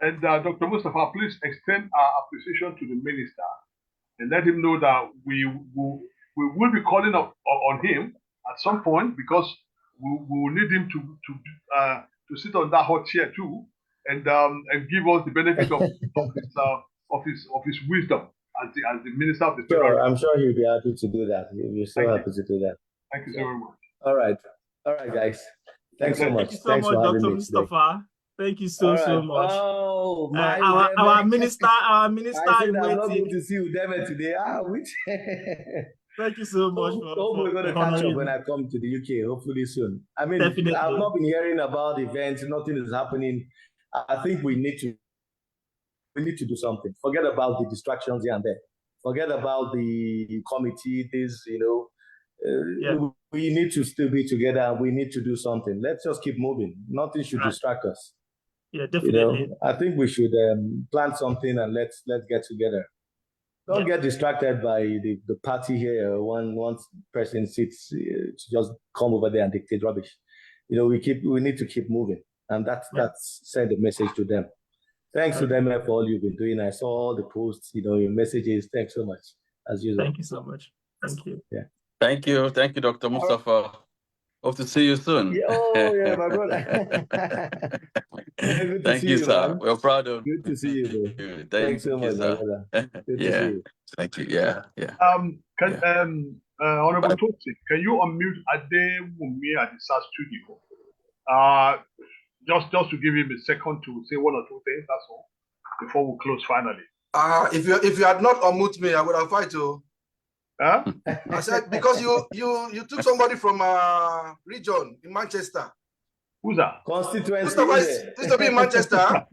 And Dr. Mustapha, please extend our appreciation to the minister and let him know that we will be calling on him at some point, because we will need him to sit on that hot chair too, and give us the benefit of his wisdom as the minister of the state. Sure, I'm sure he'll be happy to do that. He'll be so happy to do that. Thank you so very much. All right, guys. Thanks so much. Thank you so much, Dr. Mustapha. Thank you so much. Oh, our minister I'm not going to see Udeme today. Thank you so much. We're going to catch up when I come to the UK, hopefully soon. I mean, definitely. I've not been hearing about events. Nothing is happening. I think we need to do something. Forget about the distractions here and there. Forget about the committee. We need to still be together. We need to do something. Let's just keep moving. Nothing should distract us. Yeah, definitely. I think we should plan something and let's get together. Don't get distracted by the party here. One person sits to just come over there and dictate rubbish. we need to keep moving, and that's send a message to them. Thanks to them for all you've been doing. I saw all the posts, your messages. Thanks so much, as usual. Thank you so much. Thank you. Yeah. Thank you, Dr. Mustapha. Hope to see you soon. Yeah, oh yeah, my brother. Good to Thank see you, you, sir. man. We're proud of Good to see you, bro. you. Thanks so much, sir. my brother. Good to see you. Thank you. Yeah. Honorable Tosi, can you unmute Adewumi at the SAS studio? Just to give him a second to say one or two things, that's all, before we close finally. If you had not unmute me, I would have fight you. Huh? I said because you took somebody from region in Manchester. Who's that? Constituency. Mustapha used to be in Manchester.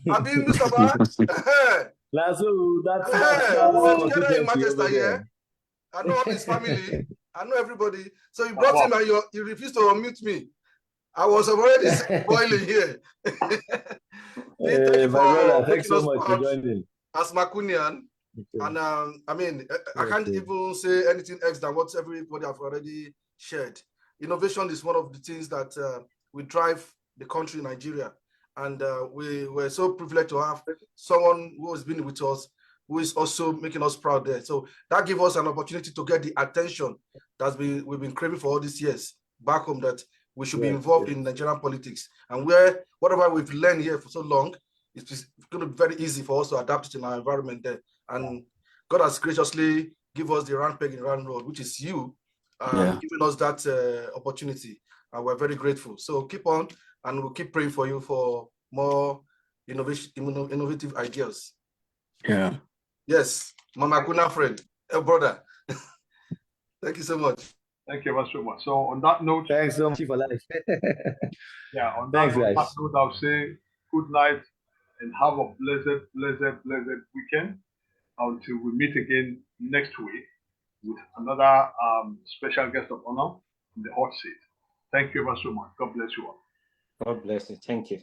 I've been Mustapha. That's was together in Manchester here. I know all his family. I know everybody. So you brought him and you refused to unmute me. I was already boiling here. Thank you for making us proud as Makunian. And I can't even say anything else than what everybody have already shared. Innovation is one of the things that will drive the country, Nigeria. And we were so privileged to have someone who has been with us, who is also making us proud there. So that gives us an opportunity to get the attention that we've been craving for all these years back home, that we should be involved in Nigerian politics. And whatever we've learned here for so long, it's going to be very easy for us to adapt it in our environment there. And God has graciously given us the round peg in the round road, which is you, giving us that opportunity. And we're very grateful. So keep on, and we'll keep praying for you for more innovative ideas. Yeah. Yes, Mama Kuna friend, brother. Thank you so much. Thank you so much. So on that note, thanks so much for life. On that note, I'll say good night and have a blessed weekend until we meet again next week with another special guest of honor in the hot seat. Thank you ever so much. God bless you all. God bless you. Thank you.